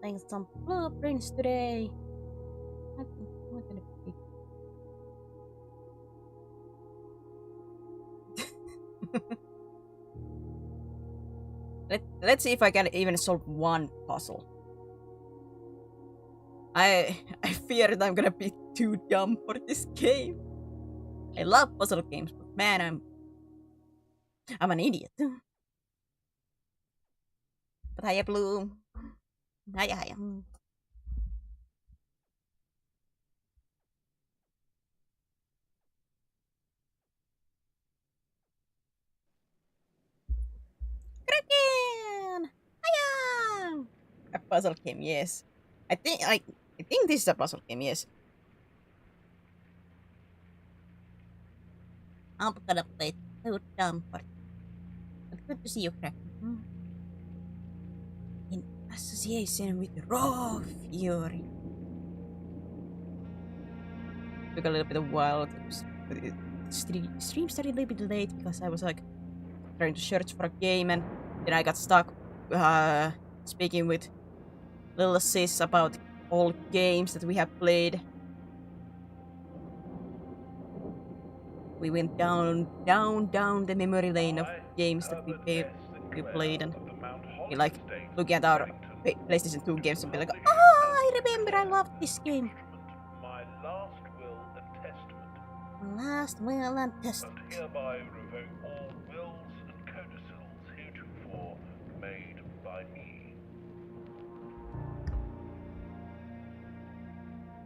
playing some blueprints today. I think I'm gonna pick. Let's see if I can even solve one puzzle. I fear that I'm gonna be too dumb for this game. I love puzzle games, but man, I'm an idiot. But hiya, Bloom. Hiya, hiya. Kraken! Hiya! A puzzle game, yes. I think this is a puzzle game, yes. I'm gonna play too dumb for it. But good to see you, Kraken. In association with Raw Fury. Took a little bit of a while. Stream started a little bit late because I was like trying to search for a game, and then I got stuck speaking with little sis about all games that we have played. We went down the memory lane of games that we played, and we like looking at our PlayStation 2 games and be like, oh, I remember I loved this game. My last will and testament. Last will and testament. And hereby revoke all wills and codicils heretofore made by me.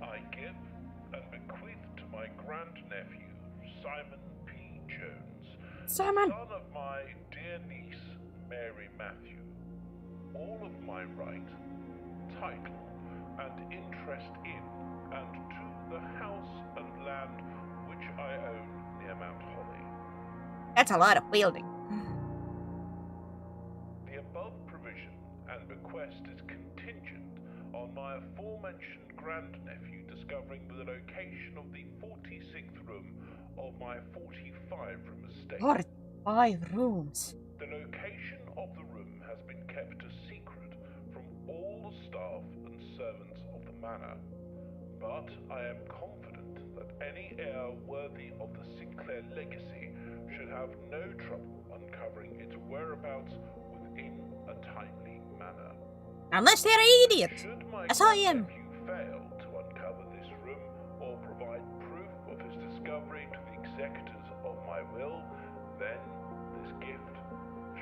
I give and bequeath to my grandnephew, Simon P. Jones, Simon! son of my dear niece, Mary Matthew, all of my right, title, and interest in and to the house and land which I own near Mount Holly. That's a lot of building. The above provision and bequest is contingent on my aforementioned grandnephew discovering the location of the 46th room of my 45-room estate. 45 rooms. The location of the room has been kept a secret from all the staff and servants of the manor, but I am confident that any heir worthy of the Sinclair legacy should have no trouble uncovering its whereabouts within a timely manner. Unless they're an idiot, Should my as I am. nephew fail to uncover this room or provide proof of his discovery to the executors of my will, then this gift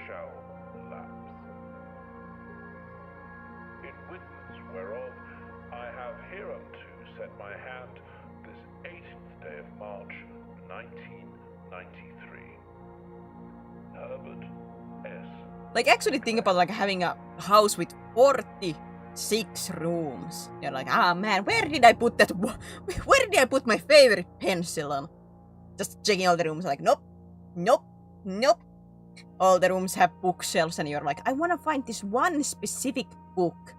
shall lapse. In witness whereof I have hereunto set my hand this 18th day of March, 1993. Herbert S. Like, actually think about like having a house with 46 rooms. You're like, ah man, where did I put that? Where did I put my favorite pencil on? Just checking all the rooms, like, nope, nope, nope. All the rooms have bookshelves, and you're like, I want to find this one specific book.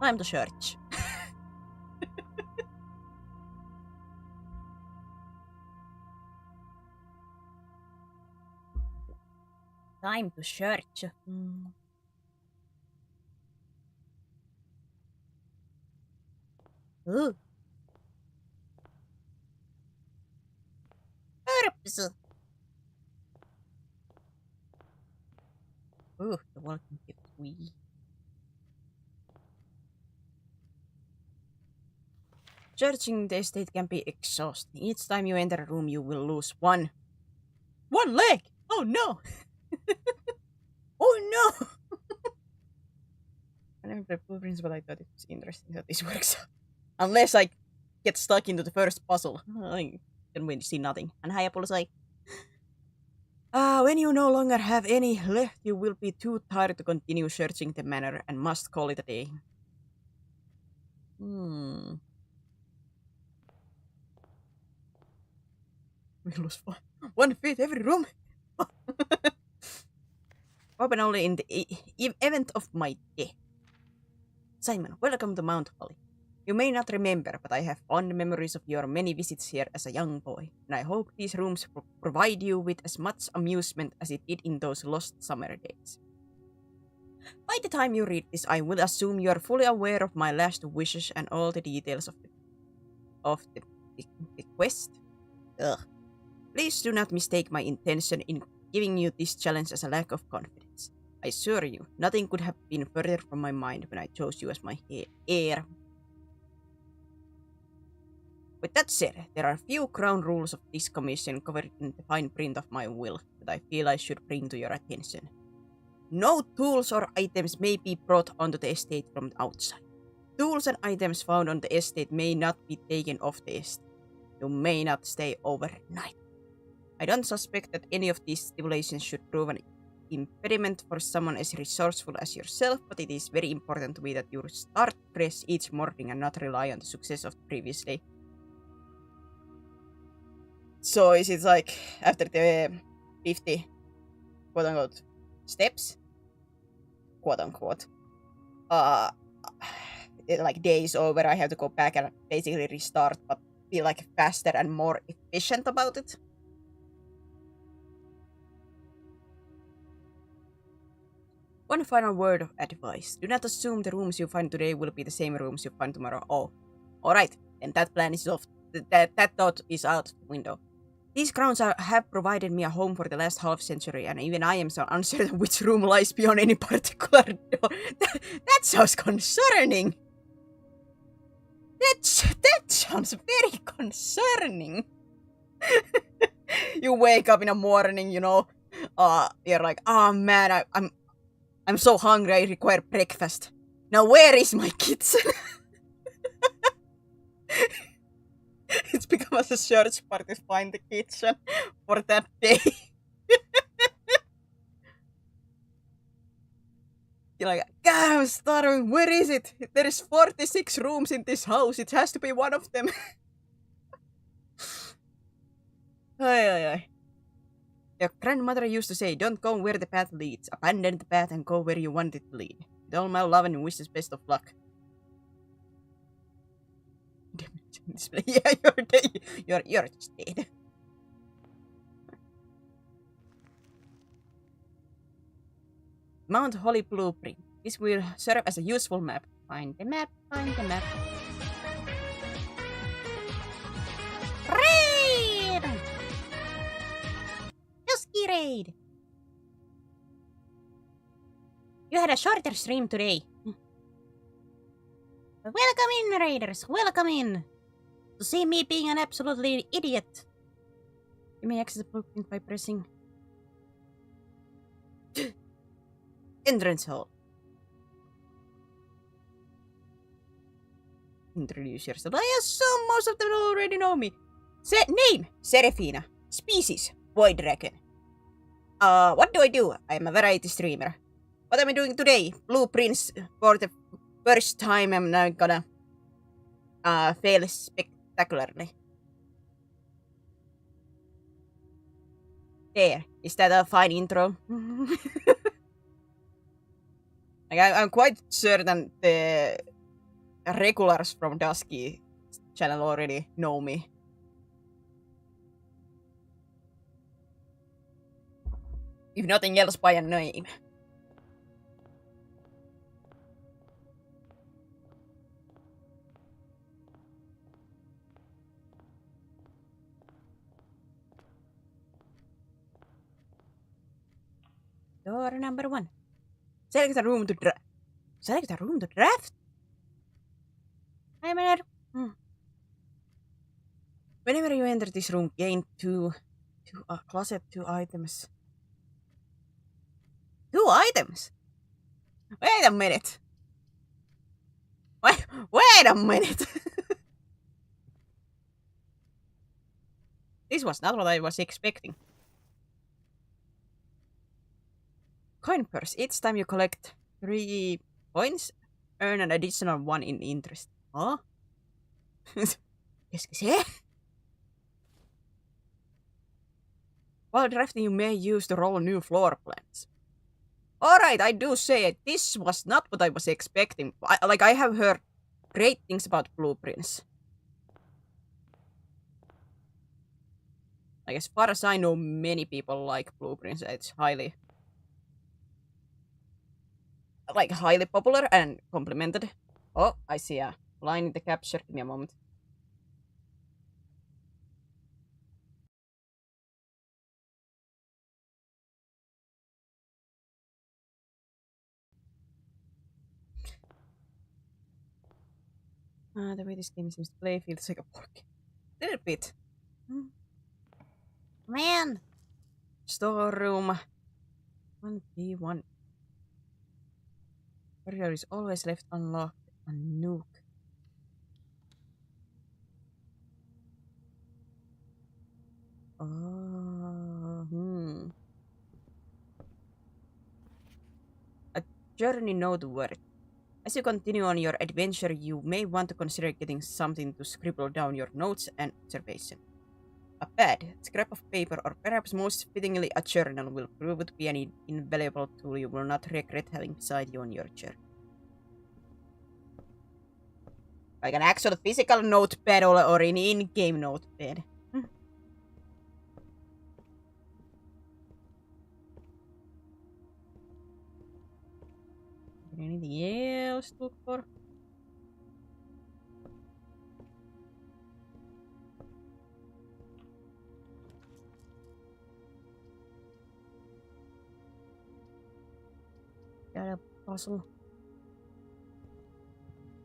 Time to search. Time to search. Ooh. Herbs. Ooh, the welcome gift. Wee. Searching the estate can be exhausting. Each time you enter a room, you will lose one leg. Oh no! Oh no! I never played blueprints, but I thought it was interesting that this works out. Unless I get stuck into the first puzzle, I can really see nothing. And Hayapool is like, when you no longer have any left, you will be too tired to continue searching the manor and must call it a day. We lose 1 feet every room. Open only in the event of my death. Simon, welcome to Mount Holly. You may not remember, but I have fond memories of your many visits here as a young boy, and I hope these rooms provide you with as much amusement as it did in those lost summer days. By the time you read this, I will assume you are fully aware of my last wishes and all the details of the quest. Ugh. Please do not mistake my intention in giving you this challenge as a lack of confidence. I assure you, nothing could have been further from my mind when I chose you as my heir. With that said, there are a few ground rules of this commission covered in the fine print of my will that I feel I should bring to your attention. No tools or items may be brought onto the estate from outside. Tools and items found on the estate may not be taken off the estate. You may not stay overnight. I don't suspect that any of these stipulations should prove an impediment for someone as resourceful as yourself, but it is very important to me that you start fresh each morning and not rely on the success of the previous day. So is it like after the 50 quote-unquote steps, quote-unquote, like days over, I have to go back and basically restart, but be like faster and more efficient about it? One final word of advice. Do not assume the rooms you find today will be the same rooms you find tomorrow. Oh, alright, then that plan is off. That thought is out the window. These grounds have provided me a home for the last half century, and even I am so uncertain which room lies beyond any particular door. That sounds concerning. That sounds very concerning. You wake up in the morning, you know, you're like, oh man, I'm so hungry, I require breakfast. Now where is my kitchen? It's become a search party to find the kitchen for that day. You're like, God, I'm starving. Where is it? There is 46 rooms in this house. It has to be one of them. Ay. Your grandmother used to say, don't go where the path leads. Abandon the path and go where you want it to lead. With all my love and wishes, best of luck. Yeah, you're just dead. Mount Holly Blueprint. This will serve as a useful map. Find the map. Raid! Dusky Raid! You had a shorter stream today. Welcome in, Raiders. Welcome in. To see me being an absolutely idiot. You may access the blueprint by pressing entrance hall. Introduce yourself. I assume most of them already know me. Name, Serafina. Species, Void Dragon. What do I do? I'm a variety streamer. What am I doing today? Blueprints for the first time. I'm not gonna fail spectacularly. There. Is that a fine intro? Like, I'm quite certain the regulars from Dusky channel already know me. If nothing else, by a name. Door number 1. Select a room to draft. Select a room to draft? I'm in Whenever you enter this room, gain two closet 2 items. 2 items? Wait a minute. Wait a minute. This was not what I was expecting. Coin purse. Each time you collect 3 points, earn an additional 1 in interest. Huh? Qu'est-ce que c'est? While drafting, you may use to roll new floor plans. Alright, I do say this was not what I was expecting. I have heard great things about blueprints. Like, as far as I know, many people like blueprints. It's highly like highly popular and complimented. Oh, I see a line in the capture. Give me a moment. The way this game seems to play feels like a pork. Little bit. Man! Storeroom. 1v1. Corridor is always left unlocked. A nuke. A journey northward. As you continue on your adventure, you may want to consider getting something to scribble down your notes and observation. A pad, scrap of paper, or perhaps most fittingly a journal will prove to be an invaluable tool you will not regret having beside you on your journey. Like an actual physical notepad or an in-game notepad. Anything else to look for? Got a puzzle.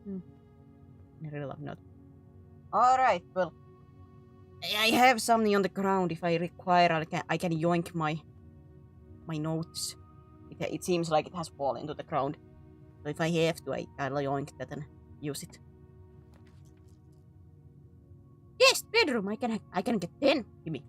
I really love notes. Alright, well. I have something on the ground. If I require, I can yoink my notes. It seems like it has fallen to the ground. So if I have to, I'll yoink that and use it. Yes, bedroom. I can get 10. Give me.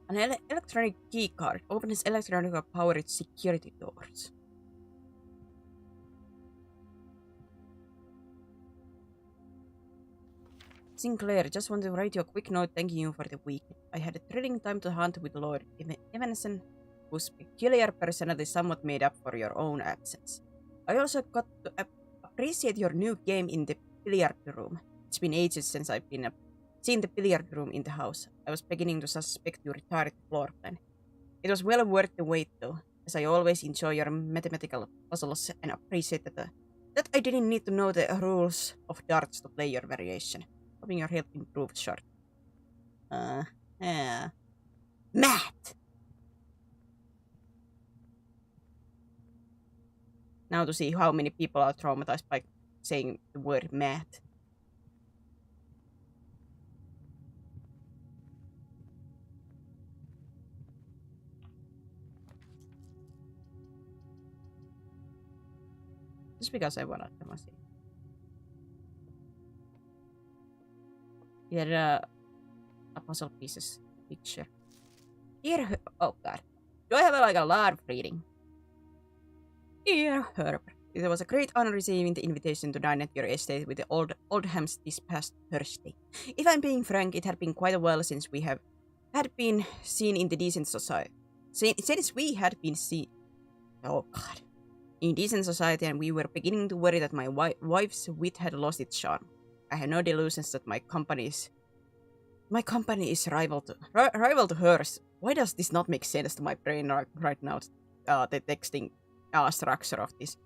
An electronic key card opens electronically powered security doors. Sinclair, just want to write you a quick note thanking you for the week. I had a thrilling time to hunt with Lord Evanson, whose peculiar personality somewhat made up for your own absence. I also got to appreciate your new game in the billiard room. It's been ages since I've seen the billiard room in the house. I was beginning to suspect you retired the floor plan. It was well worth the wait though, as I always enjoy your mathematical puzzles and appreciate that I didn't need to know the rules of darts to play your variation. Hoping your help improved short. Yeah. Math! Now to see how many people are traumatized by saying the word math. Just because I wanna see. Here a puzzle pieces picture. Dear, oh god. Do I have a lot of reading? Dear Herb, it was a great honor receiving the invitation to dine at your estate with the Oldhams this past Thursday. If I'm being frank, it had been quite a while since we had been seen in the decent society. Since we had been seen, oh god, in decent society, and we were beginning to worry that my wife's wit had lost its charm. I have no delusions that my company is rival to hers. Why does this not make sense to my brain right now? The texting structure of this.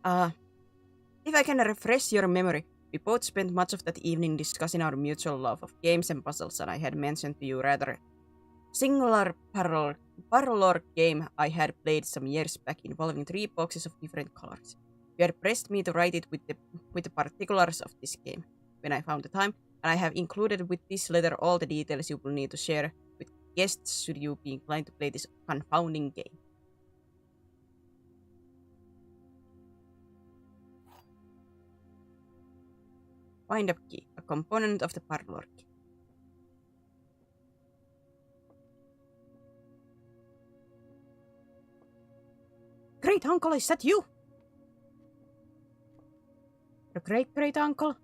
If I can refresh your memory, we both spent much of that evening discussing our mutual love of games and puzzles, and I had mentioned to you rather singular parlor game I had played some years back involving 3 boxes of different colors. You had pressed me to write it with the particulars of this game when I found the time, and I have included with this letter all the details you will need to share with guests should you be inclined to play this confounding game. Wind-up key, a component of the parlor key. Great uncle, is that you? Your great uncle?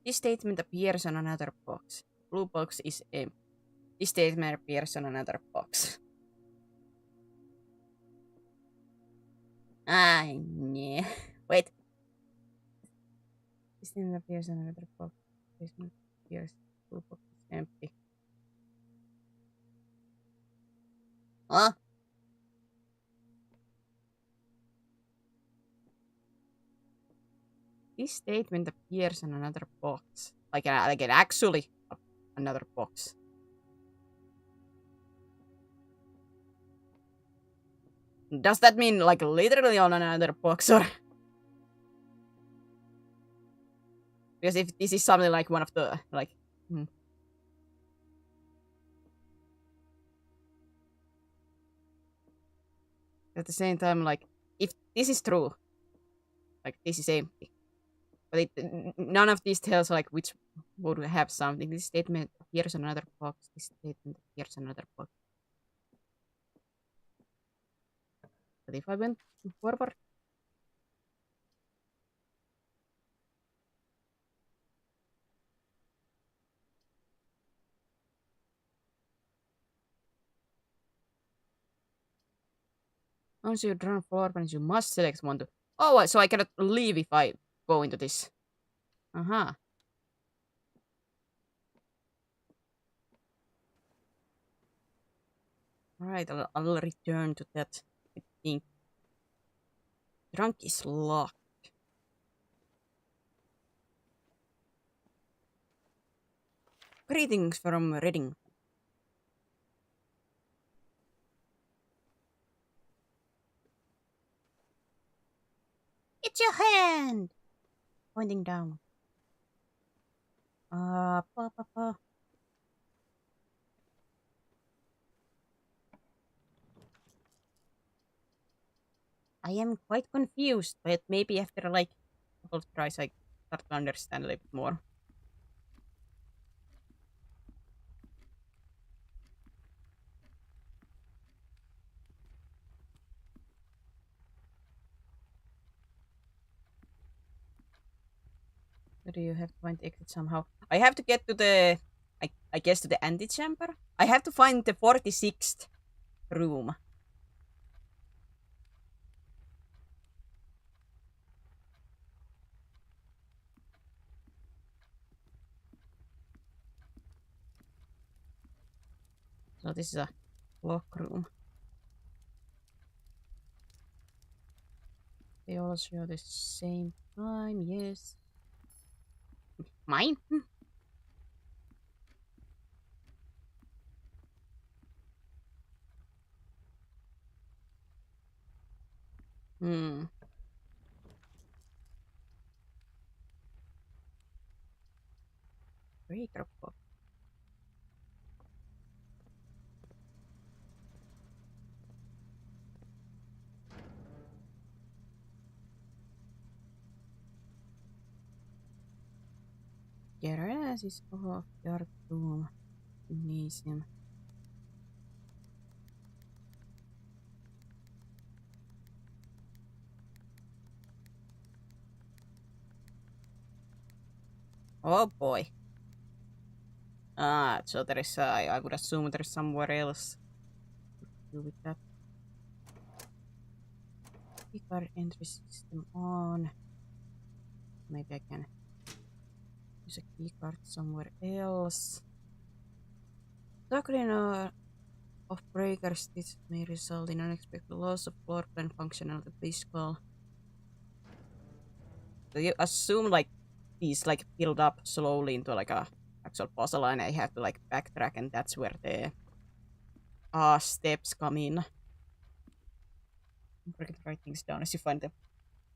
This statement appears on another box. Blue box is empty. This statement appears on another box. Yeah. Wait. This thing appears in another box. This one appears. Two box is empty. Huh? This statement appears in another box. Like it actually another box. Does that mean like literally on another box or? Because if this is something like one of the like. At the same time, like if this is true, like this is empty. But none of these tells like which would have something. This statement appears in another box. This statement appears in another box. But if I went forward, once you draw floor plans, you must select one to. Oh, so I cannot leave if I go into this. Uh-huh. Alright, I'll return to that. I think. Trunk is locked. Greetings from Reading. It's your hand! Pointing down. Pa. I am quite confused, but maybe after like a couple of tries I start to understand a little bit more. So do you have to find the exit somehow? I have to get to the, I guess to the antechamber? I have to find the 46th room. So this is a lock room. They all show the same time, yes. Mine? Hmm. Breaker box. Garage is off. Dark room. Gymnasium. Oh boy. Ah, so there is, I would assume there's somewhere else to do with that. Keycard entry system on. Maybe I can use a keycard somewhere else. Doctrine of breakers, this may result in unexpected loss of floor plan functionality. Please call. So you assume like these like build up slowly into like a actual puzzle and I have to like backtrack and that's where the steps come in. Don't forget to write things down as you find them.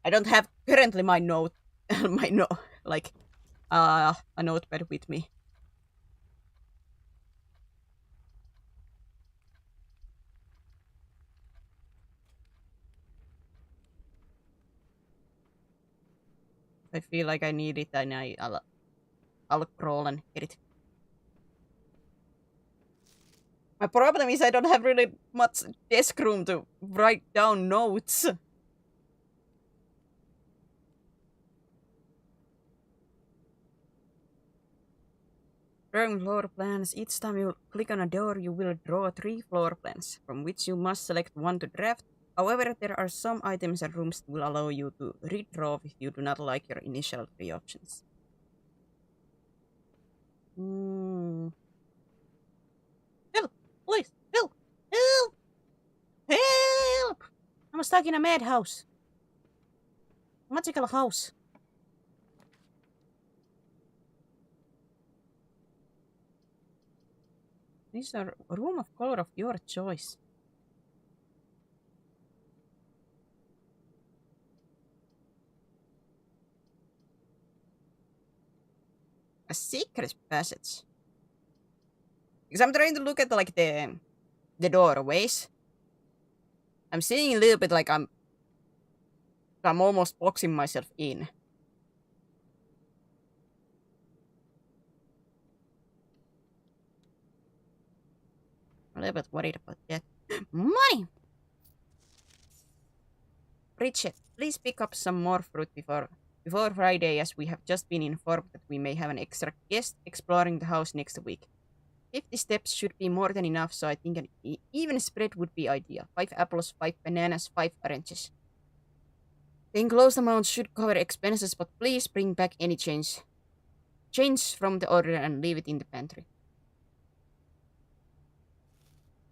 I don't have currently my note like a notepad with me. If I feel like I need it and I'll crawl and get it. My problem is I don't have really much desk room to write down notes. Drawing floor plans. Each time you click on a door, you will draw 3 floor plans, from which you must select one to draft. However, there are some items and rooms that will allow you to redraw if you do not like your initial 3 options. Help! Please! Help! Help! Help! I'm stuck in a madhouse. Magical house. These are a room of color of your choice. A secret passage. Because I'm trying to look at like the doorways. I'm seeing a little bit like I'm almost boxing myself in. I'm a little bit worried about that. Money! Bridget, please pick up some more fruit before Friday, as we have just been informed that we may have an extra guest exploring the house next week. 50 steps should be more than enough, so I think an even spread would be ideal. 5 apples, 5 bananas, 5 oranges. The enclosed amount should cover expenses, but please bring back any change from the order and leave it in the pantry.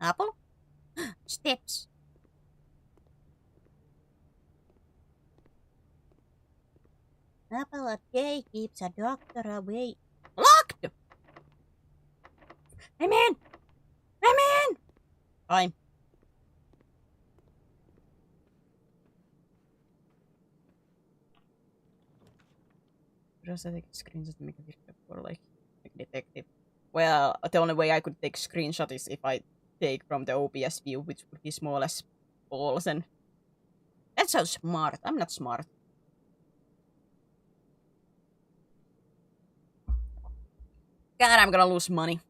Apple? Steps. Apple a day keeps a doctor away. Locked! I'm in! Fine. Just I take screenshots to make a video for like detective. Well, the only way I could take screenshot is if I take from the OBS view, which would be small as balls, and that's so smart. I'm not smart. God, I'm gonna lose money.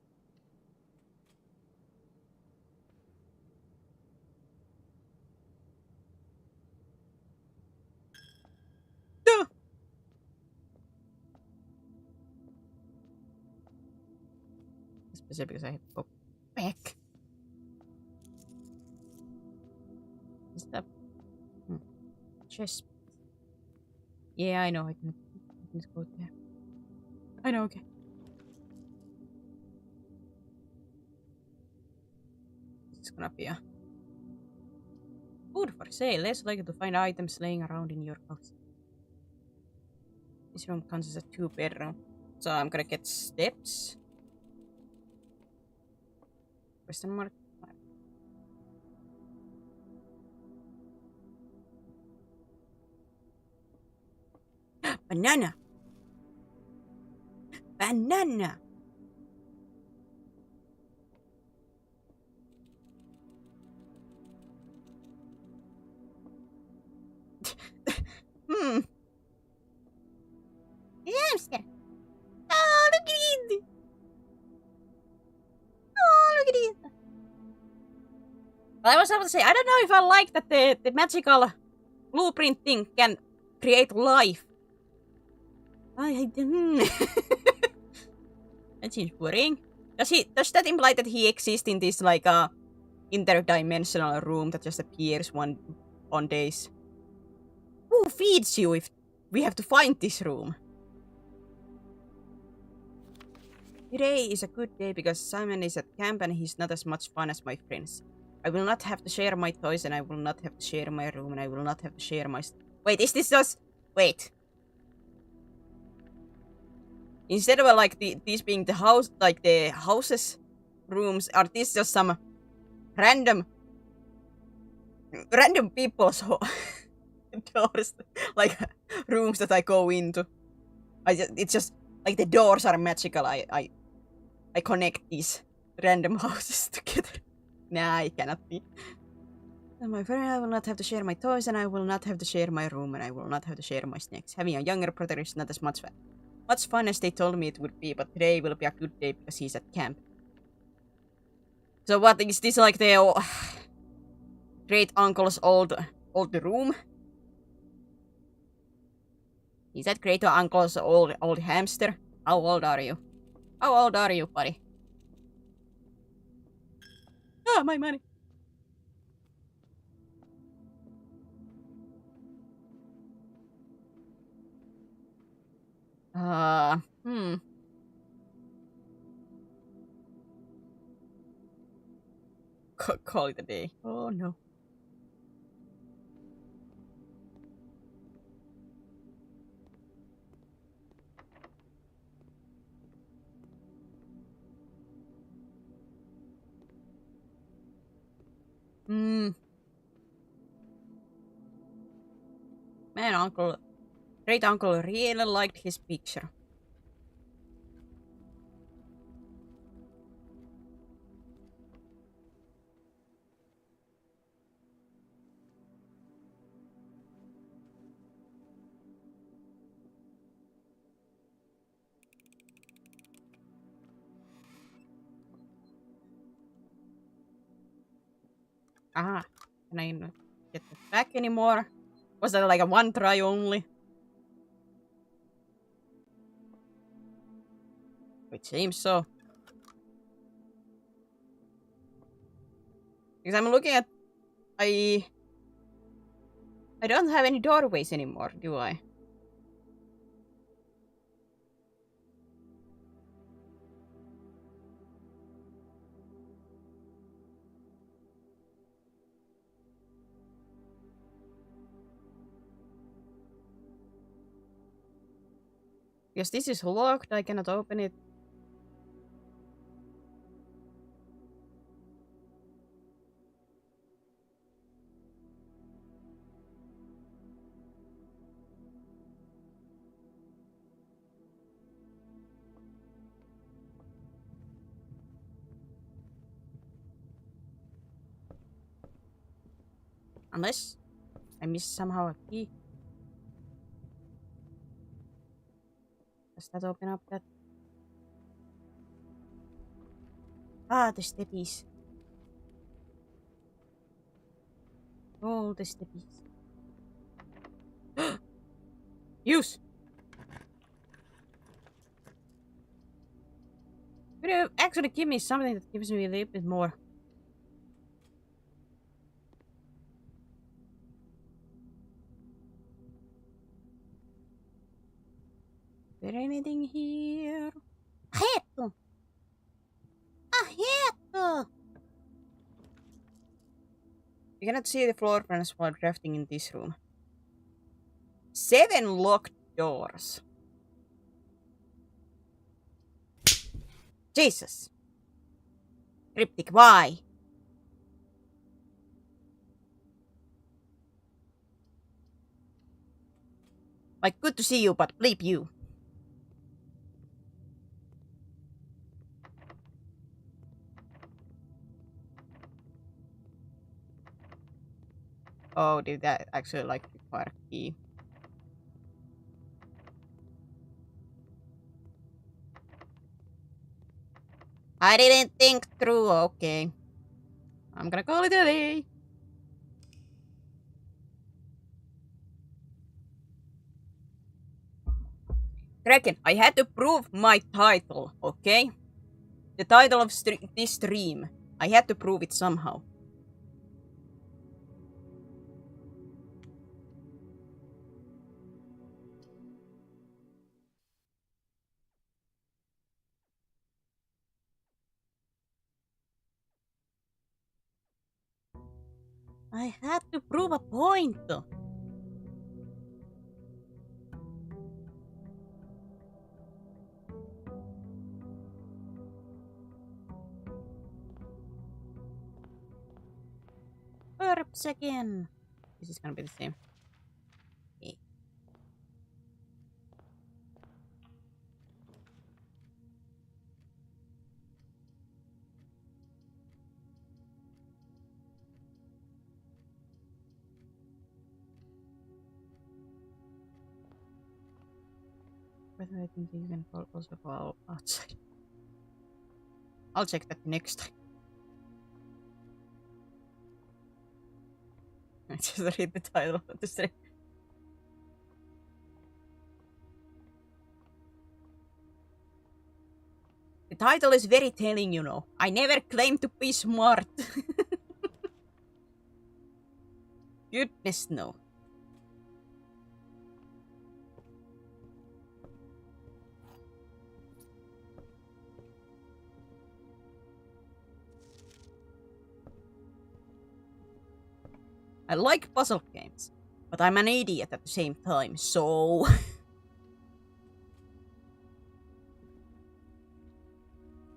Duh. Especially because I have to go back. Is that chest? Yeah, I know. I can just go there. I know. Okay. It's gonna be a food for sale. Less likely to find items laying around in your house. This room counts as a 2-bedroom, so I'm gonna get steps. Question mark. Banana. Banana. Hamster. Oh, look at it. Oh, look at it. I was able to say, I don't know if I like that the magical blueprint thing can create life. That seems boring. Does that imply that he exists in this like interdimensional room that just appears on days? Who feeds you if we have to find this room? Today is a good day because Simon is at camp and he's not as much fun as my friends. I will not have to share my toys, and I will not have to share my room, and I will not have to share my... Wait, is this just... Wait. Instead of like these being the house, like the houses rooms, are these just some random people's doors, like rooms that I go into? It's just like the doors are magical. I connect these random houses together. Nah, it cannot be. And my friend, I will not have to share my toys, and I will not have to share my room, and I will not have to share my snacks. Having a younger brother is not as much fun as they told me it would be, but today will be a good day because he's at camp. So what, is this like the great uncle's old room? Is that great uncle's old hamster? How old are you? How old are you, buddy? Ah, my money. Call it a day. Oh no. Man, great uncle really liked his picture. Ah, can I not get that back anymore? Was that like a one try only? It seems so. Because I'm looking at... I don't have any doorways anymore, do I? Because this is locked, I cannot open it. Unless I missed somehow a key. Does that open up that? Ah, the steppies. Oh, the steppies. Use! Could you actually give me something that gives me a little bit more? Is there anything here? A head! A head! You cannot see the floor plans while drafting in this room. 7 locked doors. Jesus. Cryptic, why? Like, good to see you, but bleep you. Oh, did that actually, like, require a key? I didn't think through, okay. I'm gonna call it a day. Kraken, I had to prove my title, okay? The title of this stream. I had to prove it somehow. I had to prove a point. Perps again. This is gonna be the same. Okay. But I think you can also go outside. I'll check that next time. I just read the title of the stream. The title is very telling, you know. I never claimed to be smart. Goodness no. I like puzzle games, but I'm an idiot at the same time, so...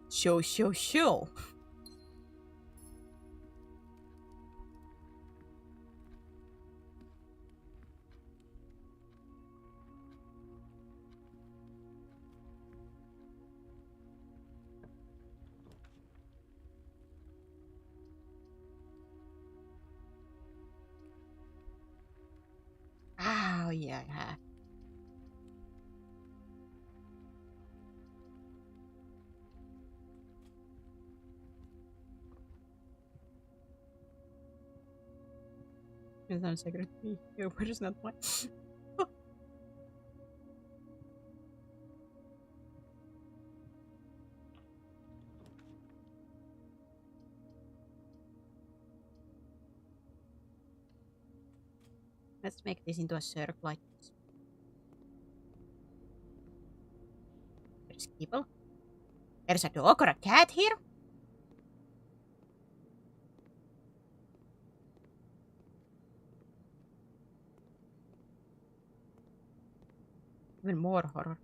Show. Oh, yeah. It's not secret. Where is not one? Let's make this into a circle like this. There's people. There's a dog or a cat here. Even more horror.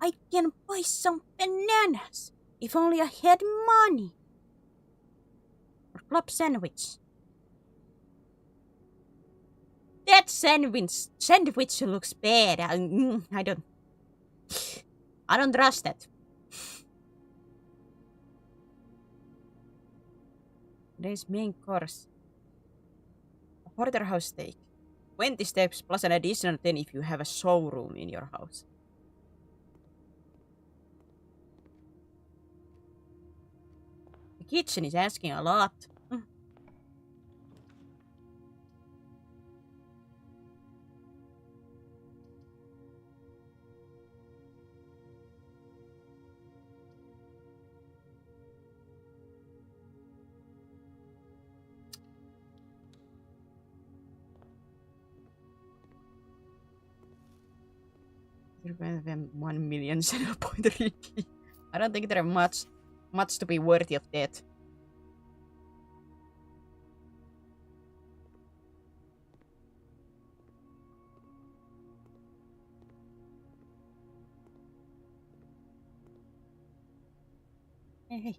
I can buy some bananas. If only I had money. Or club sandwich. That sandwich looks bad. I don't trust that. There's main course. A porterhouse steak. 20 steps plus an additional 10 if you have a showroom in your house. The kitchen is asking a lot. Them 1 million channel pointer. I don't think there are much to be worthy of that. Hey,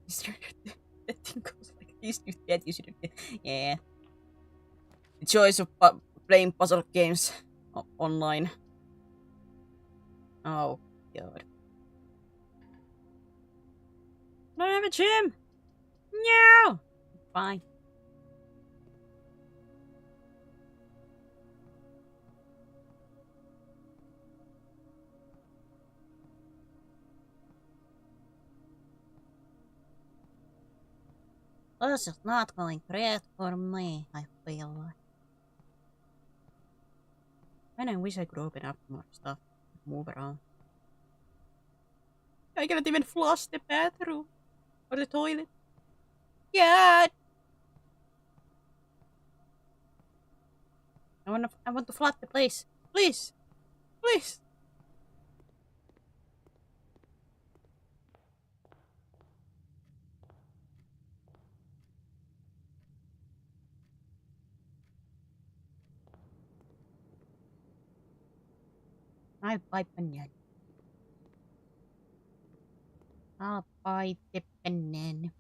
that thing goes like this. You shouldn't. Yeah. The choice of playing puzzle games online. Oh, God. I don't have a gym! No! Fine. This is not going great for me, I feel like. And I wish I could open up more stuff. Move around. I cannot even flush the bathroom. Or the toilet. God! I want to flood the place. Please! Please! I'll buy banana. I'll buy the banana.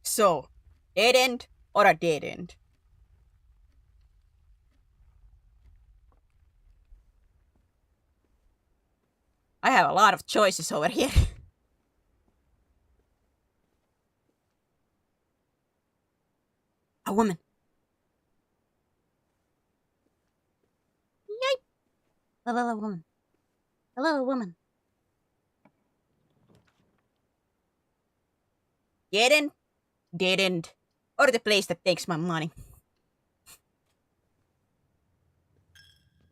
So, dead end or a dead end? I have a lot of choices over here. A woman. Yipe! Hello, woman. Hello, woman. Dead end, dead end, or the place that takes my money.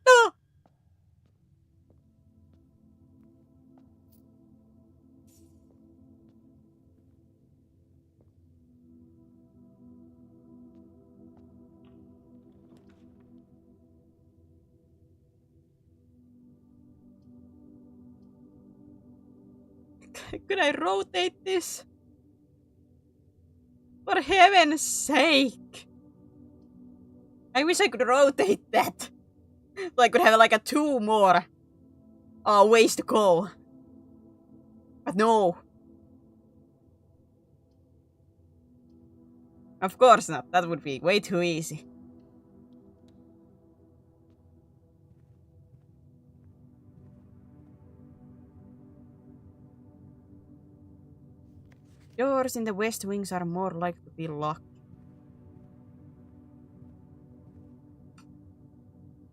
Oh! Could I rotate this? For heaven's sake! I wish I could rotate that. So I could have like a 2 more ways to go. But no. Of course not. That would be way too easy. Doors in the west wings are more likely to be locked.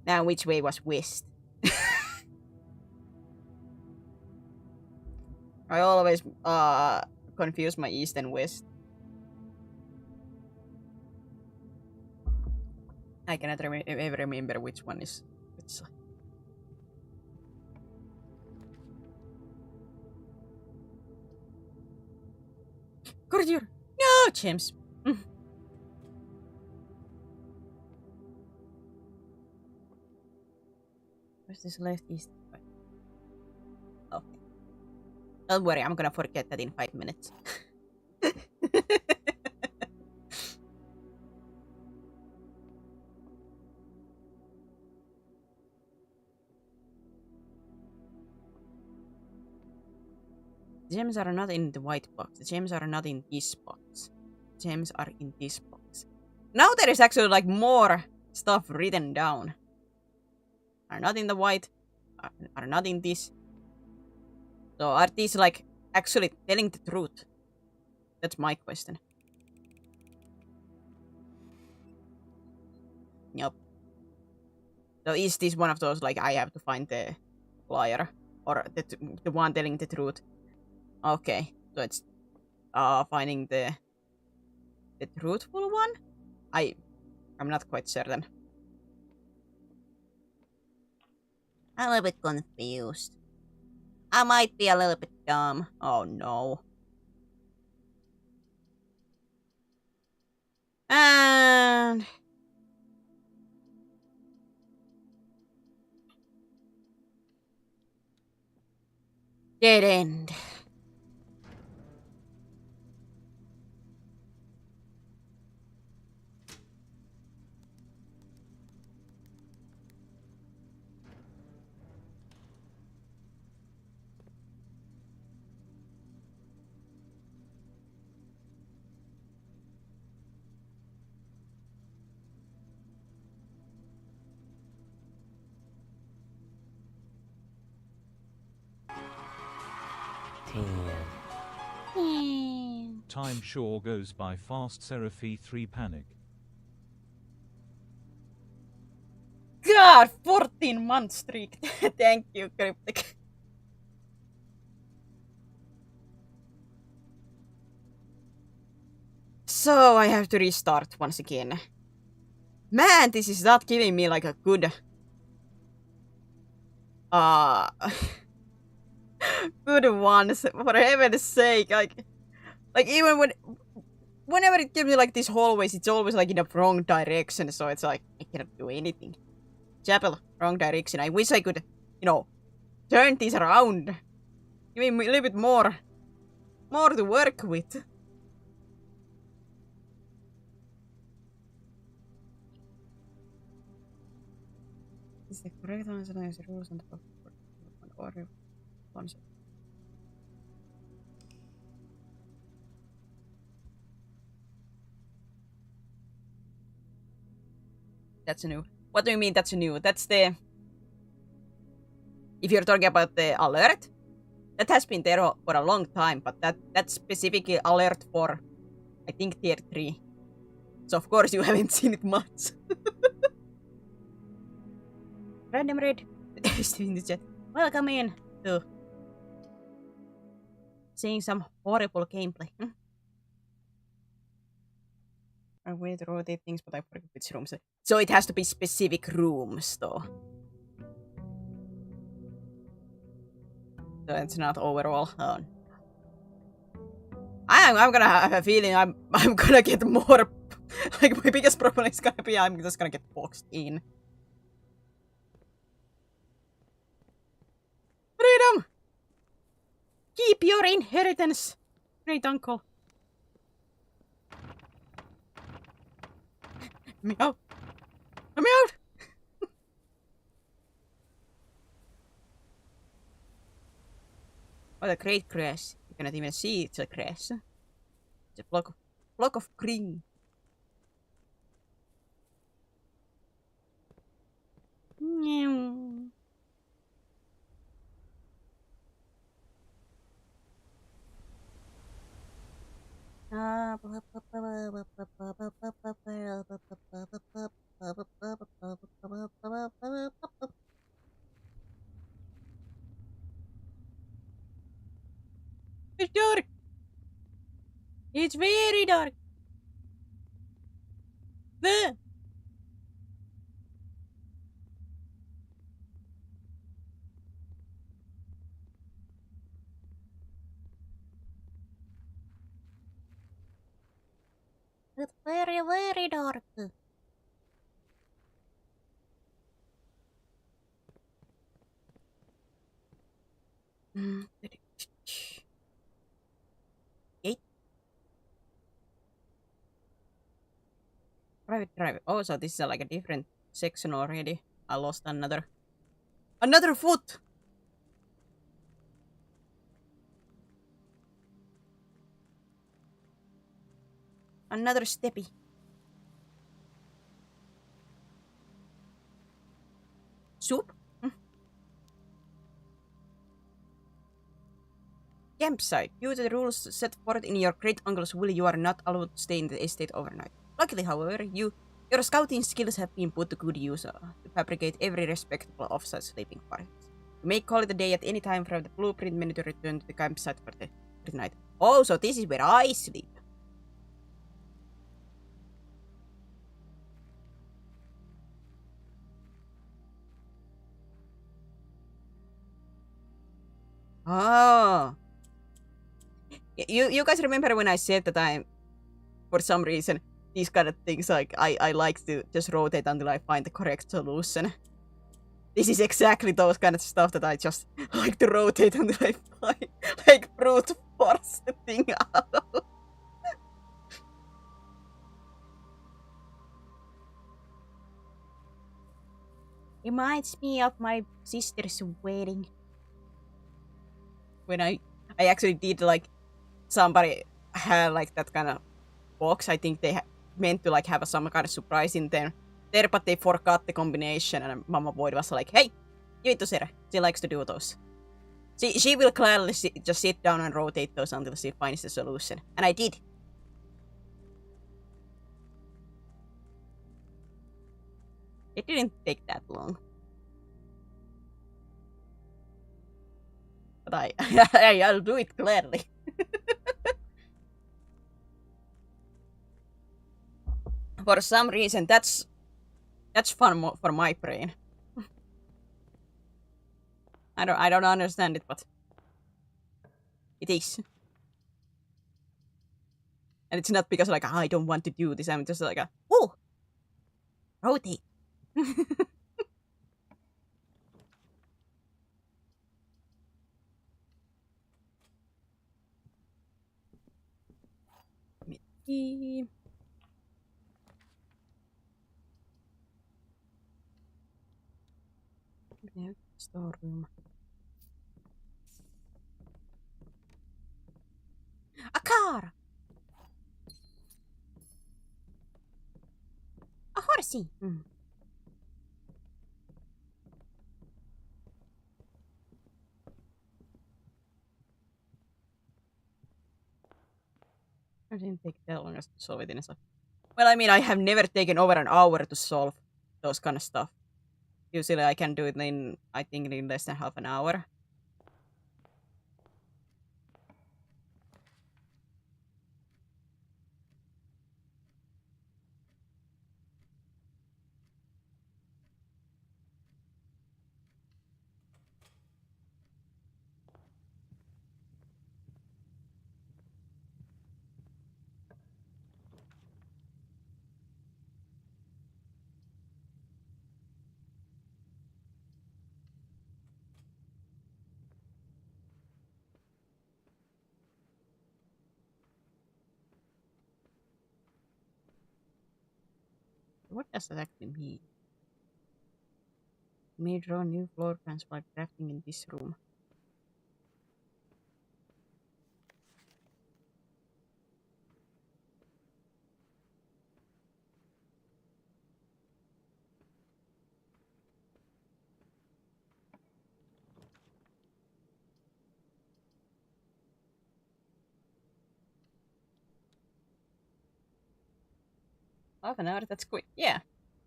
Now, which way was west? I always confuse my east and west. I cannot ever remember which one is which side. Corridor! No, James! Where's this left, east? Oh. Don't worry, I'm gonna forget that in 5 minutes. The gems are not in the white box. The gems are not in this box. The gems are in this box. Now there is actually like more stuff written down. Are not in the white. Are not in this. So are these like actually telling the truth? That's my question. Yep. So is this one of those like I have to find the liar or the one telling the truth? Okay, so it's finding the truthful one? I'm not quite certain. I'm a little bit confused. I might be a little bit dumb. Oh no. And dead end. Time sure goes by fast. Seraphy 3 panic. God, 14-month streak. Thank you, Cryptic. So I have to restart once again. Man, this is not giving me like a good good ones, for heaven's sake. Like even whenever it gives me like these hallways, it's always like in the wrong direction, so it's like I cannot do anything. Chapel, wrong direction. I wish I could, you know, turn this around. Give me a little bit more to work with. Is the correct answer the rules on the order concept? That's new. What do you mean that's new? That's the... If you're talking about the alert, that has been there for a long time, but that's specifically alert for, I think, tier 3. So of course you haven't seen it much. Random read. In the chat. Welcome in to seeing some horrible gameplay. I way to rotate things, but I forget which rooms. So it has to be specific rooms, though. So it's not overall. Oh. I'm gonna have a feeling I'm gonna get more. Like my biggest problem is gonna be I'm just gonna get boxed in. Freedom! Keep your inheritance, great uncle. Let me out. Let me out. What a great grass. You cannot even see it's a grass. It's a block of green. Meow. It's dark. It's very dark. The It's very, very dark. Eight. Private drive. Oh, so this is like a different section already. I lost another foot. Another steppy. Soup? Campsite. Due to the rules set forth in your great uncle's will, you are not allowed to stay in the estate overnight. Luckily, however, your scouting skills have been put to good use to fabricate every respectable offsite sleeping party. You may call it a day at any time from the blueprint menu to return to the campsite for the night. Oh, so this is where I sleep. Oh. You guys remember when I said that for some reason, these kind of things, like, I like to just rotate until I find the correct solution. This is exactly those kind of stuff that I just like to rotate until I find, like, brute force the thing out. Reminds me of my sister's wedding. When I actually did, like, somebody had, like, that kind of box. I think they meant to, like, have some kind of surprise in there, but they forgot the combination, and Mama Boy was like, hey, give it to Sarah. She likes to do those. She will gladly just sit down and rotate those until she finds the solution. And I did. It didn't take that long. But I'll do it gladly. For some reason, that's fun for my brain. I don't understand it, but it is. And it's not because, like, I don't want to do this. I'm just like, oh, rotate. Storeroom. A car! A horsey! It didn't take that long to solve it in a second. Well, I mean, I have never taken over an hour to solve those kind of stuff. Usually I can do it in, I think, in less than half an hour. What does that actually mean? You may draw new floor plans while crafting in this room. Half an hour, that's quick. Yeah.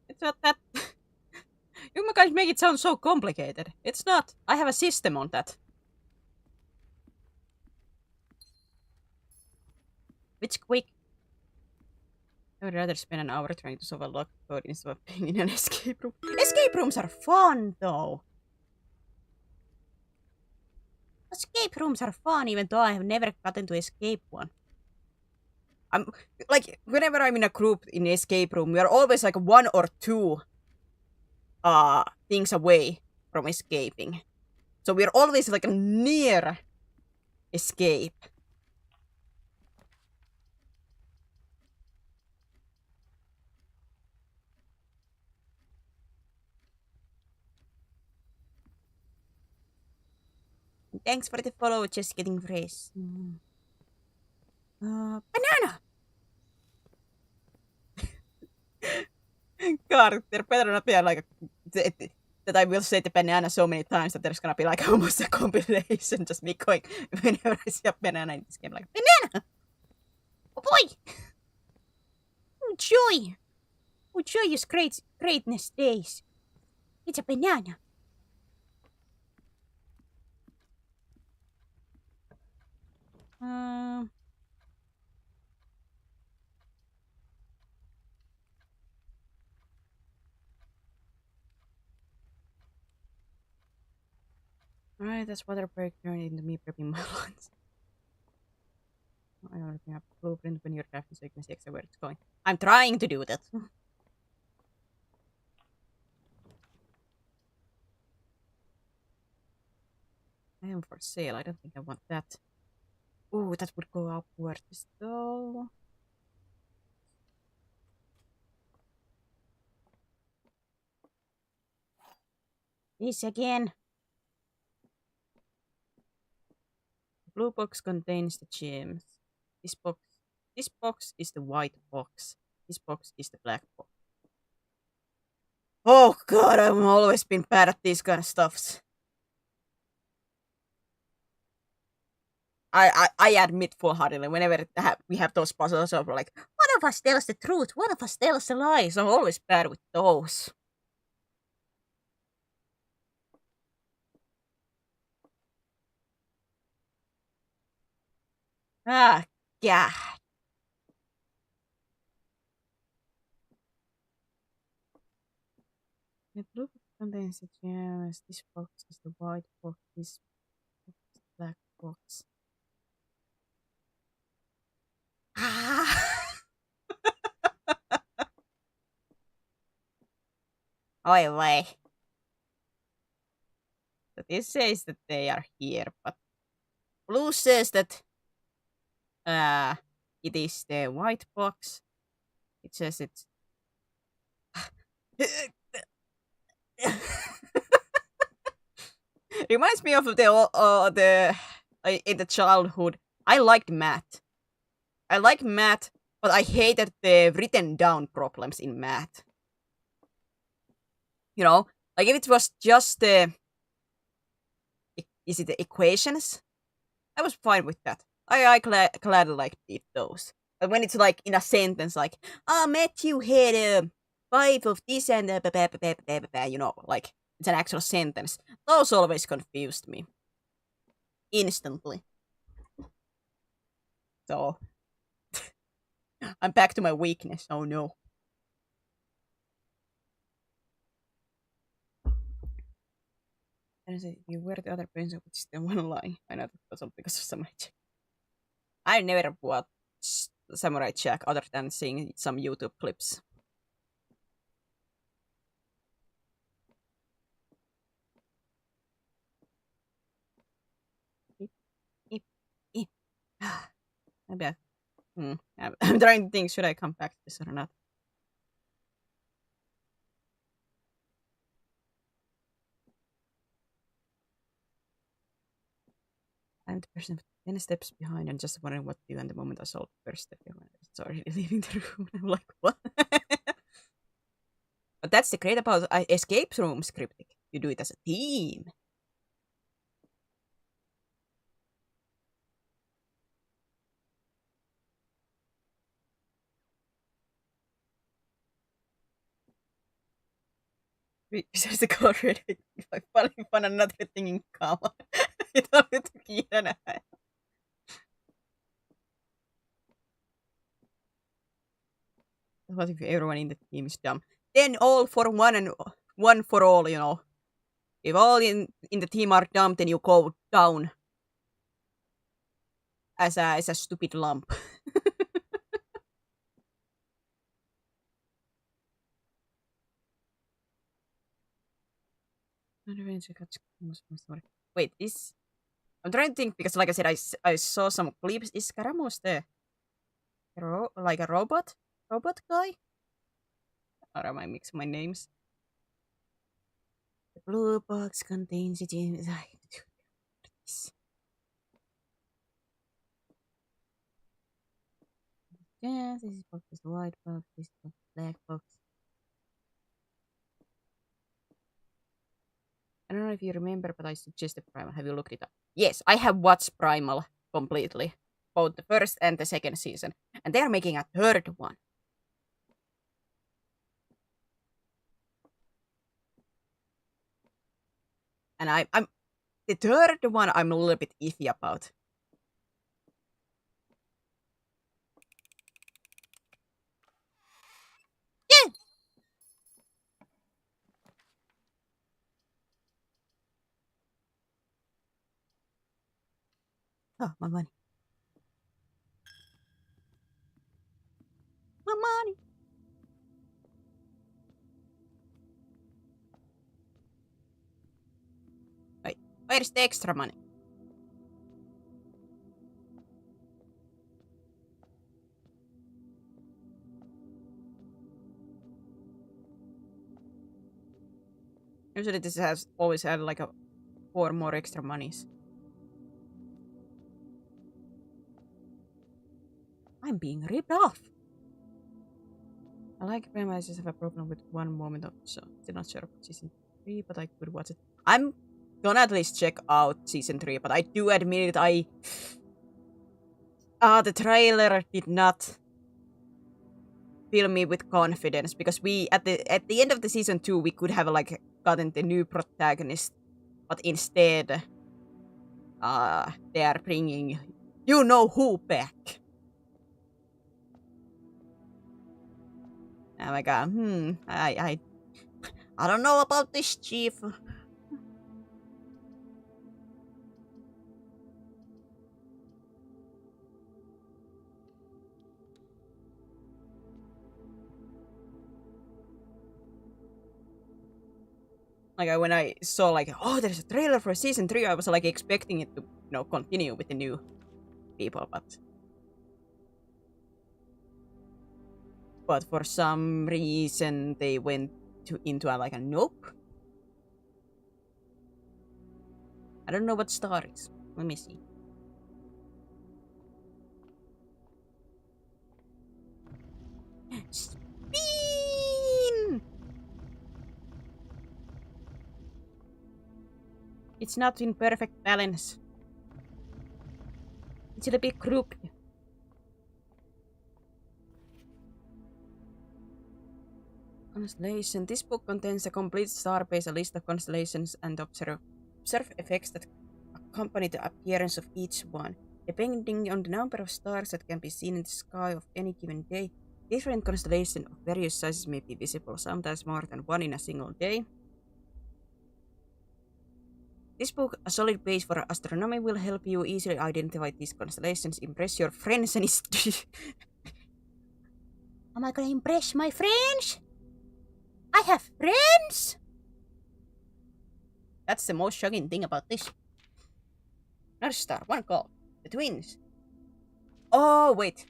It's not that... You guys make it sound so complicated. It's not. I have a system on that. It's quick. I would rather spend an hour trying to solve a locked code instead of being in an escape room. Escape rooms are fun, though. Escape rooms are fun, even though I have never gotten to escape one. I'm like, whenever I'm in a group in escape room, we are always like one or two things away from escaping. So we're always like near escape. Thanks for the follow, just getting fresh. Banana! God, there better not be like that I will say the banana so many times that there's gonna be like almost a compilation just me going whenever I see a banana in this game, like, banana! Oh boy! Oh joy! Oh joyous greatness days! It's a banana! Alright, that's water break turned into me prepping my lunch. I already have a blueprint when you're crafting so you can see exactly where it's going. I'm trying to do that. I am for sale. I don't think I want that. Ooh, that would go upwards though. This again. The blue box contains the gems. This box is the white box. This box is the black box. Oh god, I've always been bad at these kind of stuffs. I admit full-heartedly, whenever we have those puzzles of like, one of us tells the truth, one of us tells the lies. I'm always bad with those. Ah, god. The blue box contains the gems. This box is the white box. This box is the black box. Ah! Oi way. So this says that they are here, but blue says that it is the white box. It says it's reminds me of the in the childhood. I liked math. I like math, but I hated the written down problems in math. You know, like if it was just the is it the equations? I was fine with that. I gladly like did those. But when it's like in a sentence, like, Matthew had 5 of this and you know, like it's an actual sentence. Those always confused me instantly. So I'm back to my weakness. Oh no. And you were the other person with the one line. I know that was all because of Samurai Jack. I never watched Samurai Jack other than seeing some YouTube clips. Maybe I'm trying to think, should I come back to this or not? I'm the person 10 steps behind and just wondering what to do. And the moment I saw the first step, it's already leaving the room. I'm like, what? But that's the great about escape room scripting. You do it as a team. There's a code red. If I finally find another thing in common. Ito ulit kina na. What if everyone in the team is dumb? Then all for one and one for all, you know. If all in the team are dumb, then you go down as a stupid lump. Wait, this... I'm trying to think because, like I said, I saw some clips. Is Scaramouche the like a robot guy? Or am I mixing my names? The blue box contains it. Yes, this is box, this is the white box, this is the black box. I don't know if you remember, but I suggested Primal. Have you looked it up? Yes, I have watched Primal completely. Both the first and the second season. And they're making a third one. And I'm the third one I'm a little bit iffy about. Yeah. Oh, my money. My money. Wait, where's the extra money? Usually this has always had like 4 more extra monies. I'm being ripped off. I like Prima. I just have a problem with one moment of the show. Still not sure about season 3, but I could watch it. I'm gonna at least check out season 3, but I do admit it, the trailer did not fill me with confidence because we at the end of the season 2 we could have like gotten the new protagonist, but instead they are bringing you know who back. I'm like, I don't know about this, Chief. Like when I saw like, oh, there's a trailer for season 3, I was like expecting it to, continue with the new people, but for some reason they went into like a nope. I don't know what star is. Let me see. Spin! It's not in perfect balance. It's a bit crooked. Constellation. This book contains a complete starbase, a list of constellations, and observe effects that accompany the appearance of each one. Depending on the number of stars that can be seen in the sky of any given day, different constellations of various sizes may be visible, sometimes more than one in a single day. This book, a solid base for astronomy, will help you easily identify these constellations, impress your friends, and Am I gonna impress my friends? I have friends? That's the most shocking thing about this. North Star, one call. The twins. Oh, wait.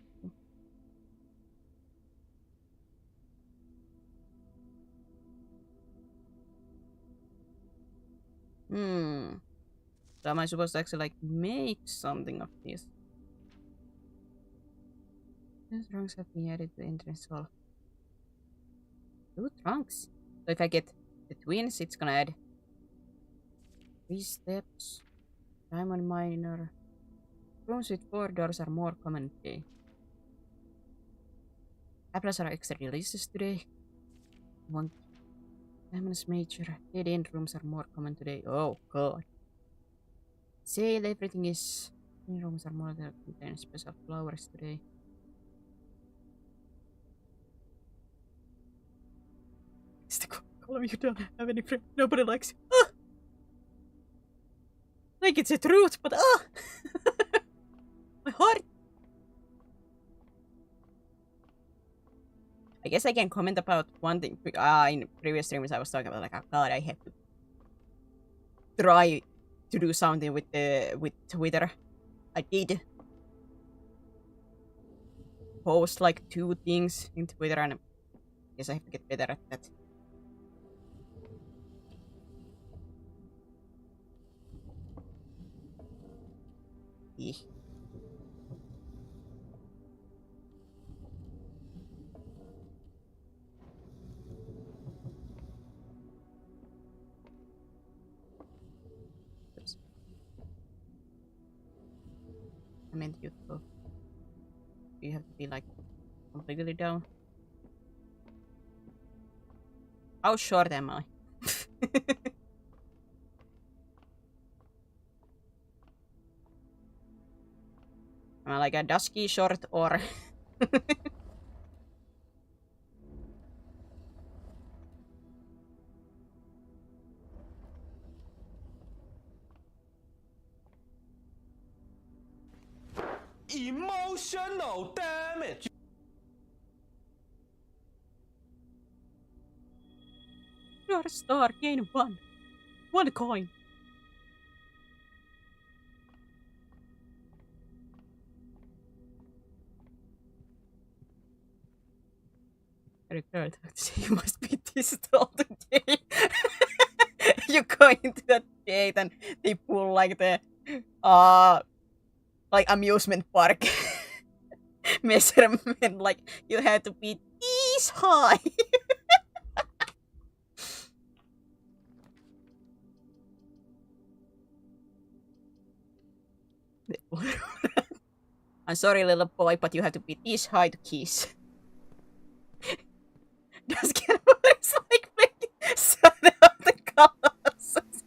So am I supposed to actually like make something of this? These trunks have been added to the entrance hall. 2 trunks. So if I get the twins, it's gonna add 3 steps. Diamond miner. Rooms with 4 doors are more common today. Apples are extra delicious today. One diamonds major. Dead end rooms are more common today. Oh god. Sale everything is. Rooms are more than contain special flowers today. It's the column you don't have any friends. Nobody likes you. Ah! Like it's a truth, but my heart. I guess I can comment about one thing. In previous streams, I was talking about like, oh god, I have to try to do something with Twitter. I did post like 2 things in Twitter, and I guess I have to get better at that. Yeah. Oops. I meant you to go. You have to be like completely down. How short am I? Am I like a dusky short or? Emotional damage. You're a star, gain 1. 1 coin. Very good. You must be this tall today. You go into that gate and they pull like the like amusement park measurement, like you have to be this high. I'm sorry, little boy, but you have to be this high to kiss. Does get worse like making son of the Colossus.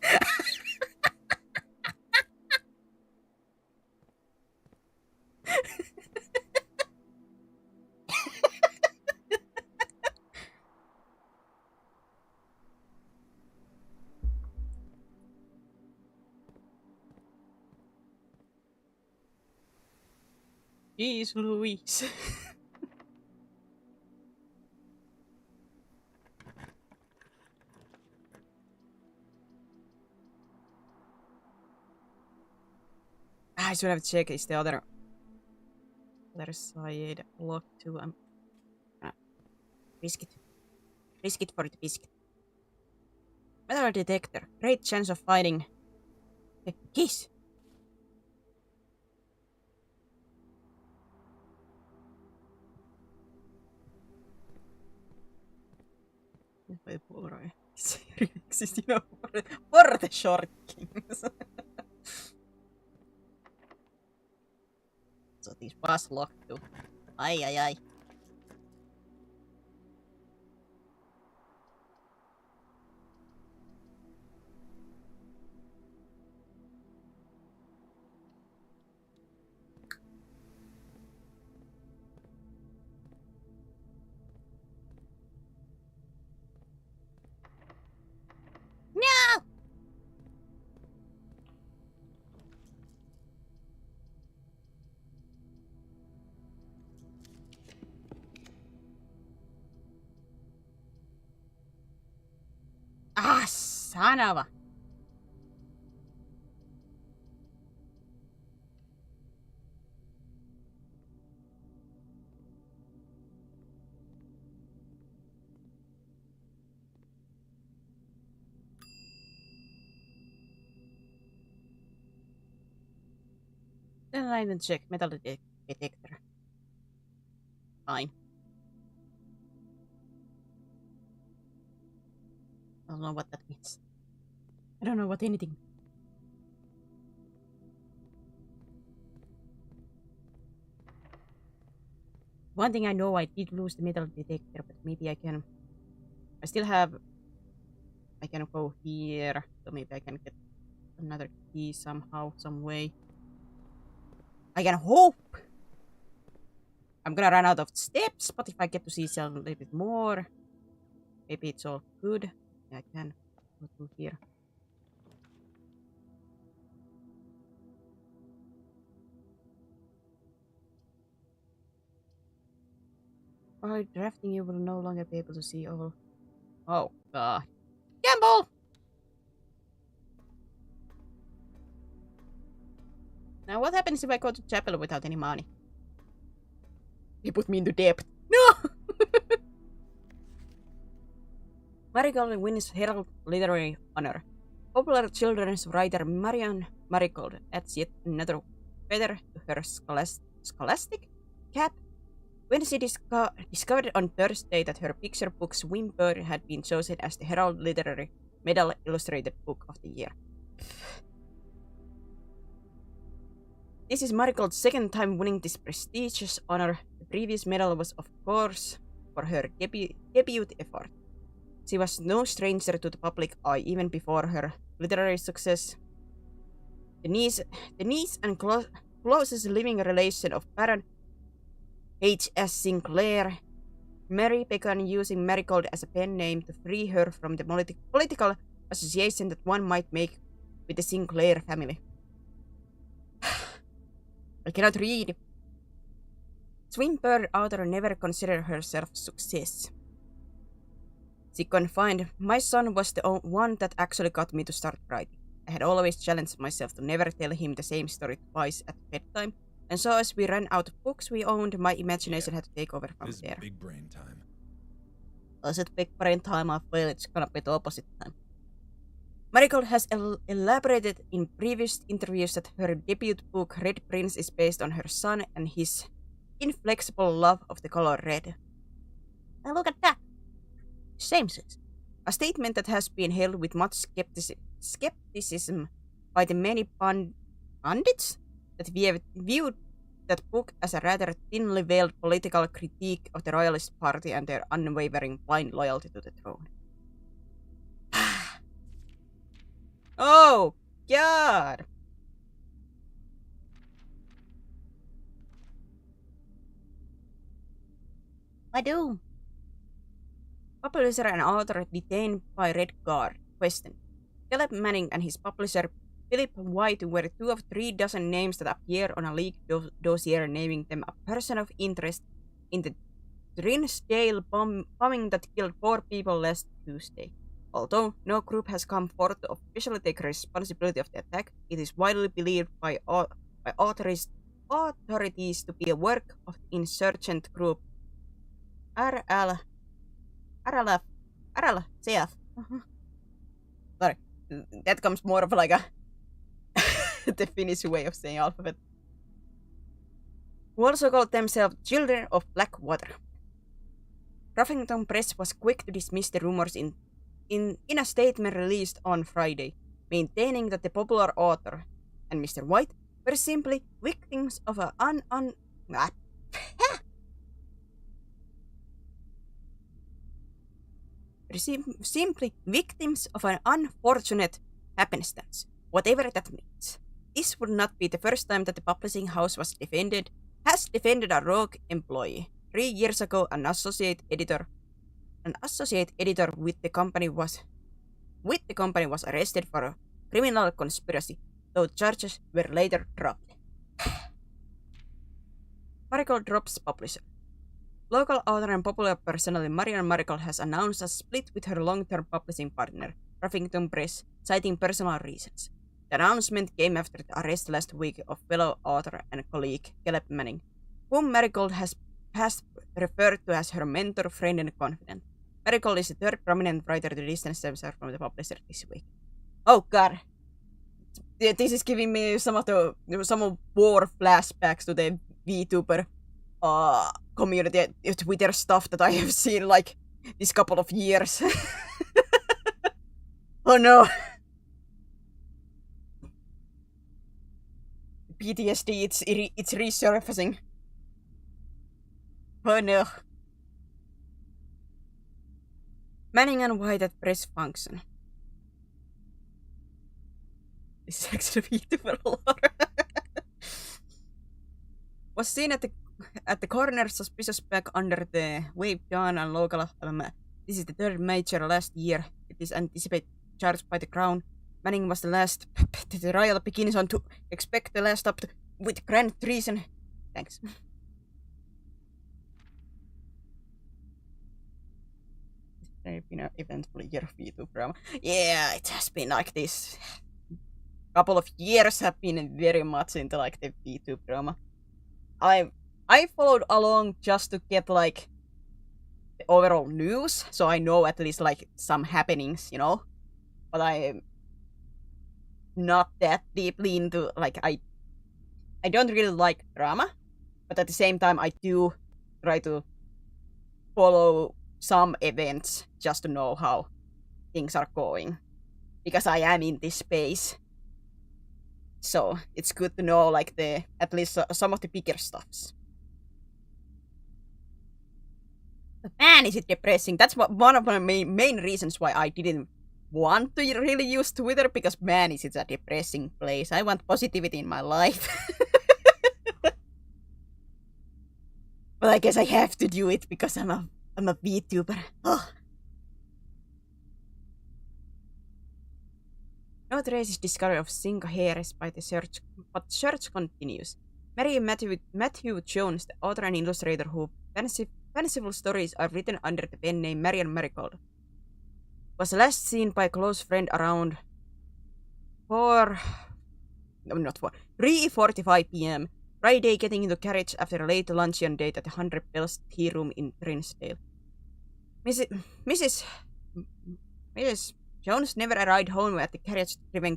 Jeez Louise. I should have checked. Is the other side locked too? I'm gonna risk it. Risk it for the biscuit. Metal detector. Great chance of finding the keys. By Polaroid. Exists, you know, for the short kings. So this was locked too. Ay, ay, ay. No! Ah, son of a... didn't I even check metal detector? Fine. I don't know what that means. I don't know what anything. One thing I know, I did lose the metal detector, but maybe I can... I still have... I can go here, so maybe I can get another key somehow, some way. I can hope! I'm gonna run out of steps, but if I get to see a little bit more, maybe it's all good. Yeah, I can go through here. While drafting, you will no longer be able to see all. Oh, God. Gamble! Now, what happens if I go to chapel without any money? He put me into debt. No! Marigold wins Herald Literary Honor. Popular children's writer Marianne Marigold adds yet another feather to her scholastic cap when she discovered on Thursday that her picture book Swimper had been chosen as the Herald Literary Medal Illustrated Book of the Year. This is Marigold's second time winning this prestigious honor. The previous medal was, of course, for her debut effort. She was no stranger to the public eye even before her literary success. The niece and closest living relation of Baron H.S. Sinclair, Mary began using Marigold as a pen name to free her from the political association that one might make with the Sinclair family. I cannot read. Swinburne author never considered herself a success. She confined, "My son was the one that actually got me to start writing. I had always challenged myself to never tell him the same story twice at bedtime, and so as we ran out of books we owned, my imagination had to take over from there." Big brain time. Was it big brain time? I feel it's gonna be the opposite time. Marigold has elaborated in previous interviews that her debut book, Red Prince, is based on her son and his inflexible love of the color red. Now look at that! Same sense. A statement that has been held with much skepticism by the many pundits that viewed that book as a rather thinly veiled political critique of the Royalist Party and their unwavering blind loyalty to the throne. Oh, God! I do. Publisher and author detained by Red Guard. Question. Caleb Manning and his publisher Philip White were 2 of 3 dozen names that appear on a leaked dossier naming them a person of interest in the Trinsdale bombing that killed 4 people last Tuesday. Although no group has come forward to officially take responsibility of the attack, it is widely believed by authorities to be a work of the insurgent group RLCF. Sorry, that comes more of like a the Finnish way of saying alphabet. Who also called themselves Children of Blackwater. Ruffington Press was quick to dismiss the rumors in a statement released on Friday, maintaining that the popular author and Mr. White were simply victims of an unfortunate happenstance, whatever that means. This would not be the first time that the publishing house has defended a rogue employee. 3 years ago, an associate editor with the company was arrested for a criminal conspiracy, though charges were later dropped. Marigold drops publisher. Local author and popular personality Marianne Marigold has announced a split with her long-term publishing partner, Ruffington Press, citing personal reasons. The announcement came after the arrest last week of fellow author and colleague Caleb Manning, whom Marigold has referred to as her mentor, friend, and confidant. Marigold is the 3rd prominent writer to distance themselves from the publisher this week. Oh God! this is giving me some war flashbacks to the VTuber community, Twitter stuff that I have seen like this couple of years. Oh no. PTSD, it's resurfacing. Oh no. Manning and White at press function. This is actually VTuber lore. Was seen at the corner, suspicious back under the wave dawn and local. This is the third major last year. It is anticipated charged by the crown. Manning was the last. The trial begins on to expect the last up with grand treason. Thanks. It's been an eventful year of VTuber drama. Yeah, it has been like this. Couple of years have been very much into like the VTuber drama. I followed along just to get like the overall news, so I know at least like some happenings, you know. But I'm not that deeply into like I don't really like drama, but at the same time I do try to follow some events just to know how things are going, because I am in this space. So it's good to know like at least some of the bigger stuffs. But man, is it depressing. That's one of my main reasons why I didn't want to really use Twitter, because man, is it a depressing place. I want positivity in my life. But I guess I have to do it because I'm a VTuber. Oh. No trace is discovered of Singa Harris by the search, but search continues. Mary Matthew Jones, the author and illustrator who fanciful stories are written under the pen name Marian Marigold, was last seen by a close friend around 3:45 p.m. Friday, getting into carriage after a late luncheon date at the 100 Bells Tea Room in Trinsdale. Mrs. Jones never arrived home at the carriage driver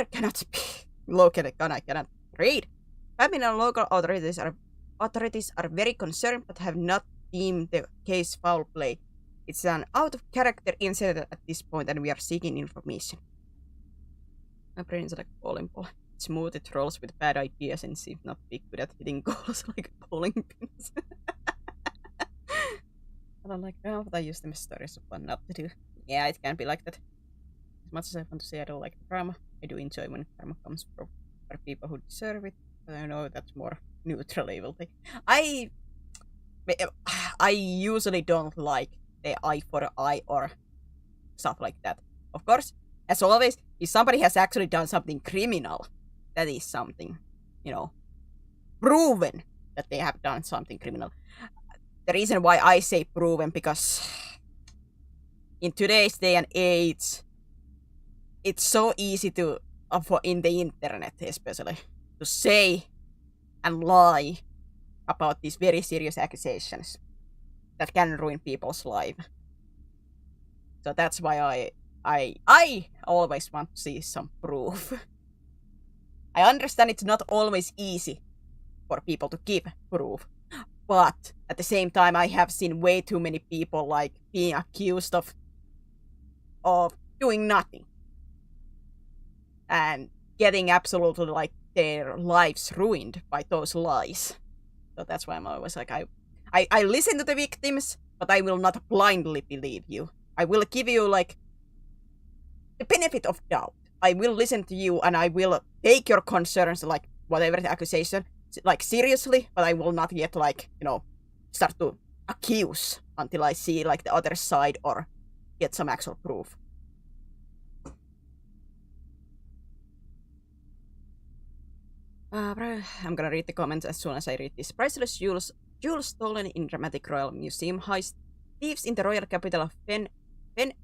cannot speak. Located cannot read. Family and local authorities are very concerned but have not deemed the case foul play. It's an out of character incident at this point and we are seeking information. My brain is like a bowling ball. Smooth it rolls with bad ideas and seems not be good at hitting goals like bowling pins. I don't like drama, but I use them as stories of fun not to do. Yeah, it can be like that. As much as I want to say I don't like drama, I do enjoy when drama comes from people who deserve it. But I know that's more neutral evil thing. I usually don't like the eye for eye or stuff like that. Of course, as always, if somebody has actually done something criminal, that is something, proven that they have done something criminal. The reason why I say proven, because in today's day and age, it's so easy to, in the internet especially, to say and lie about these very serious accusations that can ruin people's life. So that's why I always want to see some proof. I understand it's not always easy for people to give proof. But at the same time, I have seen way too many people like being accused of doing nothing and getting absolutely like their lives ruined by those lies. So that's why I'm always like I listen to the victims, but I will not blindly believe you. I will give you like the benefit of doubt. I will listen to you and I will take your concerns, like whatever the accusation, like seriously, but I will not yet like, start to accuse until I see like the other side or get some actual proof. I'm gonna read the comments as soon as I read this. Priceless jewels stolen in dramatic royal museum heist. Thieves in the royal capital of Fen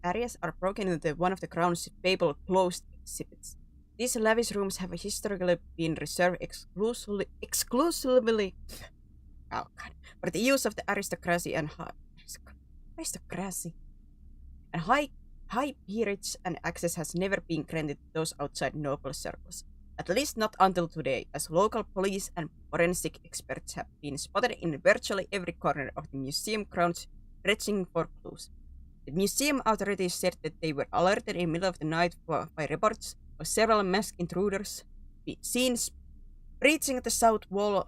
areas are broken into one of the crown's fabled closed exhibits. These lavish rooms have historically been reserved exclusively for the use of the aristocracy and high high peerage and access has never been granted to those outside noble circles. At least not until today, as local police and forensic experts have been spotted in virtually every corner of the museum grounds searching for clues. The museum authorities said that they were alerted in the middle of the night by reports of several masked intruders seen breaching the south wall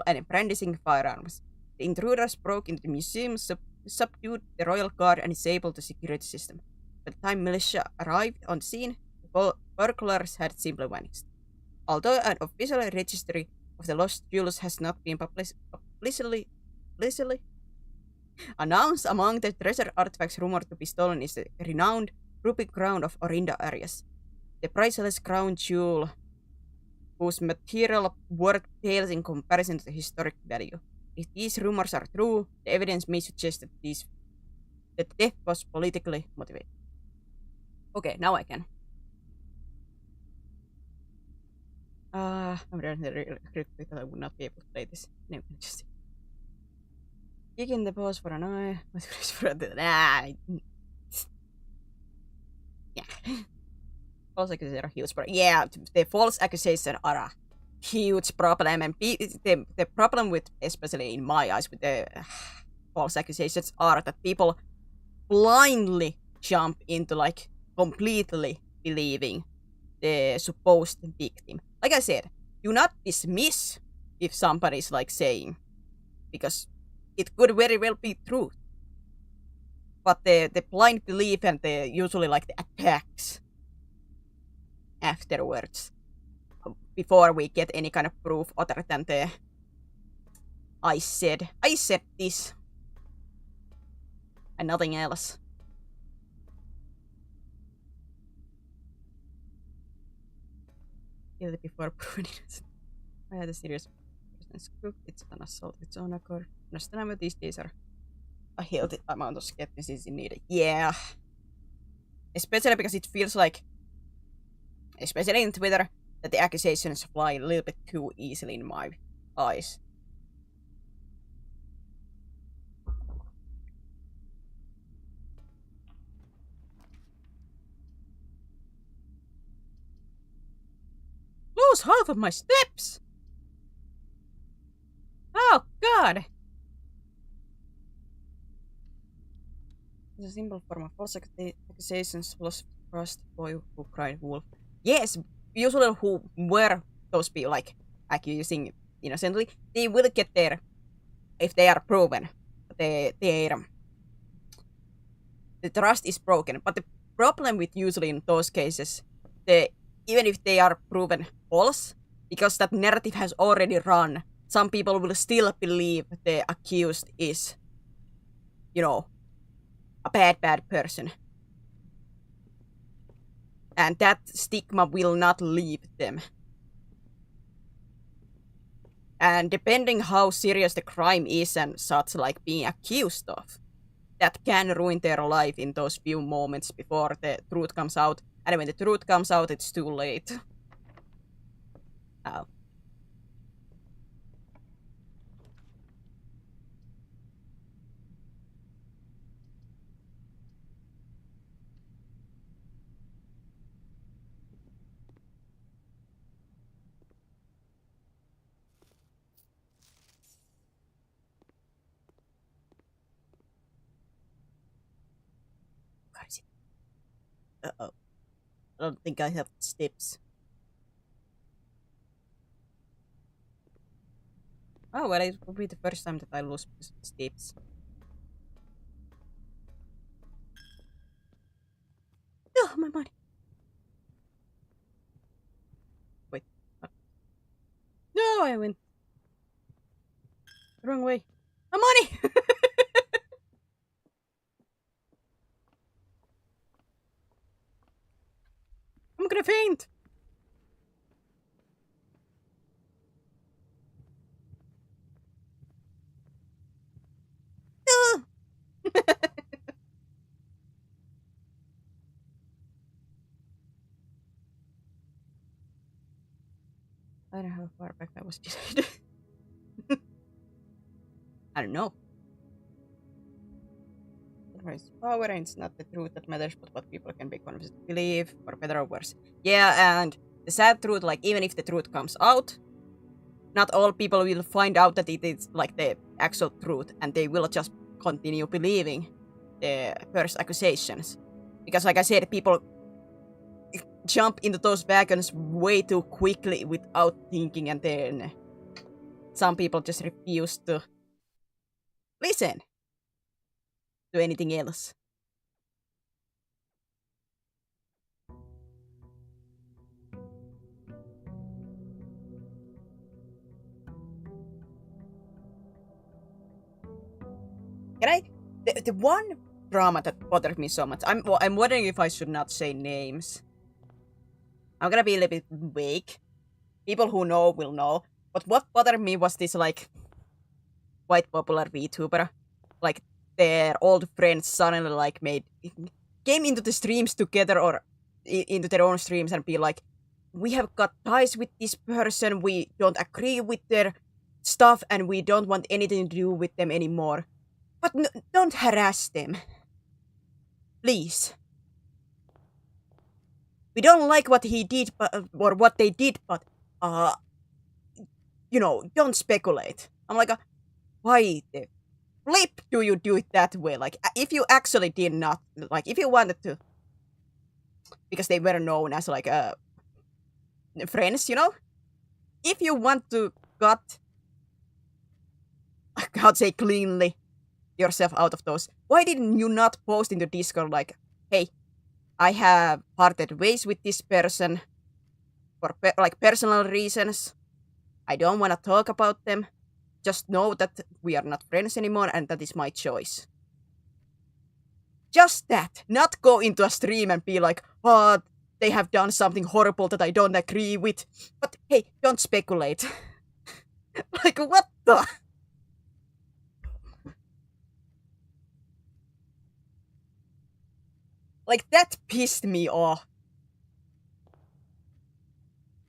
and brandishing firearms. The intruders broke into the museum, subdued the royal guard, and disabled the security system. By the time militia arrived on scene, the burglars had simply vanished. Although an official registry of the lost jewels has not been publicly announced, among the treasure artifacts rumored to be stolen is the renowned ruby crown of Orinda Arias, the priceless crown jewel whose material worth pales in comparison to the historic value. If these rumors are true, the evidence may suggest that the death was politically motivated. Okay, now I can. I'm really regret that I would not be able to play this. No, just kicking the balls for an eye. Yeah. False accusations are huge. Yeah, the false accusations are a huge problem, and the problem with, especially in my eyes, with the false accusations are that people blindly jump into like completely believing the supposed victim. Like I said, do not dismiss if somebody's like saying, because it could very well be true. But the blind belief and the usually like the attacks afterwards, before we get any kind of proof other than the I said this and nothing else. Before proving it. I had a serious scoop. It's an assault of its own accord. Understand these days are a healthy amount of skepticism needed. Yeah. Especially because it feels like, especially in Twitter, that the accusations fly a little bit too easily in my eyes. Lose half of my steps! Oh, God! It's a simple form of false accusations, lost trust, boy who cried wolf. Yes, usually who were those people, like, accusing innocently, they will get there if they are proven. The trust is broken. But the problem with usually in those cases, even if they are proven false, because that narrative has already run, some people will still believe the accused is, a bad person. And that stigma will not leave them. And depending how serious the crime is and such, like being accused of, that can ruin their life in those few moments before the truth comes out. And when the truth comes out, it's too late. Oh. Uh-oh. I don't think I have steps. Oh, well, it will be the first time that I lose steps. Oh, my money. Wait. No, I went the wrong way. My money! I'm gonna faint. I don't know how far back I was decided. I don't know. power, and it's not the truth that matters, but what people can be convinced to believe, for better or worse. Yeah, and the sad truth, like, even if the truth comes out, not all people will find out that it is, like, the actual truth, and they will just continue believing the first accusations. Because, like I said, people jump into those wagons way too quickly without thinking, and then some people just refuse to listen to anything else. Can I? The one drama that bothered me so much. I'm wondering if I should not say names. I'm gonna be a little bit vague. People who know will know. But what bothered me was this, like, quite popular VTuber. Like, their old friends suddenly, like, came into the streams together or into their own streams and be like, we have got ties with this person, we don't agree with their stuff, and we don't want anything to do with them anymore. But don't harass them. Please. We don't like what he did, or what they did, but, don't speculate. I'm like, why the flip do you do it that way? Like, if you actually did not, like, if you wanted to, because they were known as, like, friends, if you want to cut, I'd say cleanly, yourself out of those, why didn't you not post into Discord, like, hey, I have parted ways with this person for personal reasons. I don't want to talk about them. Just know that we are not friends anymore, and that is my choice. Just that. Not go into a stream and be like, oh, they have done something horrible that I don't agree with. But hey, don't speculate. Like, what the? Like, that pissed me off.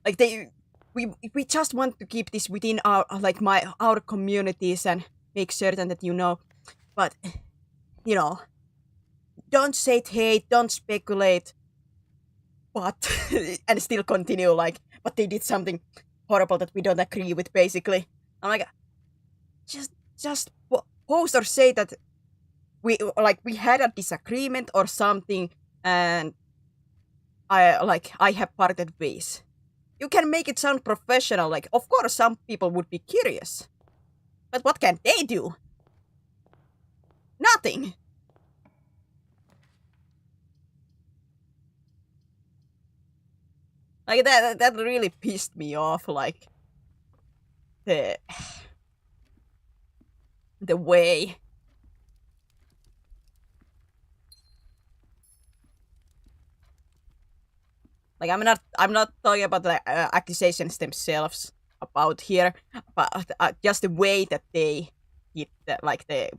Like, we just want to keep this within our, like, our communities and make certain that you know. But, don't say hate, don't speculate. But, and still continue, like, but they did something horrible that we don't agree with, basically. I'm like, just post or say that we had a disagreement or something, and I have parted ways. You can make it sound professional, like, of course some people would be curious. But what can they do? Nothing. Like, that really pissed me off, like, the way. Like, I'm not talking about the accusations themselves about here, but just the way that they did that, like, they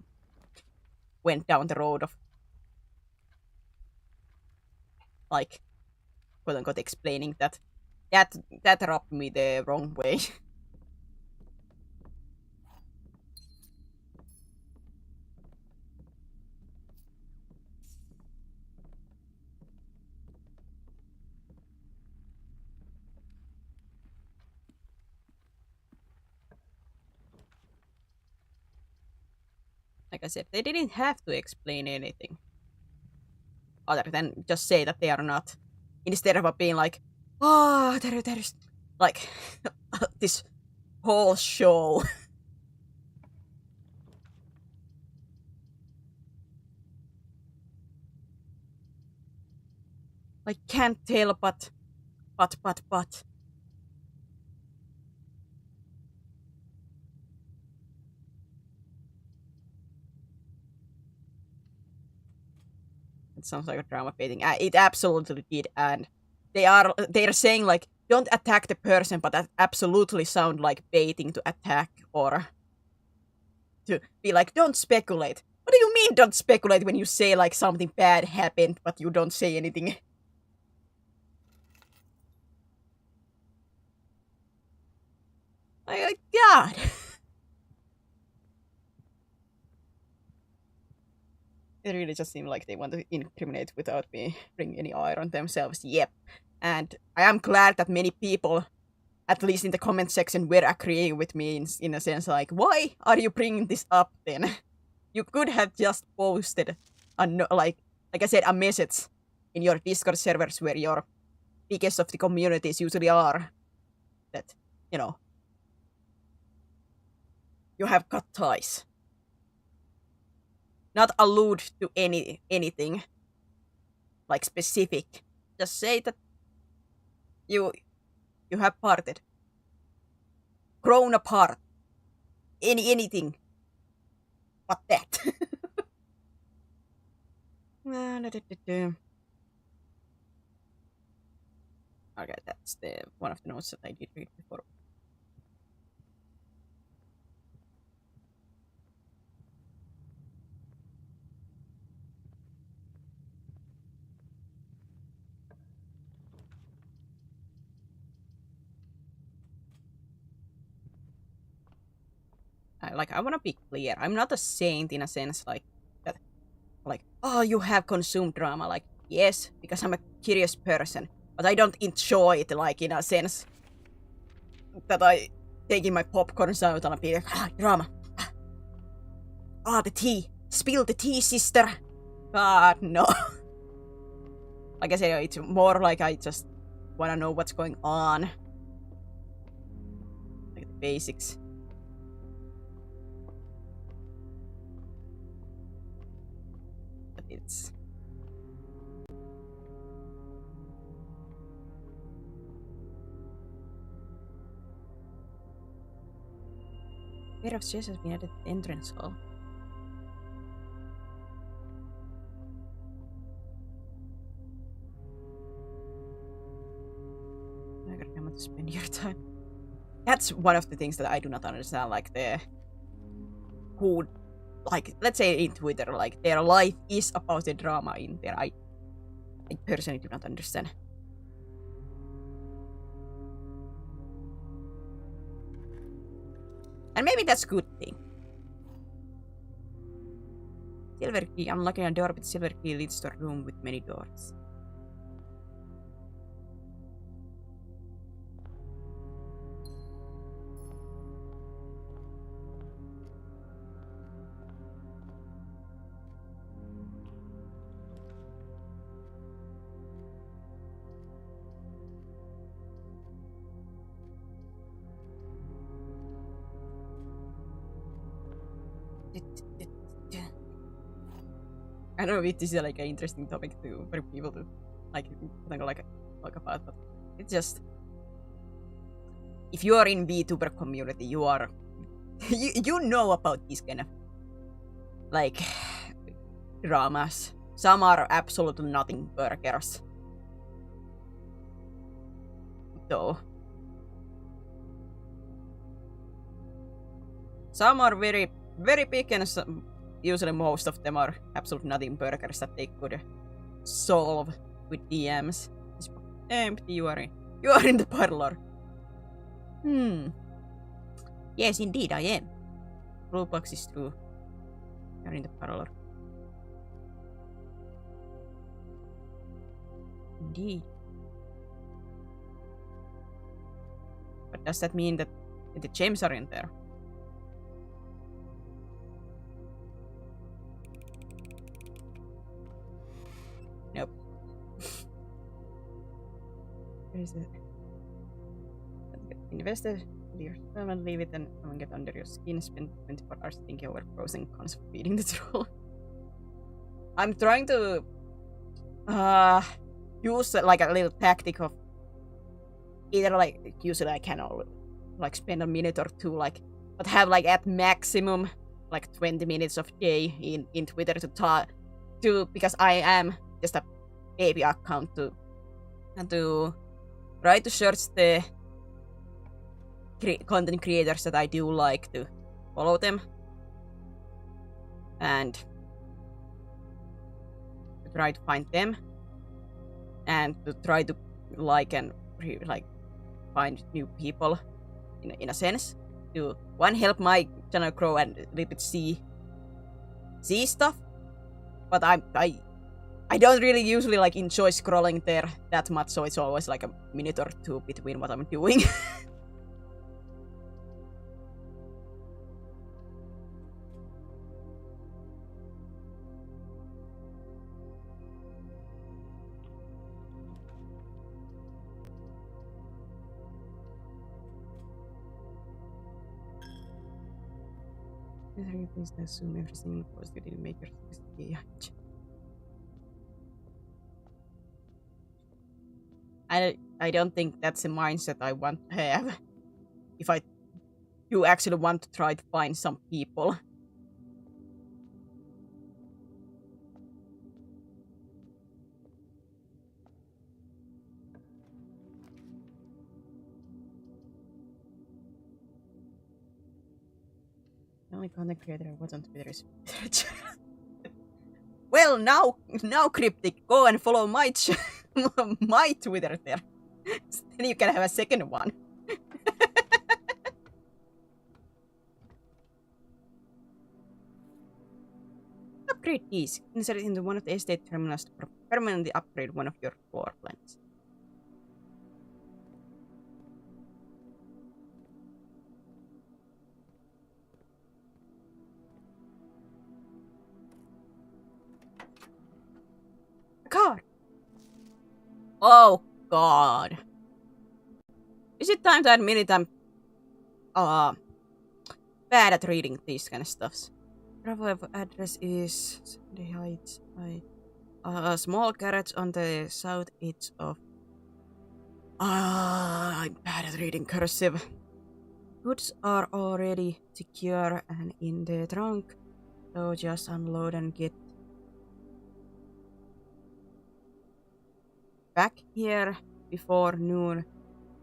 went down the road of, like, quote unquote explaining that rubbed me the wrong way. Like I said, they didn't have to explain anything other than just say that they are not, instead of being like, oh, there is, like, this whole show. Like, can't tell, but. It sounds like a drama baiting. It absolutely did, and they're saying, like, don't attack the person, but that absolutely sound like baiting to attack, or to be like, don't speculate. What do you mean don't speculate when you say, like, something bad happened, but you don't say anything? Like, God. It really just seemed like they want to incriminate without me bringing any ire on themselves. Yep. And I am glad that many people, at least in the comment section, were agreeing with me in a sense like, why are you bringing this up then? You could have just posted, like I said, a message in your Discord servers where your biggest of the communities usually are. That, you know, you have cut ties. Not allude to anything like specific. Just say that you have parted, grown apart, anything but that. Okay, that's the one of the notes that I did read before. I want to be clear. I'm not a saint in a sense like that. Like, oh, you have consumed drama. Like, yes, because I'm a curious person, but I don't enjoy it. Like in a sense that I taking my popcorns out and I be like, drama. The tea. Spill the tea, sister. God, no. Like I said, it's more like I just want to know what's going on. Like the basics. But it's... Pair of stairs has been added to the entrance hall. I gotta remember to spend your time. That's one of the things that I do not understand, like who, like, let's say in Twitter, like, their life is about the drama in there. I personally do not understand. And maybe that's a good thing. Silver key. Unlocking a door with silver key leads to a room with many doors. I don't know if this is like an interesting topic for people to like talk about, but it's just, if you are in VTuber community, you are you know about these kind of like dramas. Some are absolutely nothing burgers, though. Some are very, very big, and usually most of them are absolutely nothing burgers that they could solve with DMs. It's empty. You are in the parlor. Yes, indeed, I am. Roblox is true. You're in the parlor. Indeed. But does that mean that the gems are in there? Nope. Where is it? Invest it with your time and leave it and get under your skin. Spend 24 hours thinking over pros and cons of feeding the troll. I'm trying to use like a little tactic of either like usually I can like spend a minute or two like, but have like at maximum like 20 minutes of day in Twitter to talk to, because I am just a baby account to try to search the content creators that I do like to follow them and to try to find them and to try to like find new people in a sense to one help my channel grow and a little bit see stuff, but I don't really usually like enjoy scrolling there that much, so it's always like a minute or two between what I'm doing. Please assume everything because you didn't make your I don't think that's a mindset I want to have. If I do actually want to try to find some people. The only content creator I wasn't Twitter is well, now Cryptic, go and follow my my Twitter there. Then you can have a second one. Upgrade these. Insert it into one of the estate terminals to permanently upgrade one of your floor plans. God. Oh God. Is it time to admit it? I'm bad at reading these kind of stuffs. Bravo address is Sunday Heights. A small garage on the south edge of. I'm bad at reading cursive. Goods are already secure and in the trunk, so just unload and get back here before noon.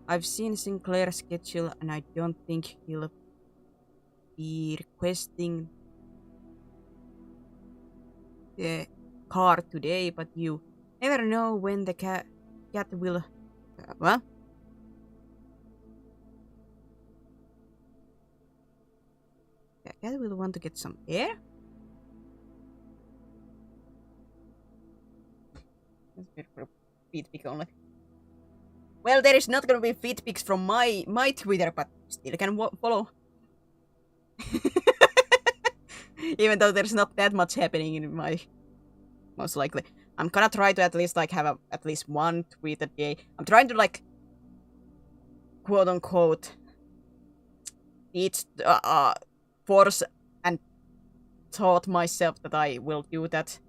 I've seen Sinclair's schedule and I don't think he'll be requesting the car today, but you never know when the cat will... what? The cat will want to get some air? That's good for feedback only. Well, there is not gonna be feedbacks from my Twitter, but still can follow. Even though there's not that much happening in my, most likely. I'm gonna try to at least like have at least one tweet a day. I'm trying to like, quote unquote, force and taught myself that I will do that.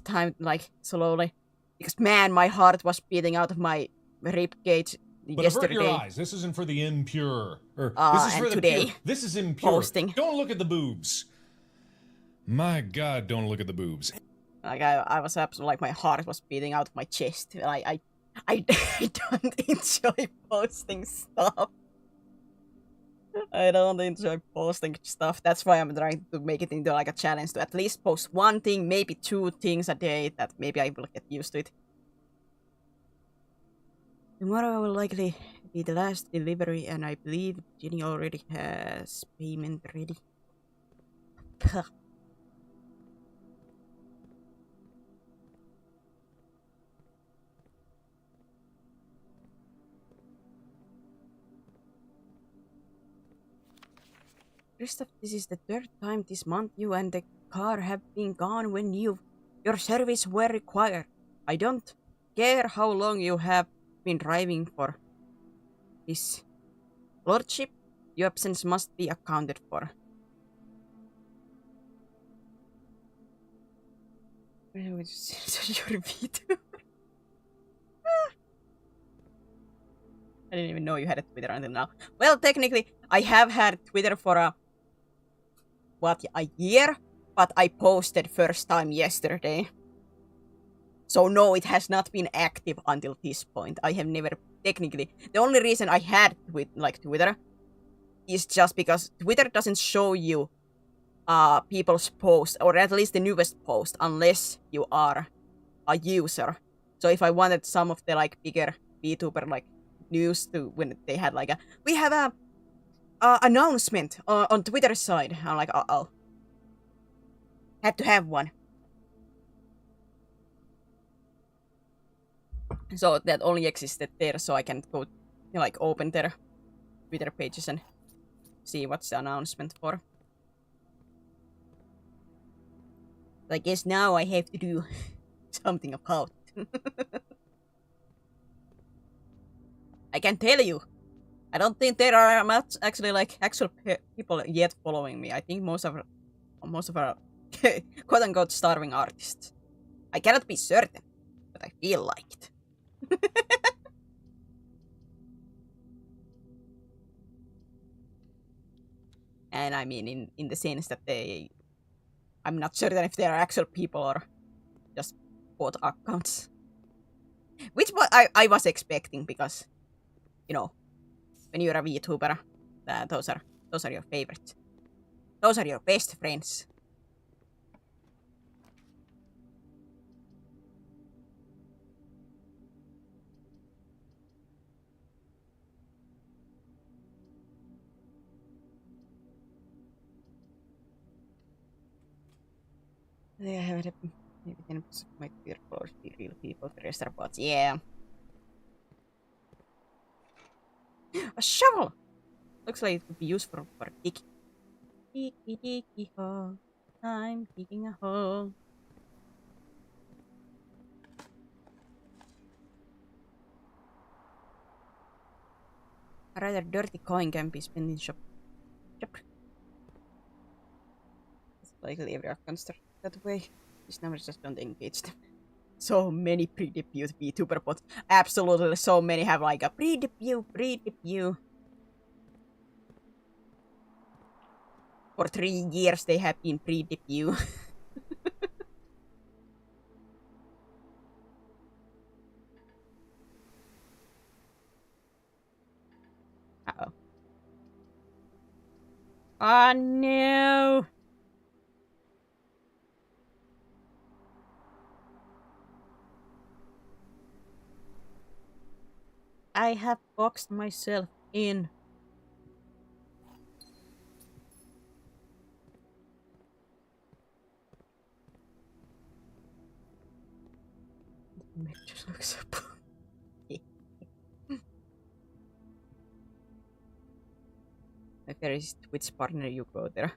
Time like slowly. Because man, my heart was beating out of my ribcage yesterday. But avert your eyes. This isn't for the impure. This is for the today, pure. This is impure. Posting. Don't look at the boobs. My God, don't look at the boobs. Like I was absolutely like my heart was beating out of my chest. I don't enjoy posting stuff. I don't enjoy posting stuff. That's why I'm trying to make it into like a challenge to at least post one thing, maybe two things a day that maybe I will get used to it. Tomorrow will likely be the last delivery and I believe Jenny already has payment ready. Puh. Christoph, this is the third time this month you and the car have been gone when your service were required. I don't care how long you have been driving for. His lordship, your absence must be accounted for. Your VTuber. I didn't even know you had a Twitter until now. Well, technically, I have had Twitter for a year, but I posted first time yesterday. So no, it has not been active until this point. I have never technically. The only reason I had Twitter is just because Twitter doesn't show you people's posts, or at least the newest post, unless you are a user. So if I wanted some of the like bigger VTuber news to when they had we have a announcement on Twitter side. I'm like, uh-oh. Had to have one. So that only existed there, so I can go, like, open their Twitter pages and see what's the announcement for. I guess now I have to do something about it. I can tell you, I don't think there are much actually like actual people yet following me. I think most of our quote unquote starving artists. I cannot be certain, but I feel like it. And I mean in the sense that I'm not certain if they are actual people or just bot accounts. Which I was expecting because, you know, when you're a VTuber, those are your favorites. Those are your best friends. Yeah, maybe 10% of my Twitter followers be real people, the rest are bots. Yeah. A shovel! Looks like it would be useful for digging. Diggy diggy hole. I'm digging a hole. A rather dirty coin can be spent in shop. Yep. It's likely every account starts that way. These numbers just don't engage them. So many pre-debut VTuber bots. Absolutely, so many have like a pre-debut. For 3 years they have been pre-debut. Uh-oh. Oh no! I have boxed myself in. It just looks so if there is Twitch partner, you go there.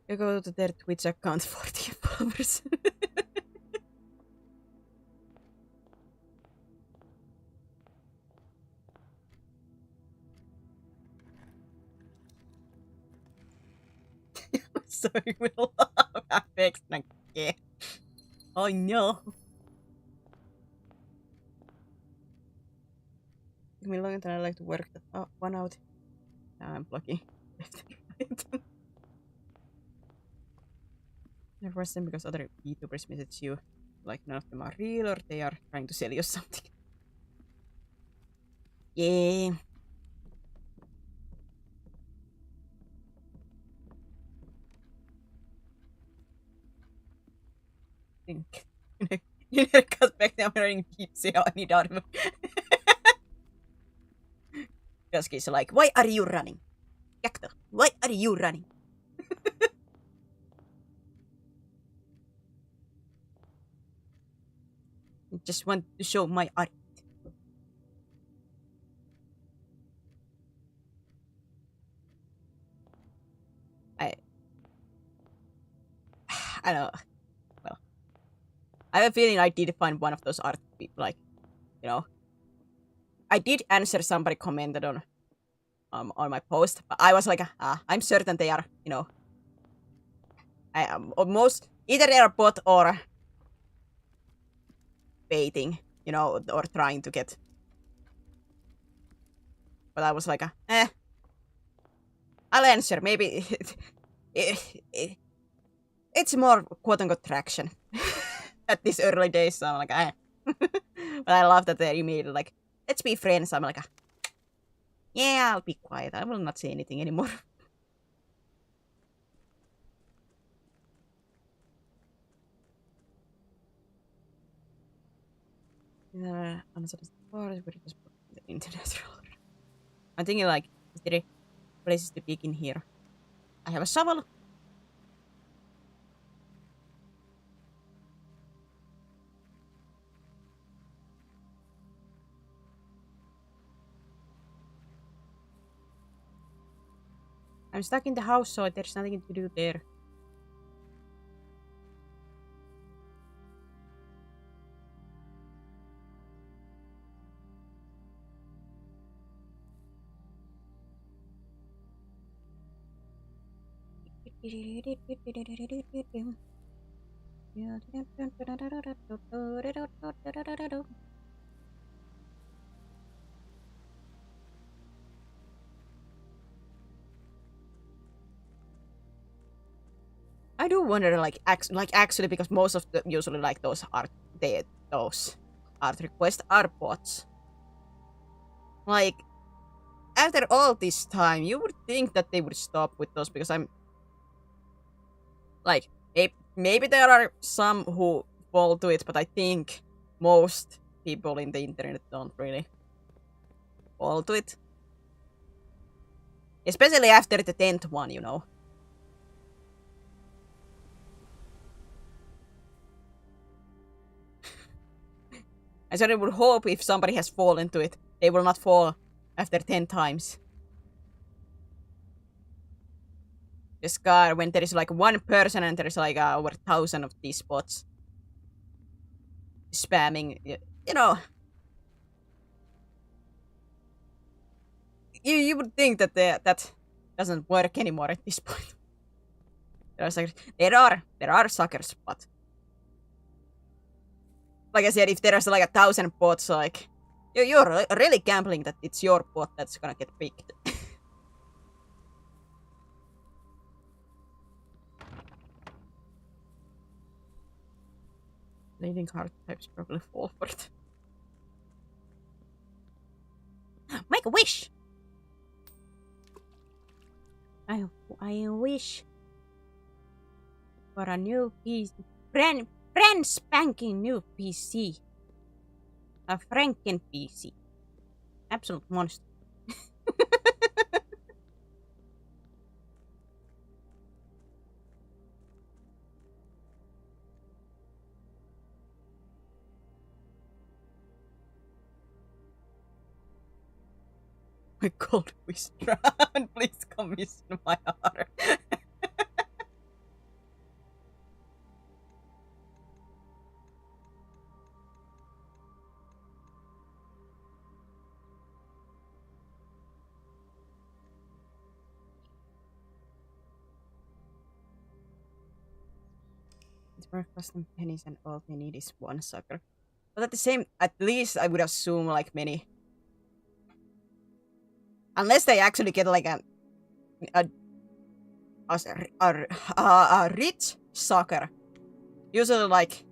You go to their Twitch account for the followers. Sorry, we'll have fixed again. Oh no. Took me longer than I like to work that one out. Now I'm blocking. Never watch them because other YouTubers message you like none of them are real or they are trying to sell you something. Yeah. You never cut back down wearing deep say I need armor. Kaski's like, why are you running? Cacto, why are you running? I just want to show my art. I don't know. Well, I have a feeling I did find one of those art people, like, you know. I did answer somebody commented on my post, but I was like, I'm certain they are, you know, almost either they are bot or baiting, you know, or trying to get. But I was like, I'll answer. Maybe it's more quote unquote traction at these early days. So I'm like, but I love that they immediately like, let's be friends. I'm like, yeah, I'll be quiet. I will not say anything anymore. I'm thinking like, is there places to begin here? I have a shovel. I'm stuck in the house, so there's nothing to do there. I do wonder, like actually, because most of the usually like those art requests are bots. Like after all this time, you would think that they would stop with those because I'm like maybe there are some who fall to it, but I think most people in the internet don't really fall to it. Especially after the 10th one, you know. I certainly would hope if somebody has fallen to it, they will not fall after 10 times. This guy, when there is like one person and there is like over 1,000 of these bots spamming, you know, you would think that that doesn't work anymore at this point. There are suckers, but like I said, if there's like 1,000 bots, like you're really gambling that it's your bot that's gonna get picked. Leading hard types probably fall for it. Make a wish! I wish for a new PC. Brand spanking new PC. A Franken PC. Absolute monster. My cold wish round, please commission my heart. It's worth costing pennies and all they need is one sucker. But at least I would assume like many. Unless they actually get like a rich sucker. Usually like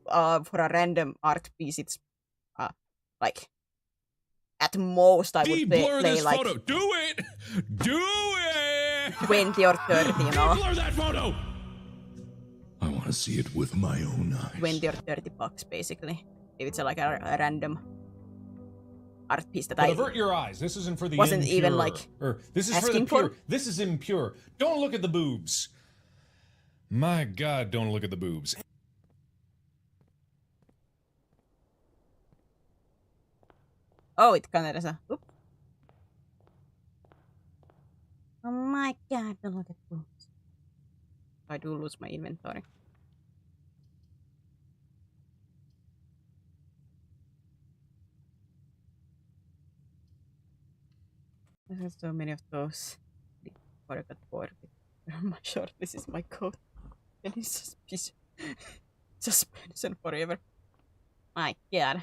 for a random art piece it's like at most I would De-blur play this like photo. Do it! Do it! 20 or 30, you know. De-blur that photo! I want to see it with my own eyes. 20 or 30 bucks basically. If it's like a random art piece that but I avert your eyes. This isn't for the wasn't impure. even like or this is for the pure. This is impure. Don't look at the boobs. My God, don't look at the boobs. Oh, it kind of oops. Oh my God, don't look at boobs. I do lose my inventory. There's so many of those. I got bored with my short. This is my code. And it's suspension forever. My God.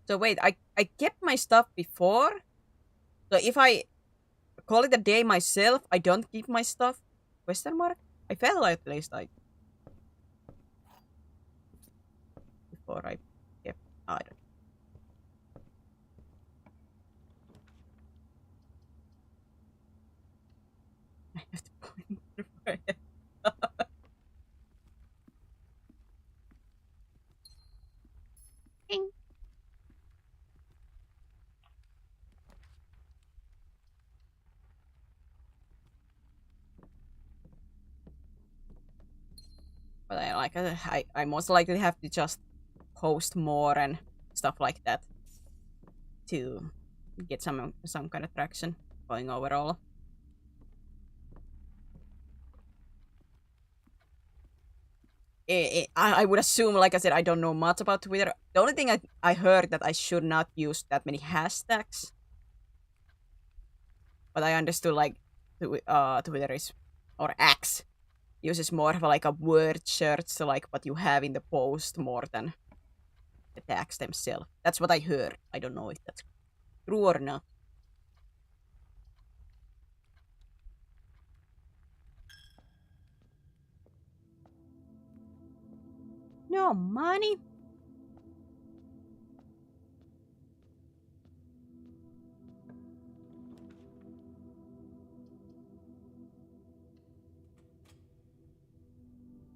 So wait, I kept my stuff before. So if I call it a day myself, I don't keep my stuff? Question mark? I felt like at least I before I kept I don't. I have to point before I Ding. But I most likely have to just post more and stuff like that to get some kind of traction going overall. I would assume, like I said, I don't know much about Twitter. The only thing I heard that I should not use that many hashtags. But I understood like Twitter is, or X uses more of like a word search, so like what you have in the post more than the tags themselves. That's what I heard. I don't know if that's true or not. No money?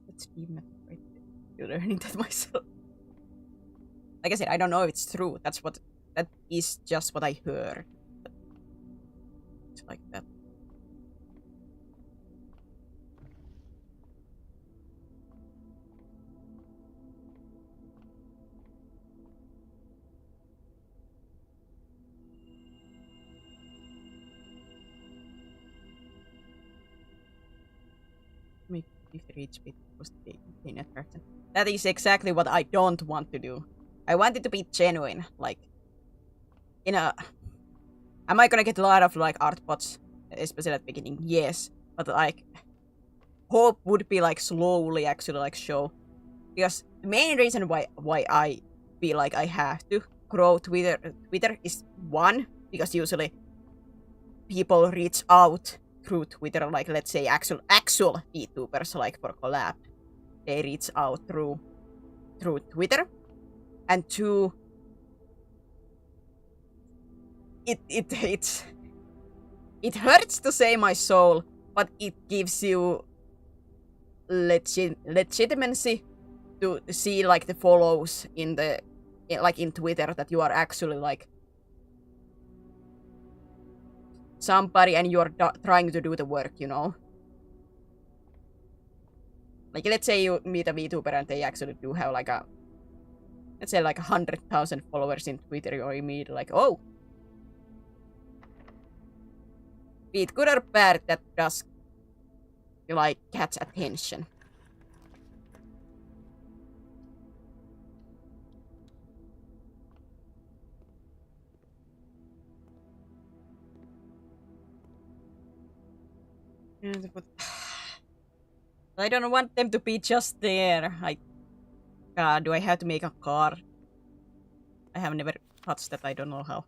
Let's even learning that myself. Like I said, I don't know if it's true. That is just what I heard. It's like that. Make if reach bit was the attraction. That is exactly what I don't want to do. I want it to be genuine, like am I gonna get a lot of like art bots, especially at the beginning? Yes, but like hope would be like slowly actually like show, because the main reason why I feel like I have to grow Twitter is one, because usually people reach out through Twitter, like let's say actual VTubers like for collab, they reach out through Twitter, and two, it hurts to say my soul, but it gives you legitimacy to see like the follows in Twitter, that you are actually like somebody and you're trying to do the work, you know? Like let's say you meet a VTuber and they actually do have like let's say like 100,000 followers in Twitter, or you meet like, oh, be it good or bad, that does like catch attention. I don't want them to be just there. Do I have to make a car? I have never touched that. I don't know how.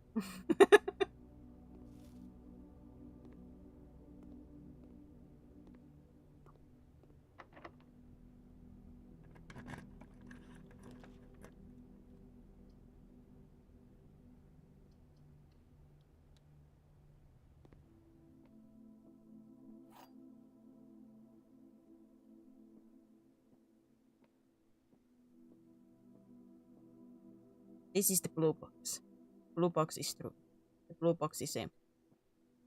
This is the blue box. Blue box is true. The blue box is empty.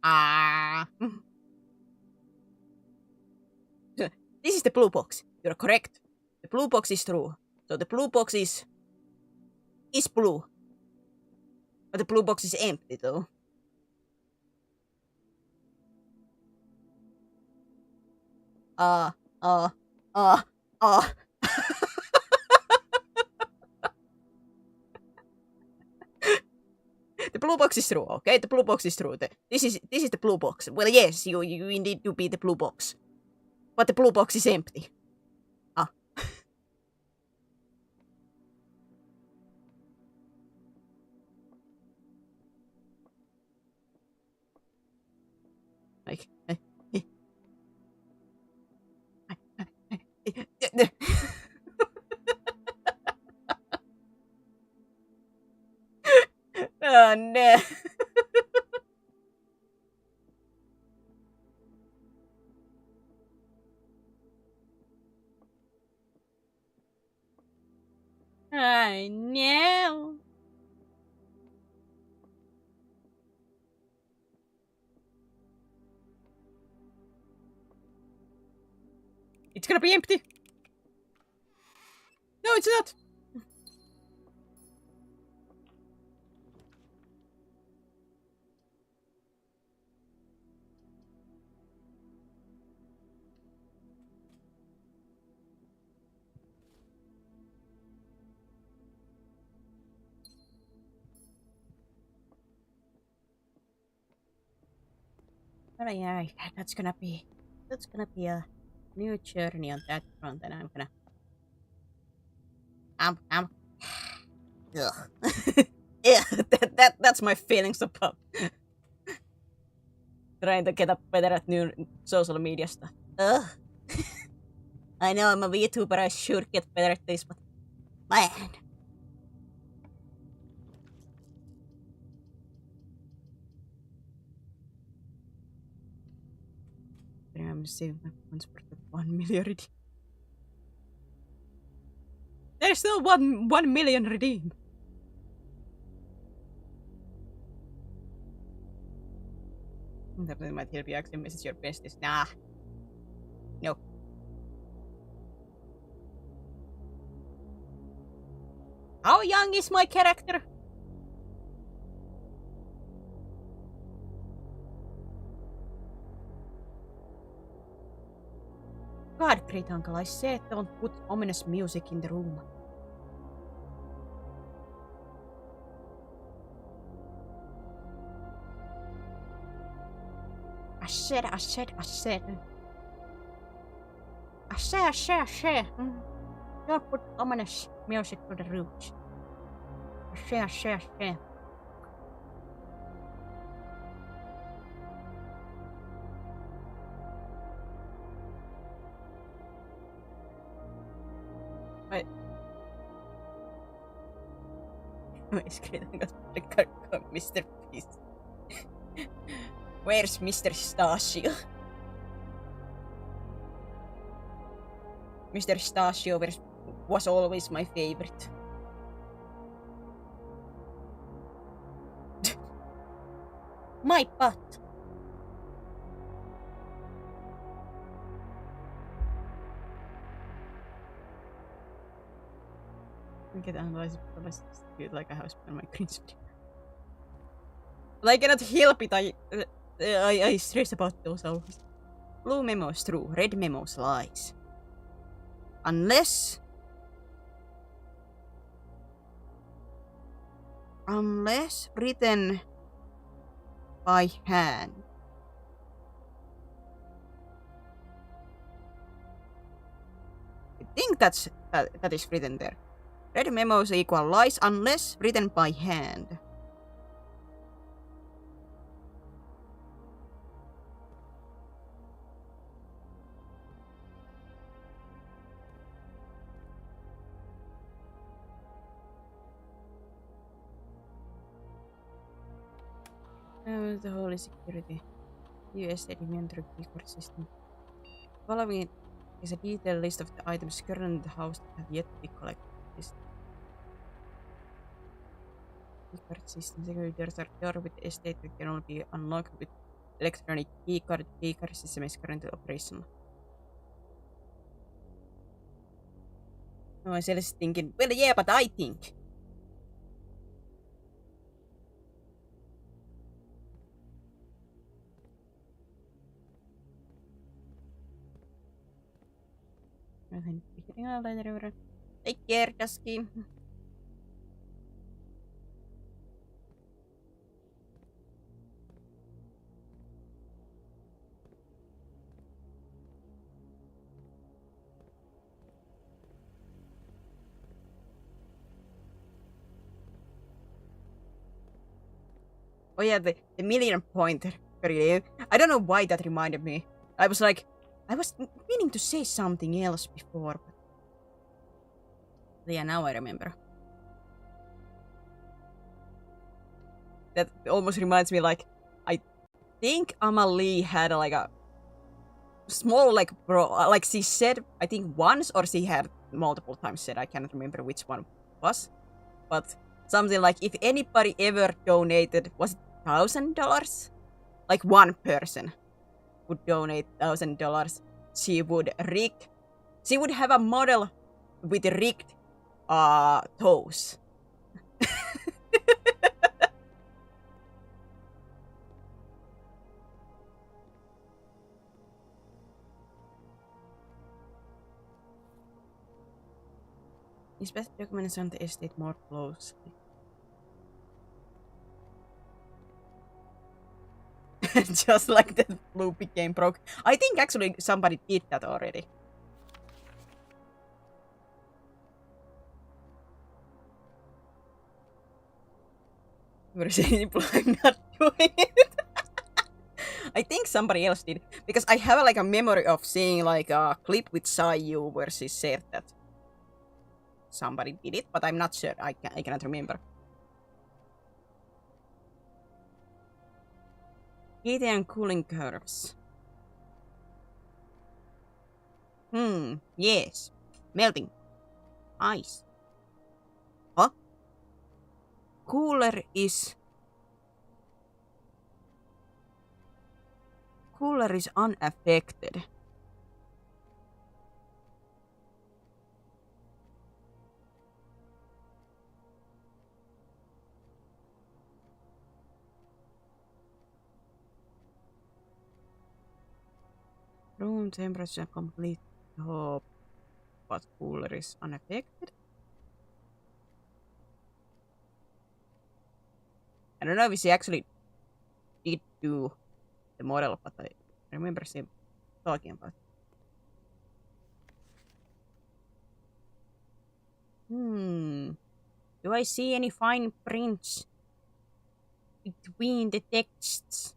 Ah. This is the blue box. You're correct. The blue box is true. So the blue box is blue. But the blue box is empty though. Ah. The blue box is true, okay? The blue box is true. This is the blue box. Well, yes, you need to be the blue box. But the blue box is empty. Ah. Like... Oh, no. I know. It's gonna be empty. No, it's not. But yeah, that's gonna be a new journey on that front, and I'm gonna. Ugh. Yeah, that's my feelings about trying to get up better at new social media stuff. Ugh. I know I'm a VTuber, I should get better at this, but man. I'm saving my points for the 1 million redeem. There's still 1 million redeem. That might help you actually message your besties. Nah. No. How young is my character? God, great uncle, I said don't put ominous music in the room. I said. Don't put ominous music to the roots. I say. Wait. It's great. I got Mr. Peace. Where's Mr. Stasio? Mr. Stasio was always my favorite. My butt. I get analyzed because I feel like I have spent my green screen. But I cannot help it. I stress about those always. Blue memos true, red memos lies. Unless written by hand. I think that is written there. Red memos equal lies unless written by hand. The Holy Security US Sedimentary Record System. Following is a detailed list of the items currently in the house that have yet to be collected. This record system security doors are door with the estate that can only be unlocked with electronic keycard. The keycard system is currently operational. No, I was thinking, well, yeah, but I think. Take care, Dusky. Oh yeah, the million pointer. I don't know why that reminded me. I was meaning to say something else before, but yeah, now I remember. That almost reminds me, like, I think Amalie had like a small, like, like she said, I think once, or she had multiple times said, I cannot remember which one was, but something like, if anybody ever donated, was it $1,000? Like one person would donate $1,000, she would have a model with rigged toes. Is best documents on the estate more closely. Just like that blue became broke. I think actually somebody did that already. We're saying I'm not doing it. I think somebody else did. Because I have like a memory of seeing like a clip with Sayu where she said that somebody did it, but I'm not sure. I cannot remember. Heating and cooling curves. Yes. Melting. Ice. Huh? Cooler is unaffected. Room temperature complete top, but cooler is unaffected. I don't know if she actually did do the model, but I remember she talking about it. Do I see any fine prints between the texts?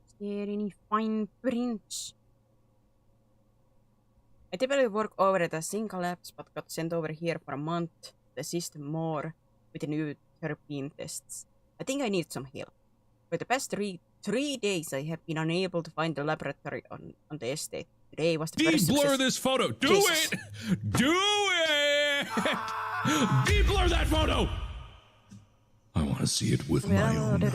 Is there any fine prints? I typically work over at a single labs, but got sent over here for a month to assist more with the new terpene tests. I think I need some help. For the past three days, I have been unable to find the laboratory on the estate. Today was the first De-blur success. this photo. Do Jesus. it! Do it! De-blur that photo! I want to see it with my own eyes.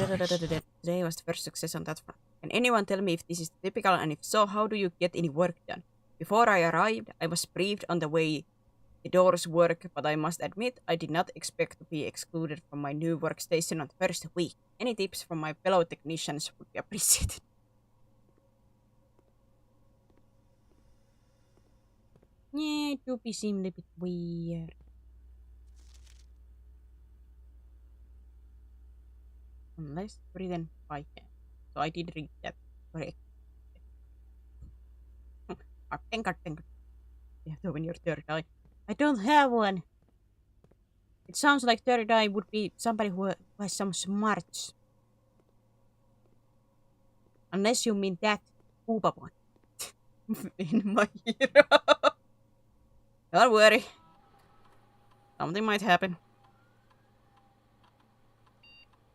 Today was the first success on that front. Can anyone tell me if this is typical, and if so, how do you get any work done? Before I arrived, I was briefed on the way the doors work, but I must admit I did not expect to be excluded from my new workstation on the first week. Any tips from my fellow technicians would be appreciated. Yeah, it do seem a bit weird. Unless written by hand. So I did read that correct. You have to open your third eye. I don't have one. It sounds like third eye would be somebody who has some smarts. Unless you mean that Uba one. In my hero. Don't worry. Something might happen.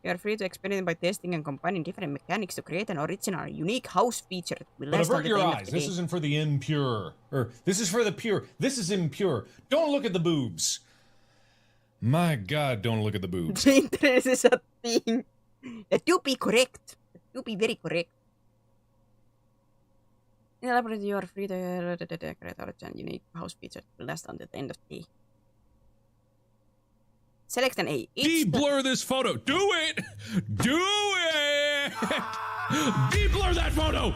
You are free to experiment by testing and combining different mechanics to create an original, unique house feature that will But last avert until your the end of eyes. the This day. isn't for the impure. Or, this is for the pure. This is impure. Don't look at the boobs. My God, don't look at the boobs. Interest is a thing. That do be correct. That do be very correct. In the laboratory, you are free to create original, unique house feature that will last until the end of the day. Select an A. De-blur this photo. Do it! Do it! De-blur that photo!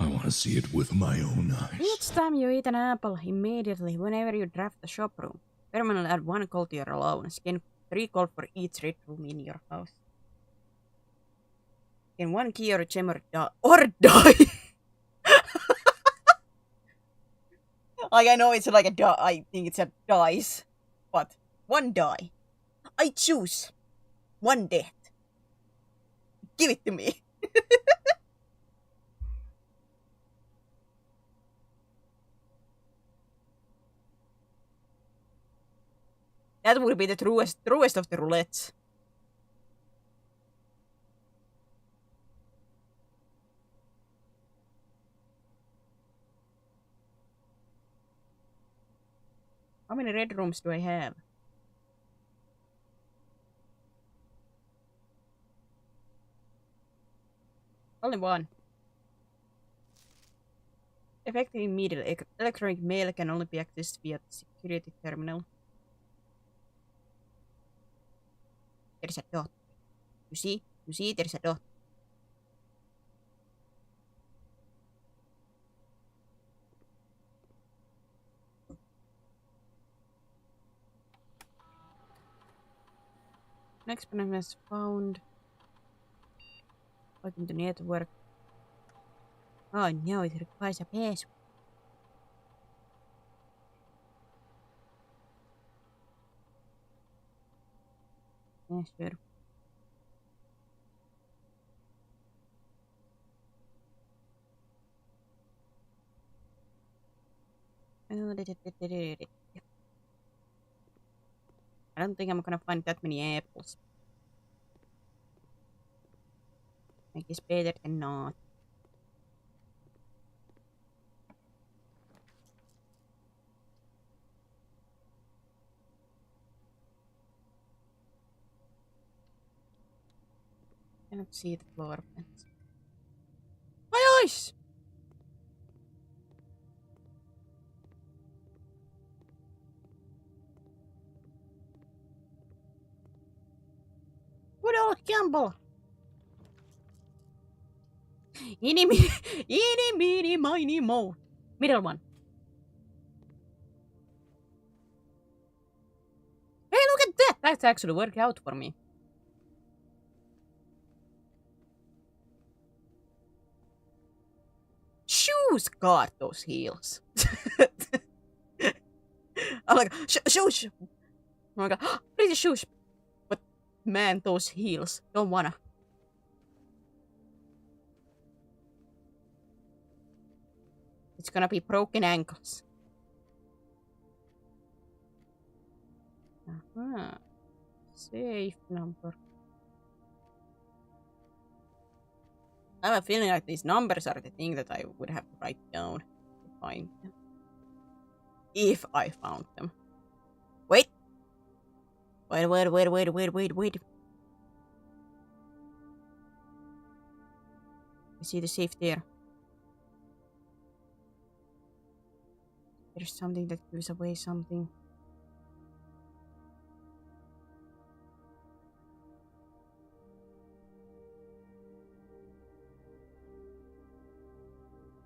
I want to see it with my own eyes. Each time you eat an apple, immediately, whenever you draft the shop room, permanently add 1 gold to your allowance. Gain 3 gold for each red room in your house. Gain 1 key or gem or die. Like, I know it's like a die. I think it's a dice. But 1 die. I choose 1 death. Give it to me. That would be the truest of the roulettes. How many red rooms do I have? Only 1. Effective immediately. Electronic mail can only be accessed via the security terminal. There's a dot. You see? You see? There's a dot. Next one has found. Open the network. Oh no, it requires a password. Yeah, sure. I don't think I'm gonna find that many apples. I guess better than not. I cannot see the floor plans. My eyes! Good old Campbell! Eeny, meeny, miny, mo. Middle one. Hey, look at that! That's actually worked out for me. Shoes! God, those heels. I'm like, shoes! Oh my god, pretty shoes. But man, those heels. Don't wanna. It's gonna be broken ankles. Safe number. I have a feeling like these numbers are the thing that I would have to write down to find them. If I found them. Wait! Wait. I see the safe there. There's something that gives away something.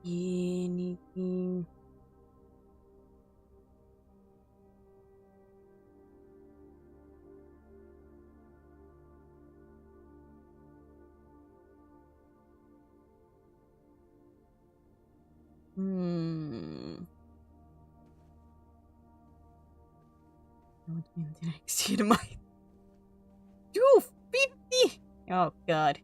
Anything. Don't maintain exceed my 250. Oh god.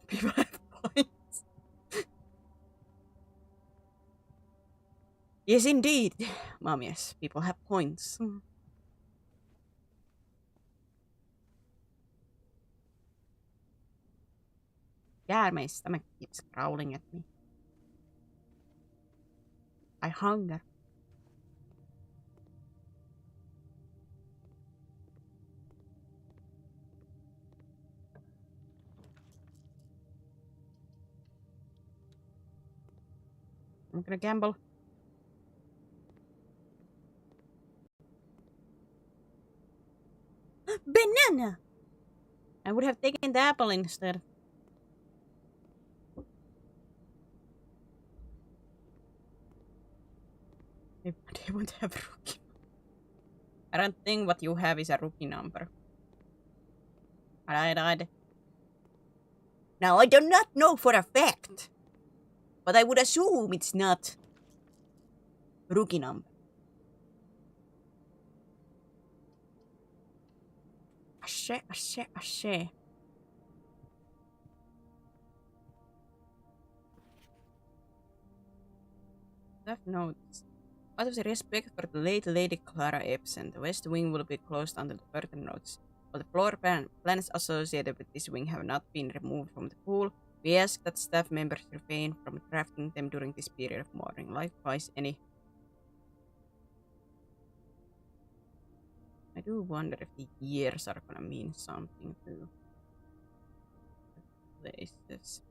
People have points. Yes, indeed. Mom, yes, people have points. Yeah, my stomach keeps growling at me. I hunger. I'm gonna gamble. Banana! I would have taken the apple instead. They won't have rookie. I don't think what you have is a rookie number. Alright. Now, I do not know for a fact, but I would assume it's not rookie number. Ashe. I've noticed. Out of the respect for the late Lady Clara Epson, the West Wing will be closed until further notice. While the floor plans associated with this wing have not been removed from the pool, We ask that staff members refrain from crafting them during this period of mourning. Likewise, any... I do wonder if the years are gonna mean something to places.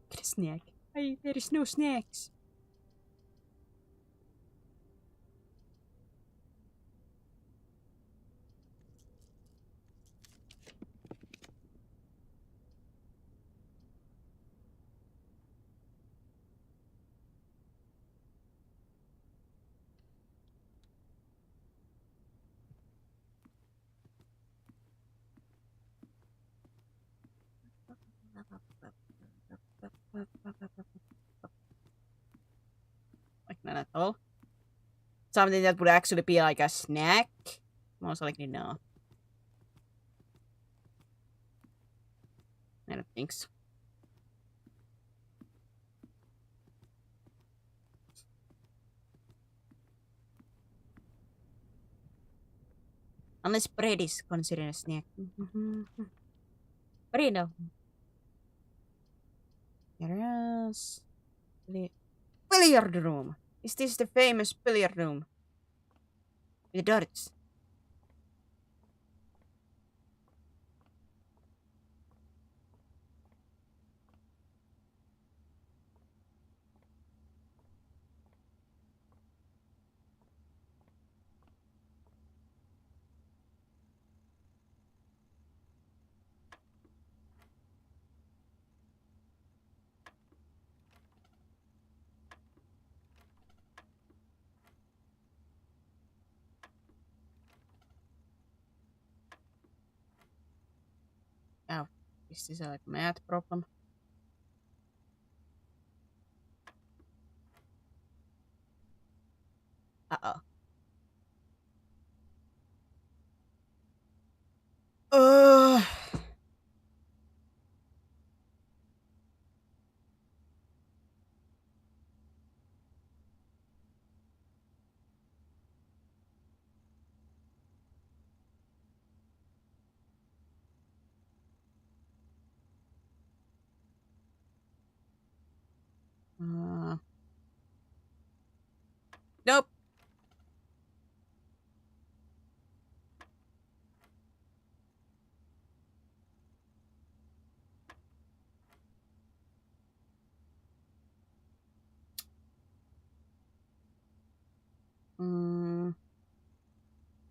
Get a snack. Hey, there is no snacks. Like none at all. Something that would actually be like a snack? Most likely no. I don't think so. Unless bread is considered a snack. But you know. Yes. Billiard room. Is this the famous billiard room? With darts. Oh, is this like a math problem? Uh-oh. Uh. Nope.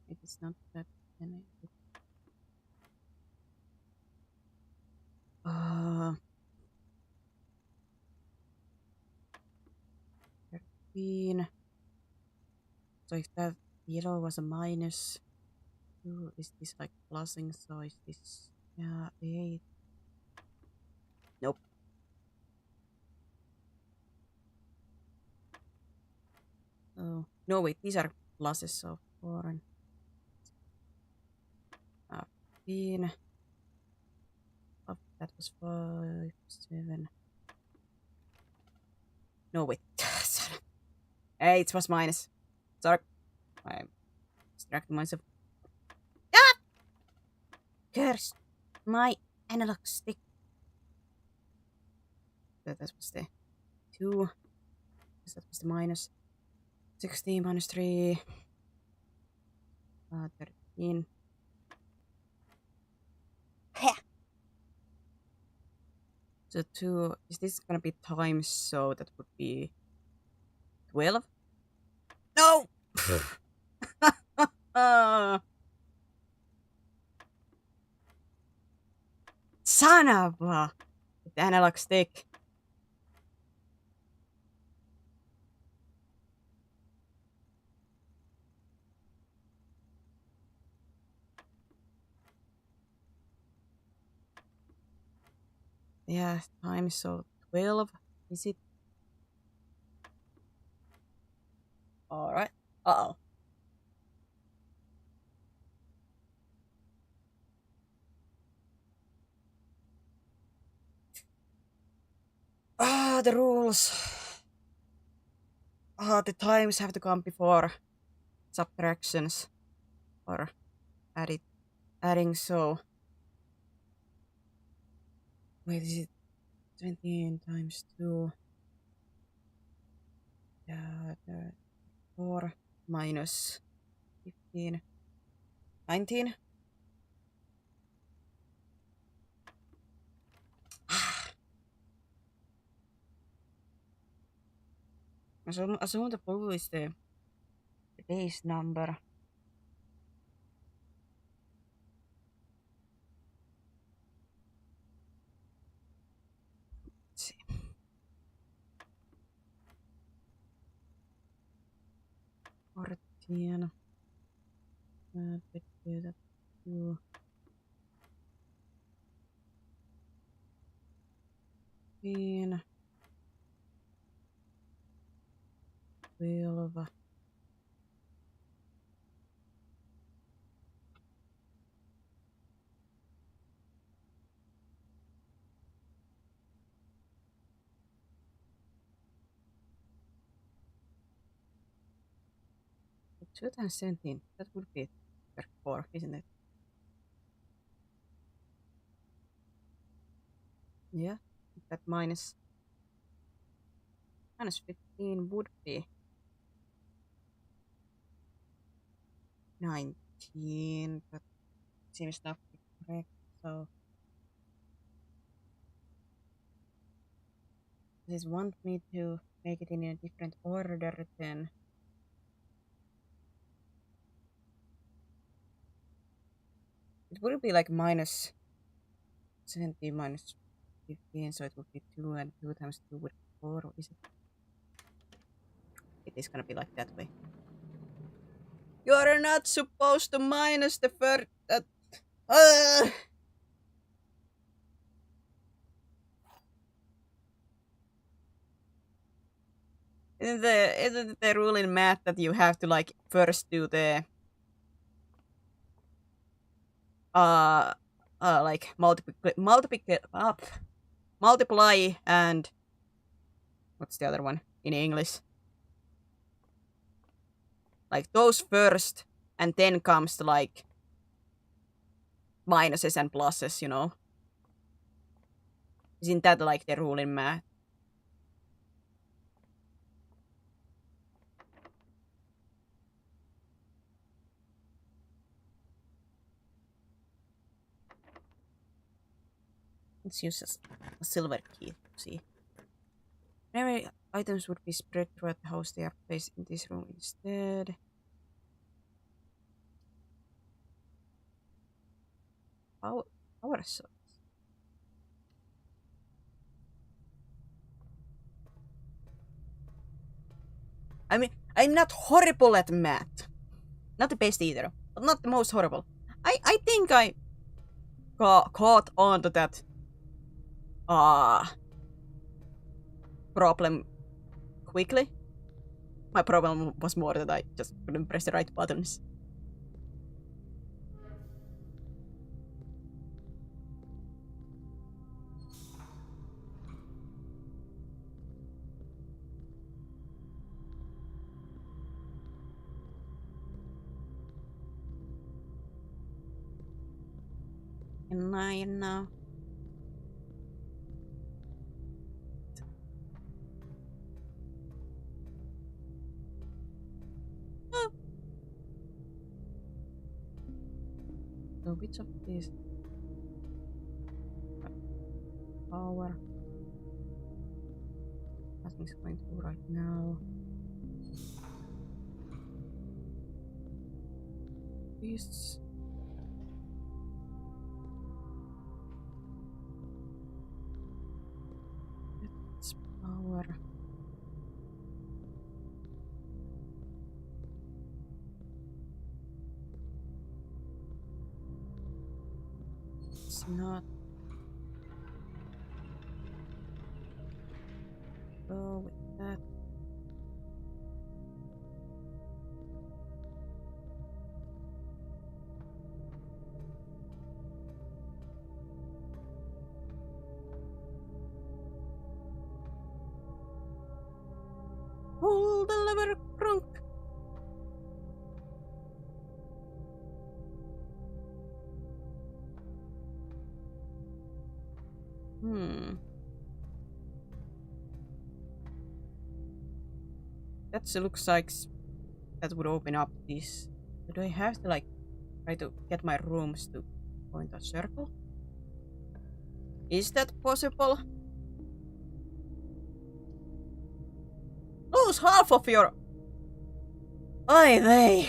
It is not that many. 13. So if that yellow was a minus 2, is this like plusing? So is this 8? Nope. Oh no, wait, these are pluses, so 4 and 15. Oh, that was 5, 7. No, wait. Hey, it was minus. Sorry. I'm distracting myself. Ah! Curse! My analog stick. That was the 2. That was the minus. 16 minus 3. 13. So 2. Is this gonna be times? So that would be 12? No! Son of a... The analog stick. Yeah, times so 12. Is it? Alright. Uh-oh. The rules. The times have to come before subtractions. or adding so. Wait, is it 17 times 2? Yeah, 4 minus 15. 19? Assume the blue is the base number. Let's see. Fourteen. That 2. 15. 12. So 2 times 17. That would be 34, isn't it? Yeah. That minus 15 would be 19, but seems not to be correct. So this want me to make it in a different order then. It would be like minus 17 minus 15, so it would be 2, and 2 times 2 would be 4, or is it? It is gonna be like that way. You're not supposed to minus the first. Isn't the rule in math that you have to like first do the like multiply and what's the other one in English? Like those first, and then comes to like minuses and pluses, you know? Isn't that like the rule in math? Let's use a silver key to see. Primary items would be spread throughout the house. They are placed in this room instead. Power source. I mean, I'm not horrible at math. Not the best either, but not the most horrible. I think I caught on to that problem quickly. My problem was more that I just couldn't press the right buttons. And 9 now. Oh. So which of these? Power. Nothing's going to right now. This. It's power. It's not. Go with that. Pull the lever, crunk. That looks like that would open up this. Do I have to like try to get my rooms to go into a circle? Is that possible? Lose half of your... Oy vey.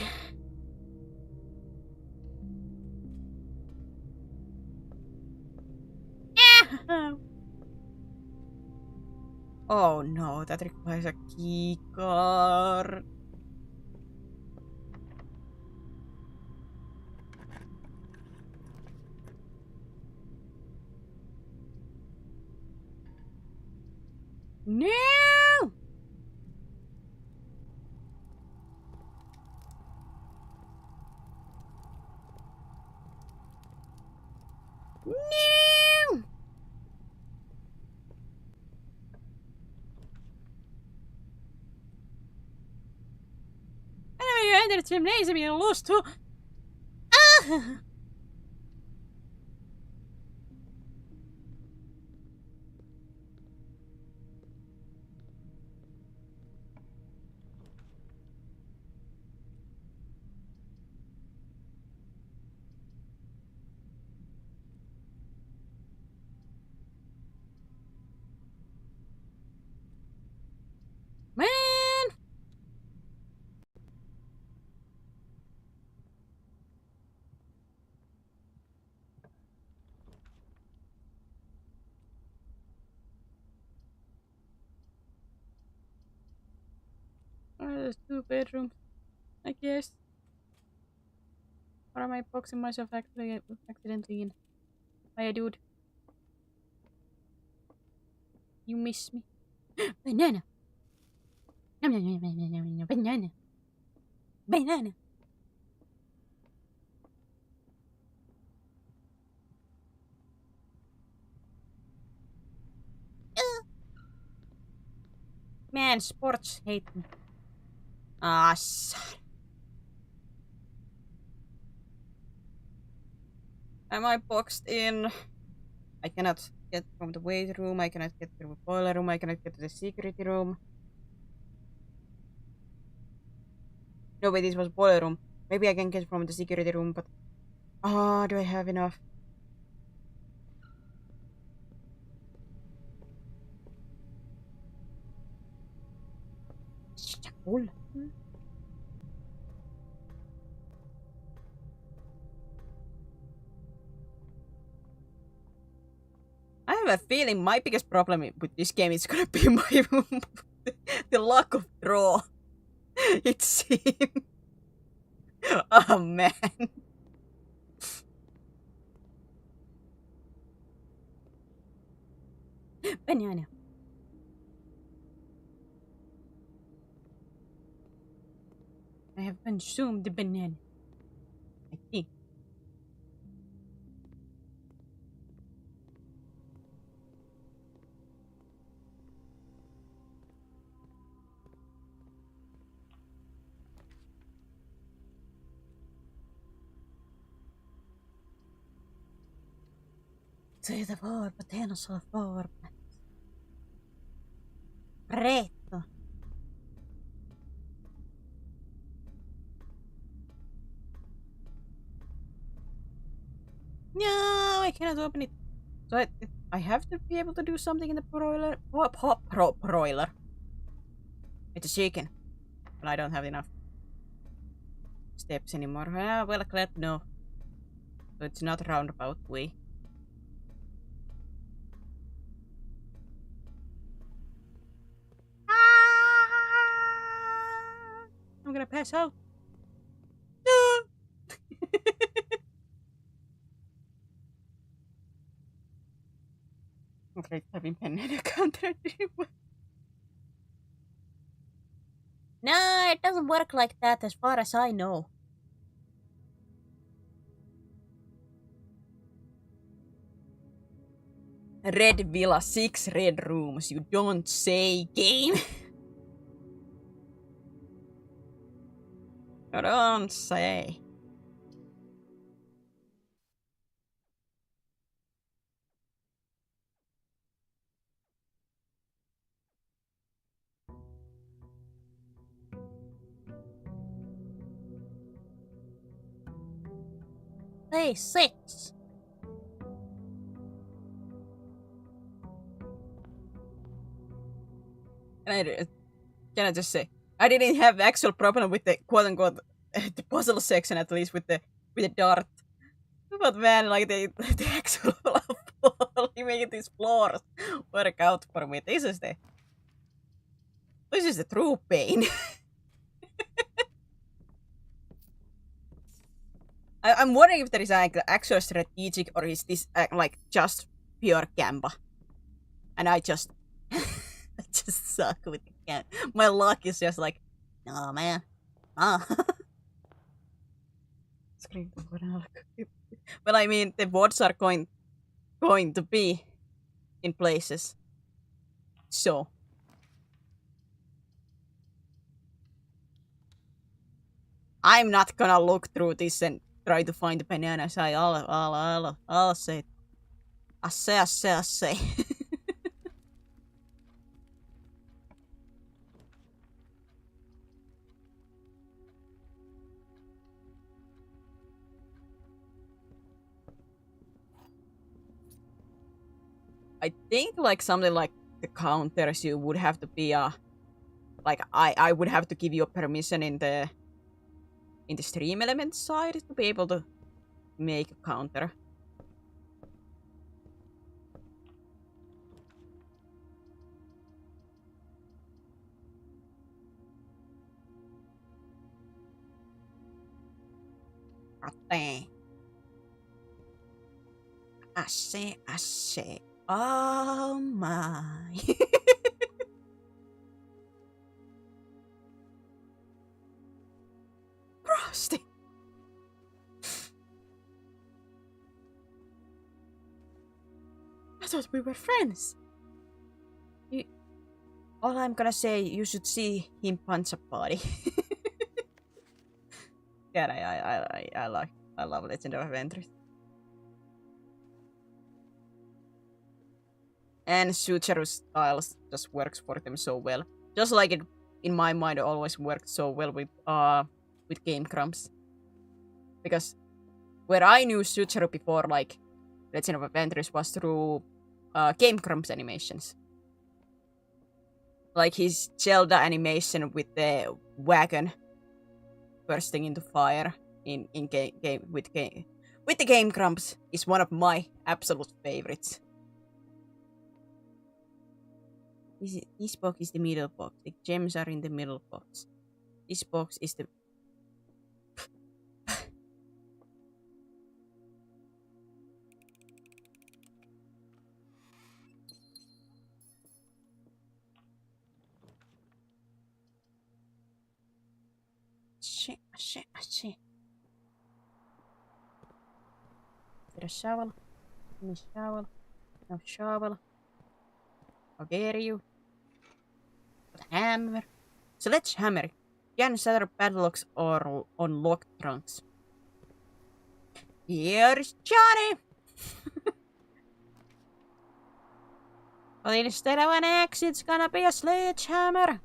Oh no, that requires a key card. No! No! Whenever you enter the gymnasium, you lose two. Ah! Man! Oh, there's 2 bedrooms, I guess. Or am I boxing myself accidentally in? Hiya, dude. You miss me. Banana! Nom, nom, nom, nom, nom, nom, nom, banana! Banana! Man, sports hate me. Ah, son. Am I boxed in? I cannot get from the weight room, I cannot get through the boiler room, I cannot get to the security room. No, wait, this was boiler room. Maybe I can get from the security room, but... Ah, do I have enough? Cool. I have a feeling my biggest problem with this game is gonna be my the lack of draw. It seems. Oh man. Banana. I have consumed the banana. I think. To the war potential for Preto. No, I cannot open it. So I have to be able to do something in the broiler. Broiler. It's a chicken. But I don't have enough steps anymore. Ah, well, glad to know. So it's not a roundabout way. I'm gonna pass out. No! Okay, having banana counter. No, it doesn't work like that as far as I know. Red Villa, 6 red rooms. You don't say, game. You don't say. Day 6. Can I just say, I didn't have actual problem with the quote-unquote the puzzle section, at least with the dart. But man, like the actual making these floors work out for me. This is the true pain. I'm wondering if there is like actual strategic, or is this like just pure gamba, and I just I just suck with the gamba. My luck is just like, no man, Scream. Well, I mean, the boards are going to be in places, so I'm not gonna look through this and try to find the bananas. I'll say it. I say. I think like something like the counters, you would have to be like I would have to give you a permission in the stream element side to be able to make a counter. Dang. I say. Oh my. Frosty. I thought we were friends. All I'm gonna say, you should see him punch a body. God, I love Legend of Adventures. And Sucharu's style just works for them so well. Just like it, in my mind, always worked so well with Game Grumps. Because where I knew Sucharu before, like, Legend of Adventures was through Game Grumps animations. Like his Zelda animation with the wagon bursting into fire in with the Game Grumps is one of my absolute favorites. This box is the middle box. The gems are in the middle box. This box is the... Shit. Is there a shovel? Give me shovel. No shovel. How dare you? With a hammer. Sledgehammer. Can shatter padlocks or unlock trunks. Here's Johnny! But instead of an axe, it's gonna be a sledgehammer.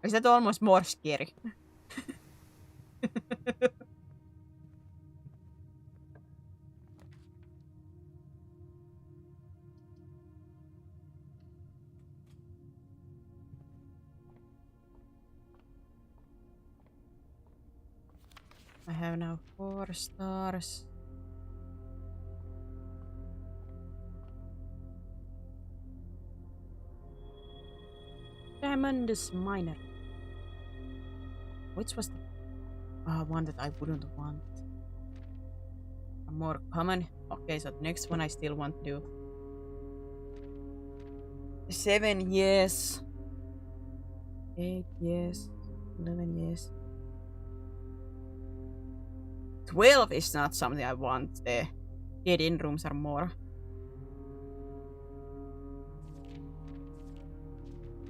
Is that almost more scary? I have now 4 stars. Tremendous Miner. Which was the one that I wouldn't want? A more common. Okay, so the next one I still want to do. 7 years. 8 years. 11 years. 12 is not something I want. The get-in rooms are more.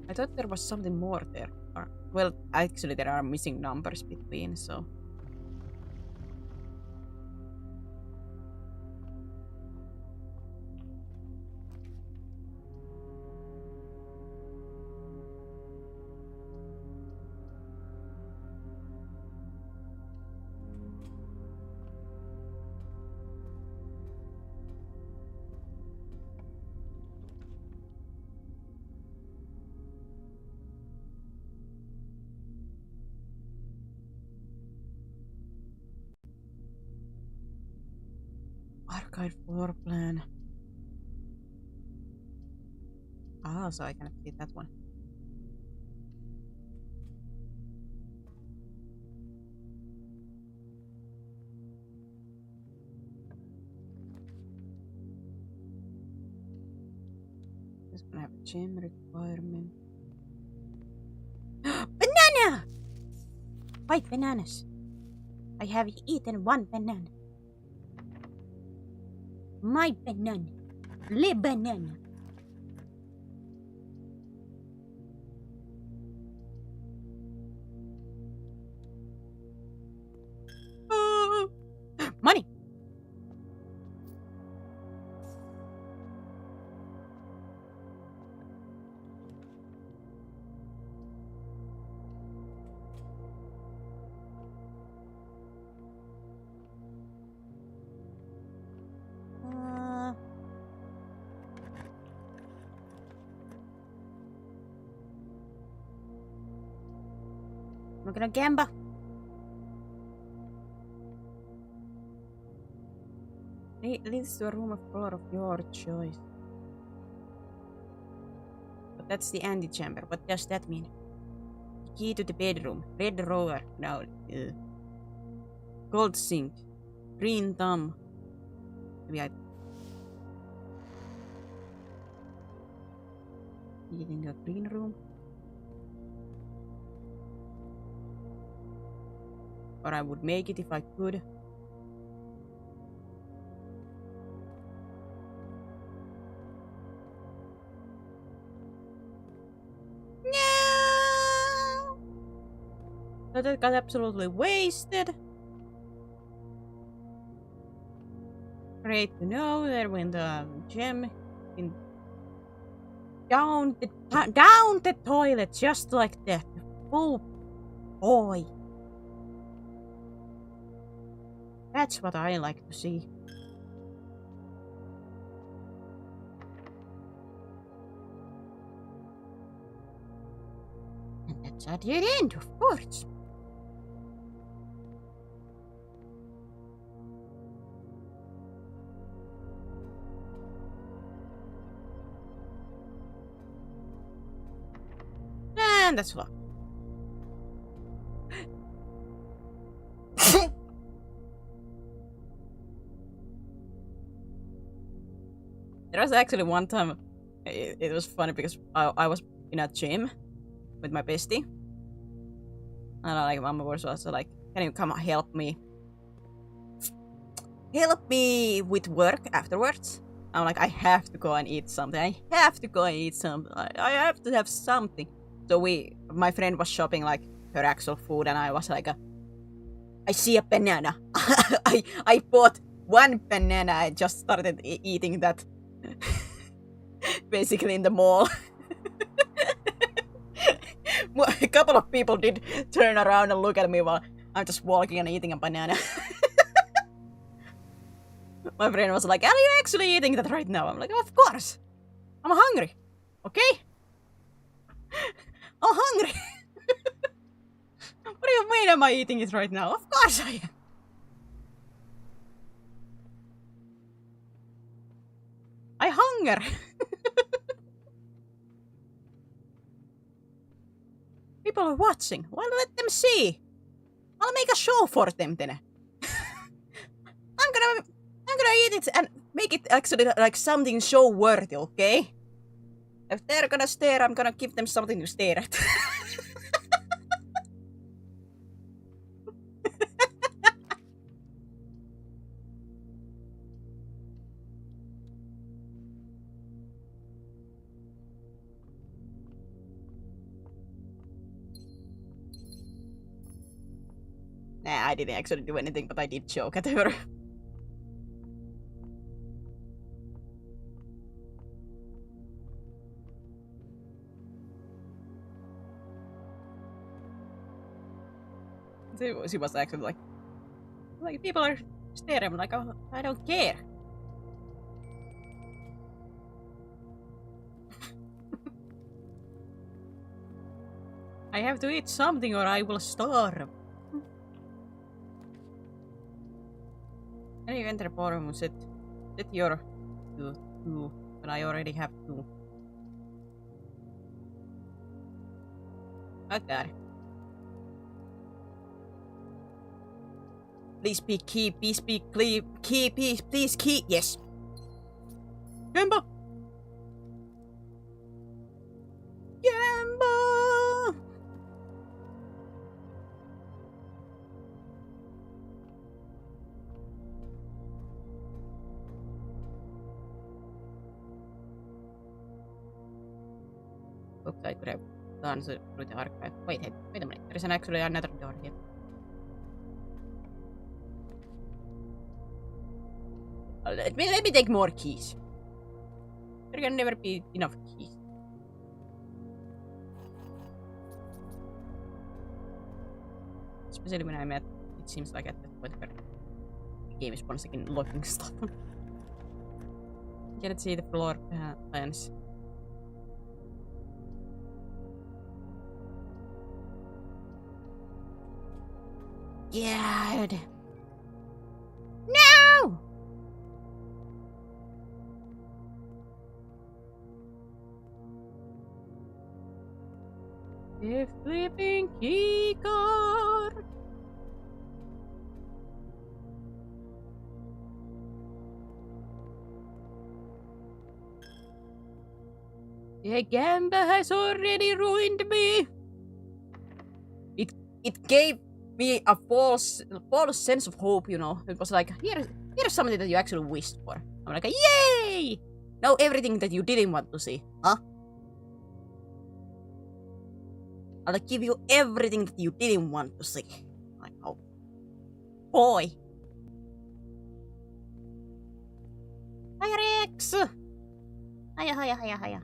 I thought there was something more there. Well, actually there are missing numbers between, so... guide floor plan. Ah, so I cannot see that one. Just gonna have a gym requirement. Banana! White bananas. I have eaten one banana. My banana. Le banana. Money! I'm gonna gamble. Leads to a room of color of your choice. But that's the antechamber. What does that mean? The key to the bedroom. Red drawer. No. Gold sink. Green thumb. Maybe I... in the green room. Or I would make it if I could. No! So that got absolutely wasted. Great to know that when the gem in down the toilet just like that. Oh boy. That's what I like to see. And that's at the end, of course. And that's locked. There was actually one time, it was funny because I was in a gym with my bestie. And like, Mama was also like, can you come help me? Help me with work afterwards. I'm like, I have to go and eat something. I have to have something. So my friend was shopping like her actual food and I was like, I see a banana. I bought one banana. I just started eating that. Basically in the mall. A couple of people did turn around and look at me while I'm just walking and eating a banana. My friend was like, are you actually eating that right now? I'm like, of course. I'm hungry. Okay? I'm hungry. What do you mean am I eating it right now? Of course I am. I hunger. People are watching. Well, let them see. I'll make a show for them then. I'm gonna eat it and make it actually like something show worthy, okay? If they're gonna stare, I'm gonna give them something to stare at. Nah, I didn't actually do anything, but I did joke at her. She was actually like people are staring. I'm like, oh, I don't care. I have to eat something or I will starve. Can you enter ballroom set? Set your to 2, but I already have 2. Okay. Please be key, please be key, please key, yes. Gambo! Gambo! Looks like I could have gone through the archive. Wait a minute. There is actually another door here. Let me take more keys. There can never be enough keys. Especially when I'm at, it seems like at that point where the game is once again locking stuff. Cannot see the floor plans. God. No! A flipping keycard. The gamba has already ruined me. It gave me a false sense of hope, you know. It was like, here's something that you actually wished for. I'm like, yay! Now everything that you didn't want to see, huh? I'll give you everything that you didn't want to see. Like, oh boy. Hiya, Rex! Hiya.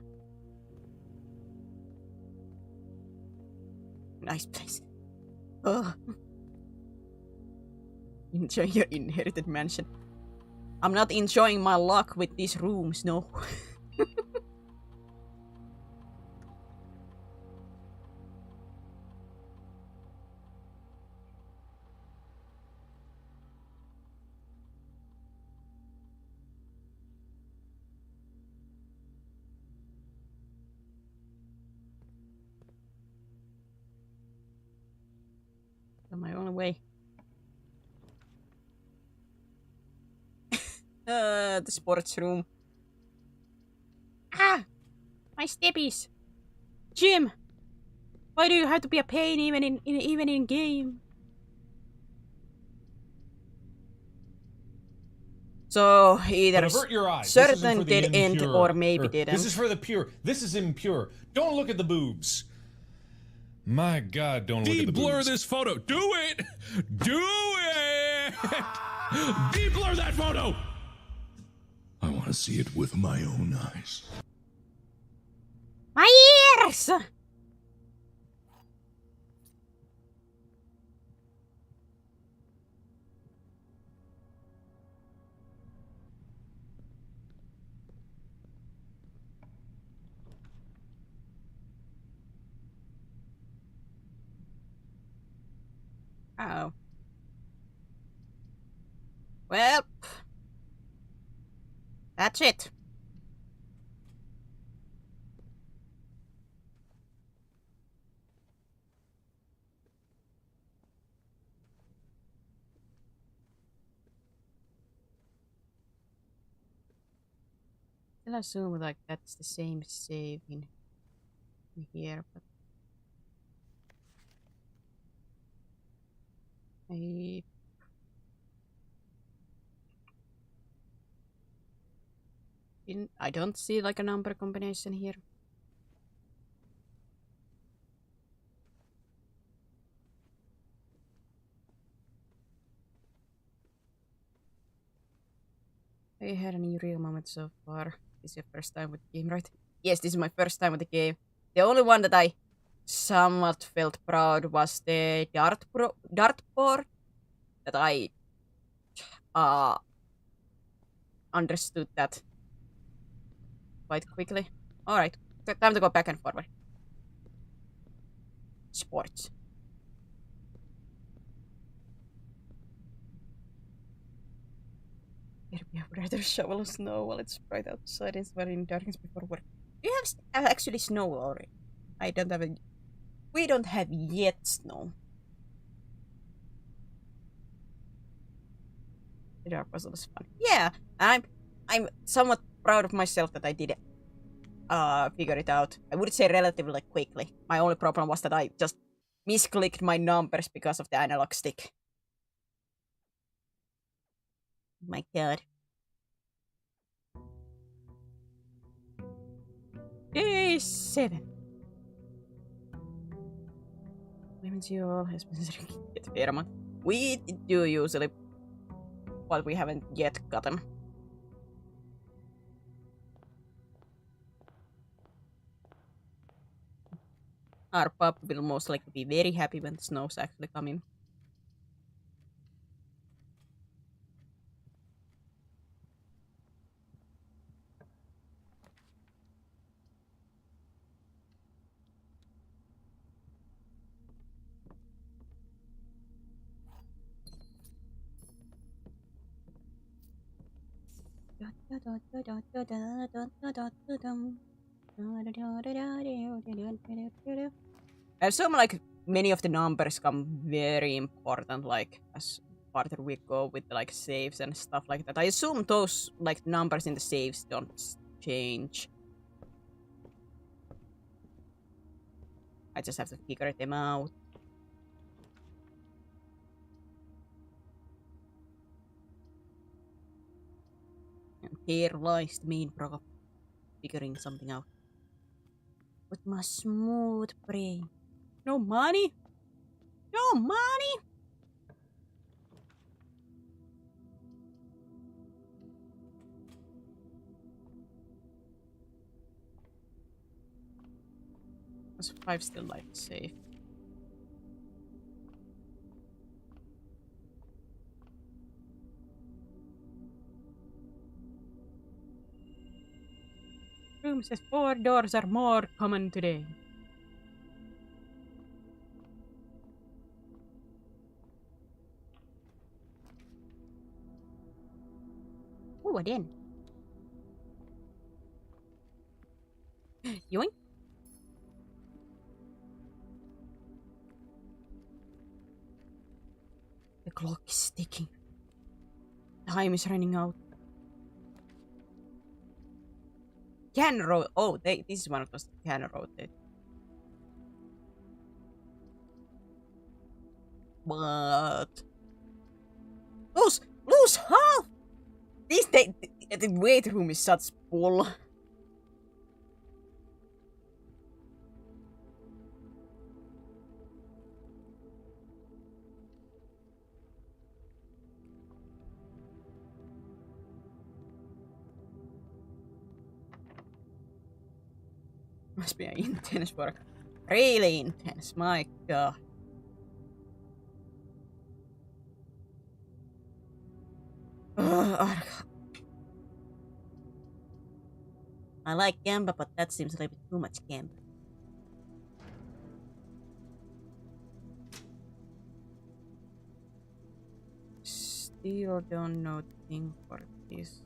Nice place. Oh. Enjoy your inherited mansion. I'm not enjoying my luck with these rooms, no. My only way. The sports room. Ah! My steppies! Jim! Why do you have to be a pain even in game? So either avert your eyes. certain did end or maybe didn't. This is for the pure. This is impure. Don't look at the boobs. My God, don't look at the boobs. De-blur this photo. Do it! Do it! De-blur that photo! I want to see it with my own eyes. My ears! Oh. Well, that's it. I'll assume like that's the same save in here, but I don't see like a number combination here. I had any real moments so far. This is your first time with the game, right? Yes, this is my first time with the game. The only one that I somewhat felt proud was the dartboard that I understood that quite quickly. Alright, time to go back and forward. Sports. Yeah, would rather shovel snow while it's bright outside instead in darkness before work. Do you have actually snow already? I don't have a. We don't have yet snow. The dark puzzle is fun. Yeah, I'm somewhat proud of myself that I did figure it out. I would say relatively quickly. My only problem was that I just misclicked my numbers because of the analog stick. My god. Day 7. Lemons you all has been get Fairmont. We do usually, but we haven't yet gotten. Our pup will most likely be very happy when the snow's actually coming. I assume like many of the numbers come very important, like as farther we go with like saves and stuff like that. I assume those like numbers in the saves don't change. I just have to figure them out. And here lies the main problem, figuring something out. With my smooth brain. No money? No money? Was 5 still like safe? Room says 4 doors are more common today. Oh, again. Yoink. The clock is ticking. Time is running out. Can rotate. Oh, this is one of those can rotate. But lose half. The weight room is such full. Must be an intense work. Really intense, my god. I like Gamba, but that seems a little bit too much Gamba. Still don't know the thing for this.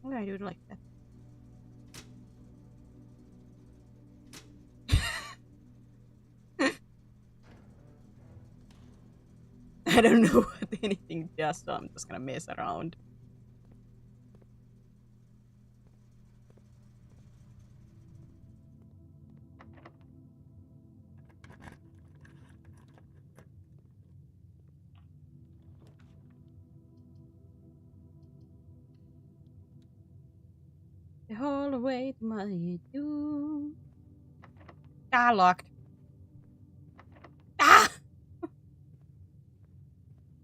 Why I do it like that? I don't know what anything does, so I'm just gonna mess around. The whole way to my doom. Ah, locked. Ah!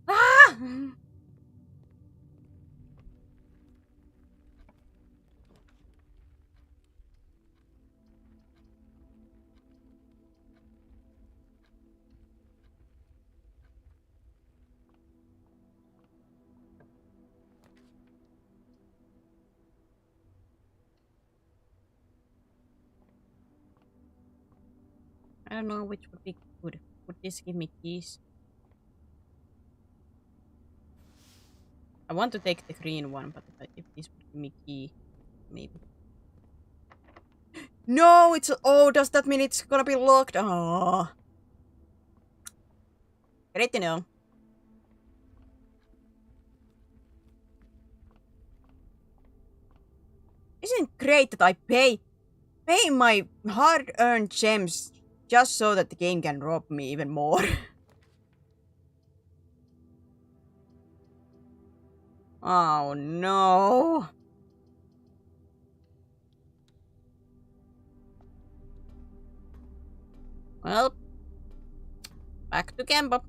Ah! don't know which would be good. Would this give me keys? I want to take the green one, but if this would give me key, maybe. No, it's... Oh, does that mean it's gonna be locked? Oh. Great to know. Isn't it great that I pay my hard-earned gems just so that the game can rob me even more? Oh no. Well, back to Kemba.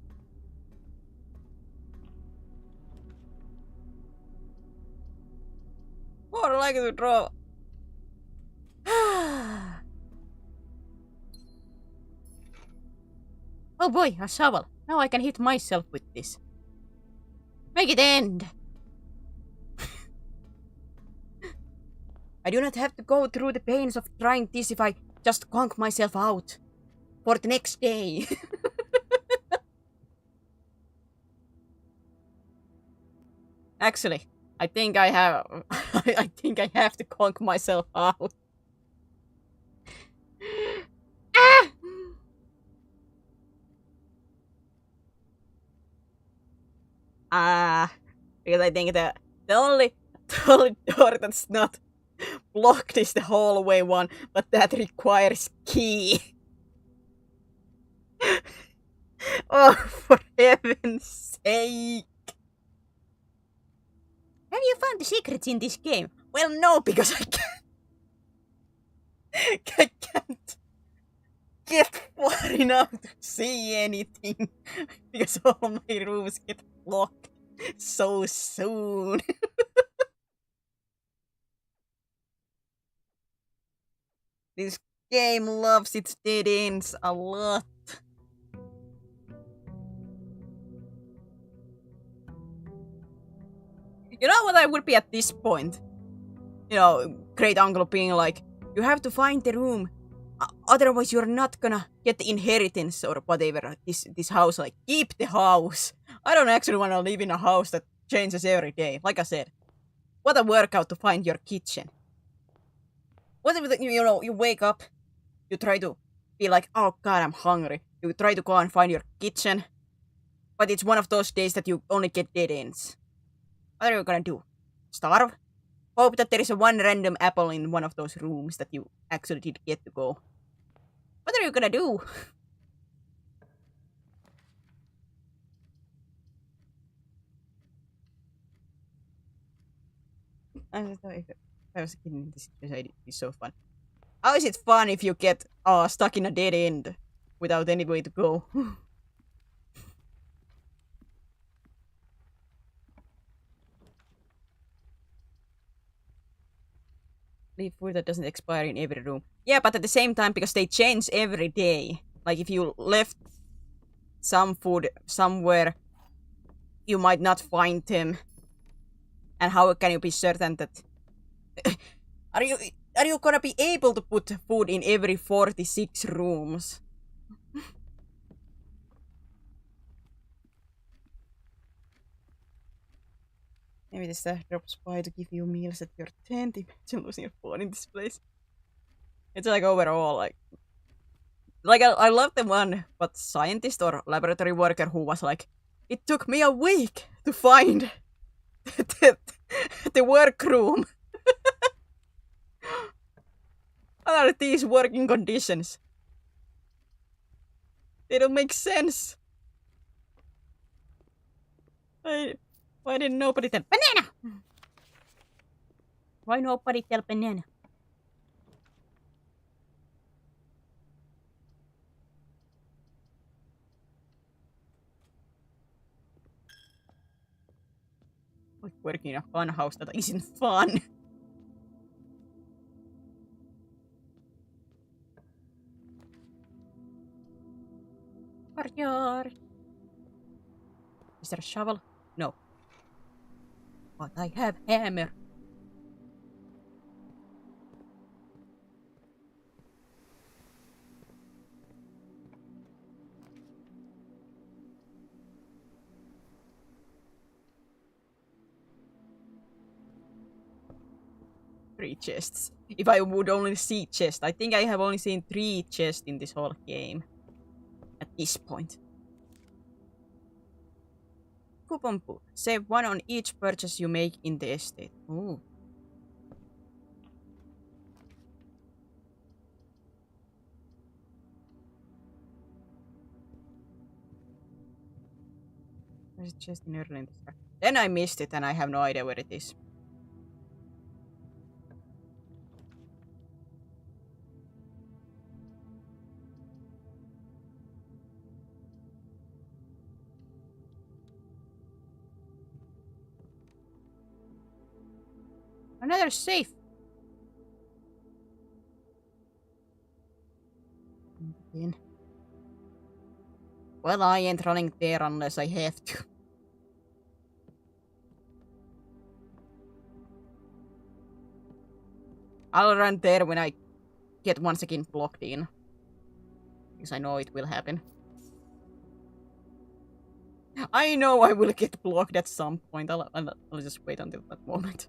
More likely to draw. Oh boy, a shovel. Now I can hit myself with this. Make it end. I do not have to go through the pains of trying this if I just conk myself out for the next day. Actually, I think I have. I think I have to conk myself out. Because I think that the only door that's not blocked is the hallway one, but that requires key. Oh, for heaven's sake! Have you found the secrets in this game? Well, no, because I can't. I can't get far enough to see anything because all my rooms get locked so soon. This game loves its dead ends a lot. You know what I would be at this point? You know, great uncle being like, you have to find the room. Otherwise you're not gonna get the inheritance or whatever. This house, like, keep the house. I don't actually want to live in a house that changes every day. Like I said, what a workout to find your kitchen. What if, you know, you wake up, you try to be like, oh god, I'm hungry. You try to go and find your kitchen, but it's one of those days that you only get dead ends. What are you gonna do? Starve? Hope that there is a one random apple in one of those rooms that you actually did get to go. What are you gonna do? I just thought if I was a kid in this situation, it'd be so fun. How is it fun if you get stuck in a dead end without any way to go? Leave food that doesn't expire in every room. Yeah, but at the same time, because they change every day. Like, if you left some food somewhere, you might not find them. And how can you be certain that... Are you gonna be able to put food in every 46 rooms? Maybe the staff drops by to give you meals at your tent. Imagine losing your phone in this place. It's like overall, like I love the one, but scientist or laboratory worker who was like, it took me a week to find the workroom. What are these working conditions? They don't make sense. Why didn't nobody tell Banana? Why nobody tell Banana? Like working in a fun house that isn't fun. Courtyard. Is there a shovel? No. But I have hammer. 3 chests. If I would only see chests. I think I have only seen 3 chests in this whole game. At this point. Coupon pool. Save 1 on each purchase you make in the estate. Ooh. There's a chest in early in the start. Then I missed it and I have no idea where it is. Another safe. In. Well, I ain't running there unless I have to. I'll run there when I get once again blocked in. Because I know it will happen. I know I will get blocked at some point. I'll just wait until that moment.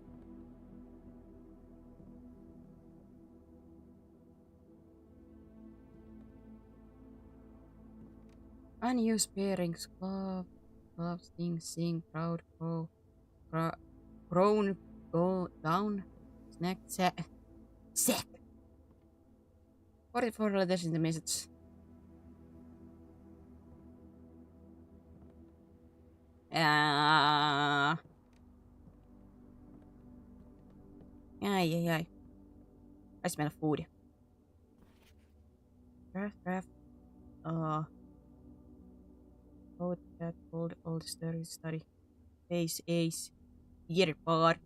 Unused bearings, gloves, sing, proud, grown, go down, snack, sack. 44 letters in the message. Ay. I smell food. Craft. Boat, cat, old study. Face, ace. Year bar.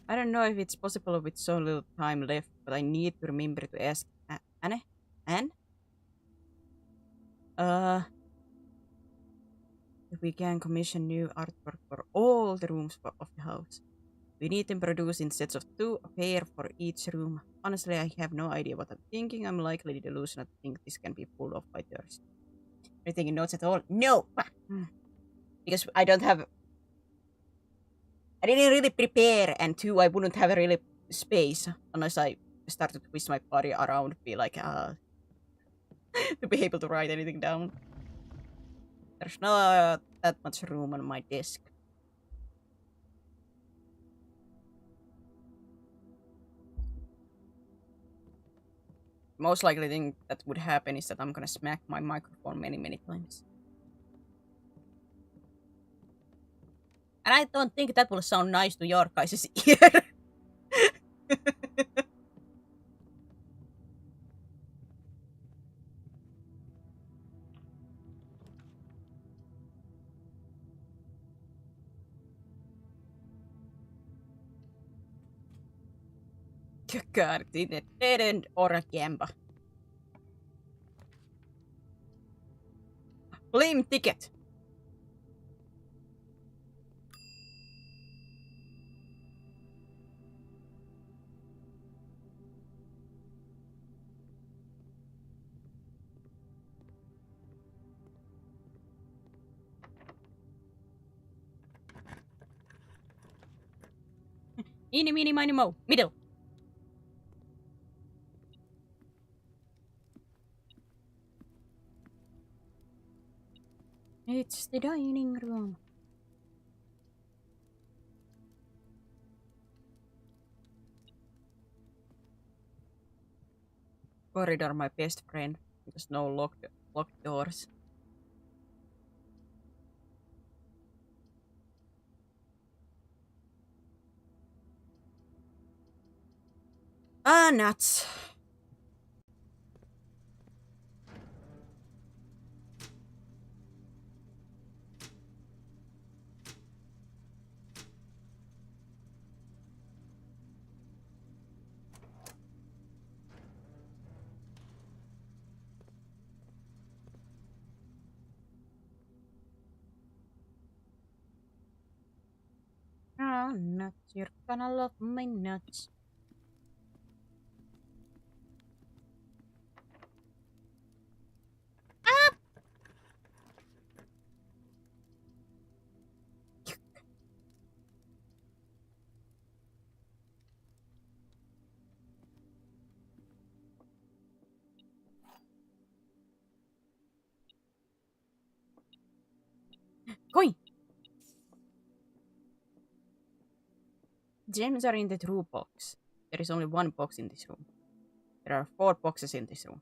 I don't know if it's possible with so little time left, but I need to remember to ask Anne? If we can commission new artwork for all the rooms of the house. We need them produced in sets of 2, a pair for each room. Honestly, I have no idea what I'm thinking. I'm likely delusional to think this can be pulled off by Thursday. Are you taking notes at all? No! Because I didn't really prepare, and 2, I wouldn't have really space unless I started to twist my body around, be like, to be able to write anything down. There's not that much room on my desk. Most likely thing that would happen is that I'm gonna smack my microphone many times. And I don't think that will sound nice to your guys' ear. God, it's a dead end or a gamba. Flame ticket. Eeny, meeny, miny, mo. Middle. It's the dining room. Corridor, my best friend. There's no locked doors. Ah, nuts. Oh, nuts. You're gonna love my nuts. Ah! Gems are in the true box. There is only one box in this room. There are 4 boxes in this room.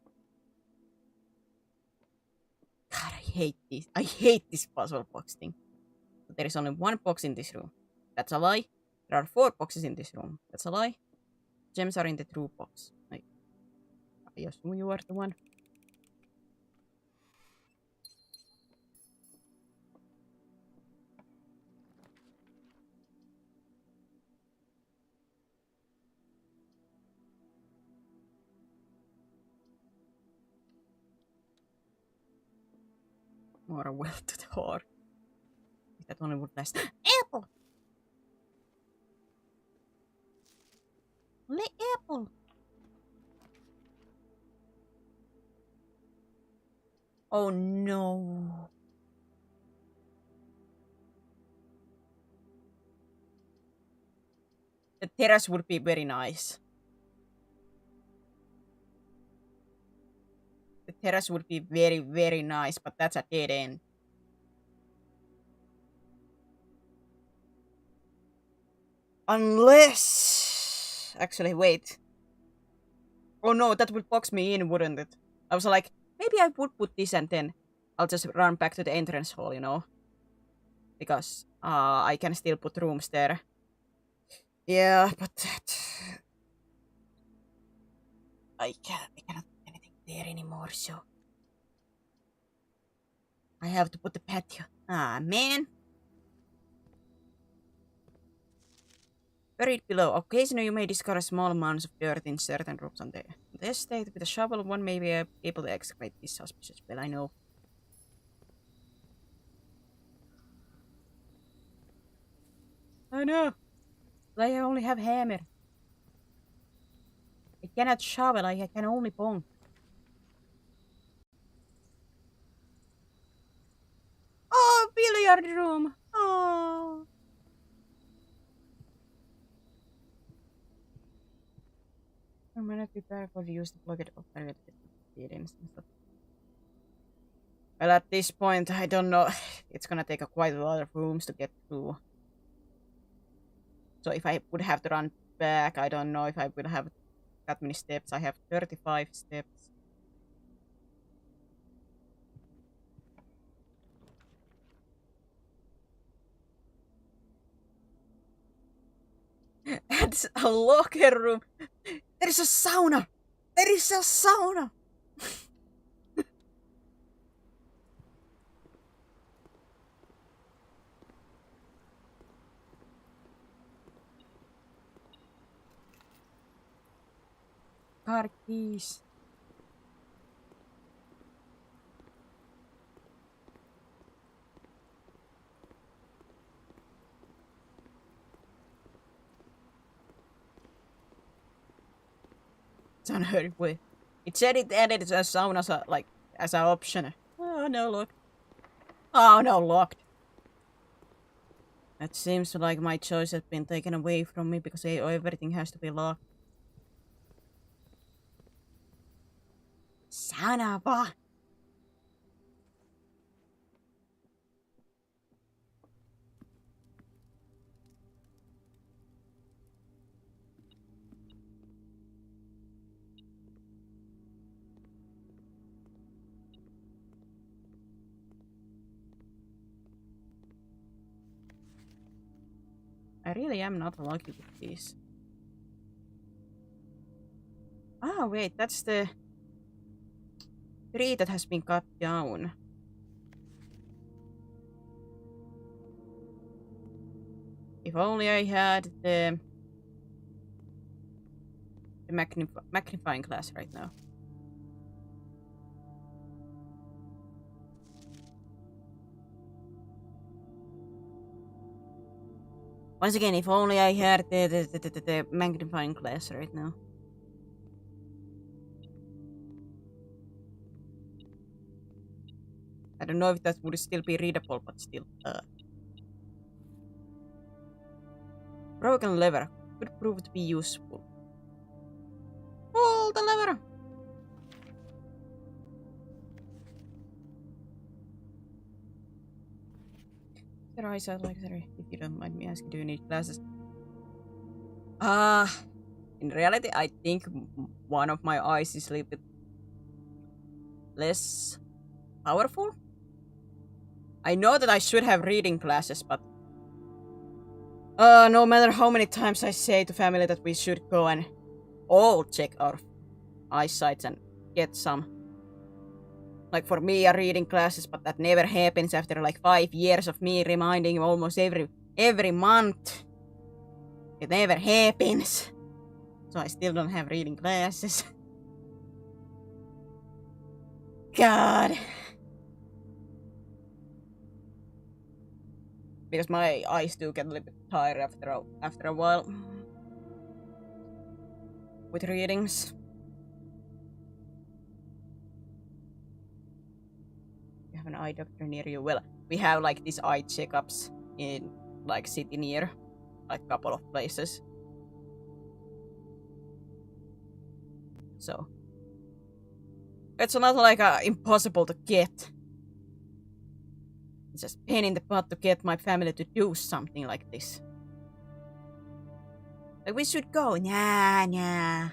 God, I hate this. I hate this puzzle box thing. But there is only one box in this room. That's a lie. There are 4 boxes in this room. That's a lie. Gems are in the true box. I assume you are the one. More well to the whore. If that only would last. Apple! Apple! Oh no. The terrace would be very nice. The terrace would be very, very nice, but that's a dead end. Unless... Actually, wait. Oh no, that would box me in, wouldn't it? I was like, maybe I would put this and then I'll just run back to the entrance hall, you know? Because I can still put rooms there. Yeah, but I cannot put anything there anymore, so I have to put the patio. Ah, man. Buried below. Occasionally you may discover small amounts of dirt in certain rooms on the estate. With a shovel, one may be able to excavate this suspicious. Well, I know. I know. But I only have hammer. I cannot shovel, I can only bonk. Oh, billiard room. Oh. I might not be careful to use the bucket of instance. Well, at this point, I don't know. It's gonna take quite a lot of rooms to get through. So if I would have to run back, I don't know if I would have that many steps. I have 35 steps. That's a locker room. There is a sauna. There is a sauna. Car keys. It's unheard way. It said it added a sauna as an option. Oh no, look. Oh no, locked. It seems like my choice has been taken away from me because everything has to be locked. Sauna ba? I really am not lucky with these. Ah, wait, that's the tree that has been cut down. If only I had the magnifying glass right now. Once again, if only I had the magnifying glass right now. I don't know if that would still be readable, but still. Broken lever could prove to be useful. Pull the lever! Your eyes are like, sorry, if you don't mind me asking, do you need glasses? In reality, I think one of my eyes is a little bit less powerful. I know that I should have reading classes, but no matter how many times I say to family that we should go and all check our eyesight and get some, like for me, a reading classes, but that never happens after like 5 years of me reminding almost every month. It never happens. So I still don't have reading classes. God. Because my eyes do get a little bit tired after a while. With readings. You have an eye doctor near you? Well, we have like these eye checkups in like city near like a couple of places. So it's not like impossible to get. It's just pain in the butt to get my family to do something like this. Like we should go. Nah.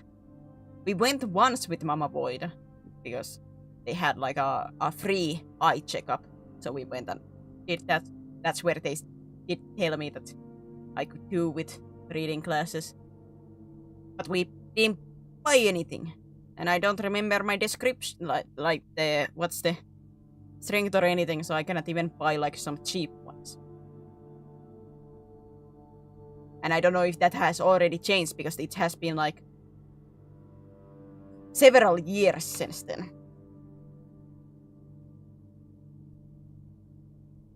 We went once with Mama Void because they had like a free eye checkup. So we went and did that. That's where they did tell me that I could do with reading classes. But we didn't buy anything. And I don't remember my description, like the, what's the strength or anything, so I cannot even buy like some cheap ones. And I don't know if that has already changed because it has been like several years since then.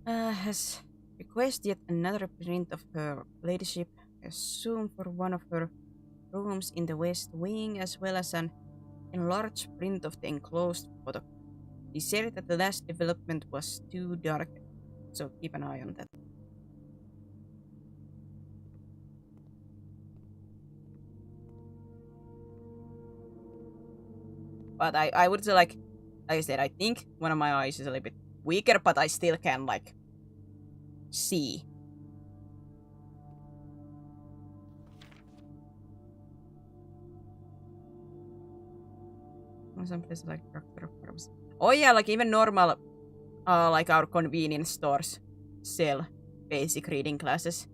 Has requested yet another print of her ladyship, assumed for one of her rooms in the west wing, as well as an enlarged print of the enclosed photo. He said that the last development was too dark, so keep an eye on that. But I would say like I said, I think one of my eyes is a little bit weaker, but I still can like see. Some places like drugstore farms. Oh yeah, like even normal, like our convenience stores sell basic reading classes.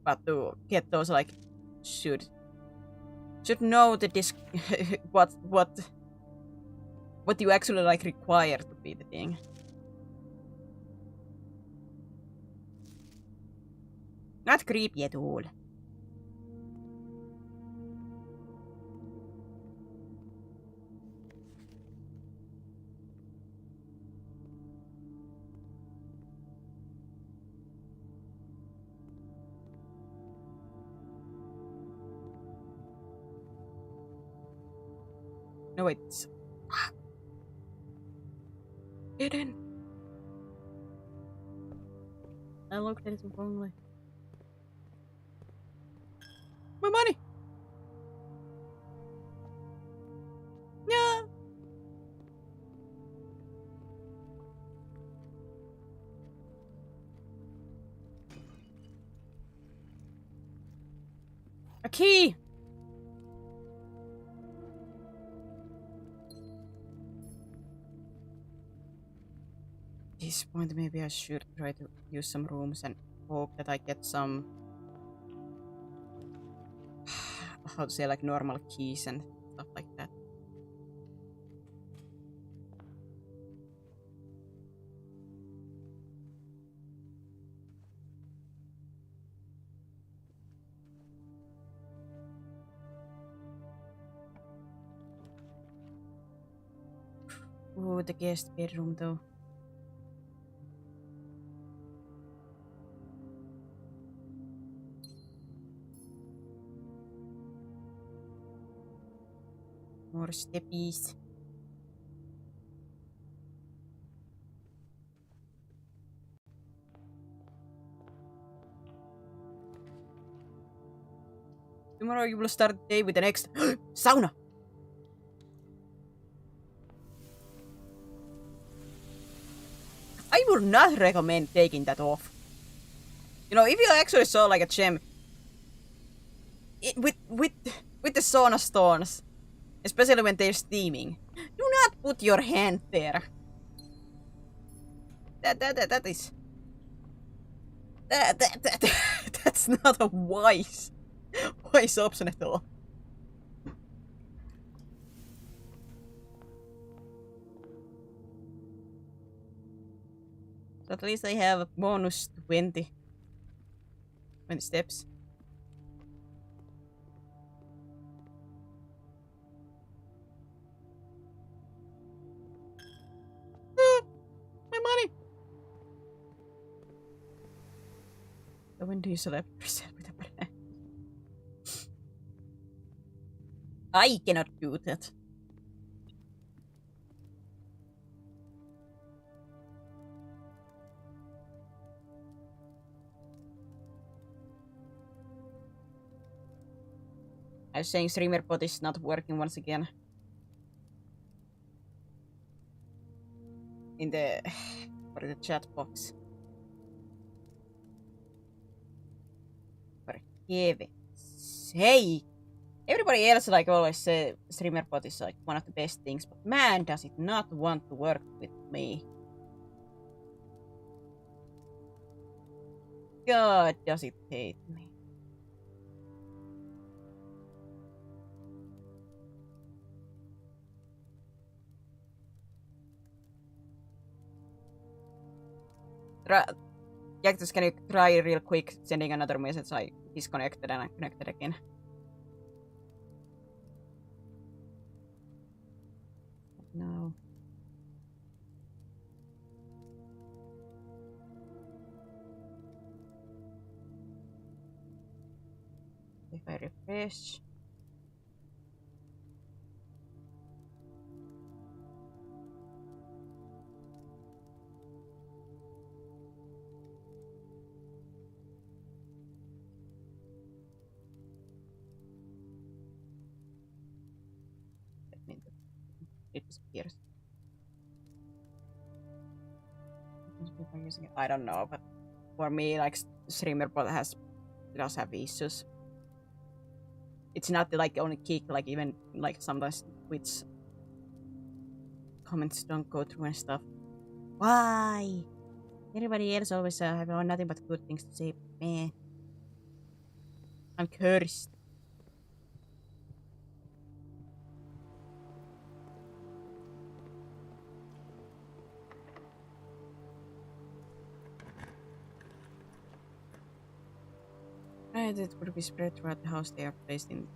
But to get those, like, should know the what you actually like require to be the thing. Not creepy at all. No, wait. Get in. I looked at it wrongly. My money. Yeah. A key. At this point, maybe I should try to use some rooms and hope that I get some, how to say, like normal keys and stuff like that. Oh, the guest bedroom though. More steppies. Tomorrow you will start the day with the next sauna. I would not recommend taking that off. You know, if you actually saw like a gem with the sauna stones, especially when they're steaming, do not put your hand there. That's not a wise option at all. So at least I have a bonus 20 steps. My money! So when do you select yourself with a banana? I cannot do that. I was saying streamer bot is not working once again. In the chat box. For heaven's sake! Everybody else like always say streamer bot is like one of the best things, but man does it not want to work with me. God does it hate me. Cactus, can you try real quick sending another message? I disconnected and I connected again. No. If I refresh. It disappears. I don't know, but for me, like streamer bot does have issues. It's not like only kick, like even like sometimes Twitch comments don't go through and stuff. Why? Everybody else always have nothing but good things to say. Man, I'm cursed. Right, it would be spread throughout the house. They are placed in.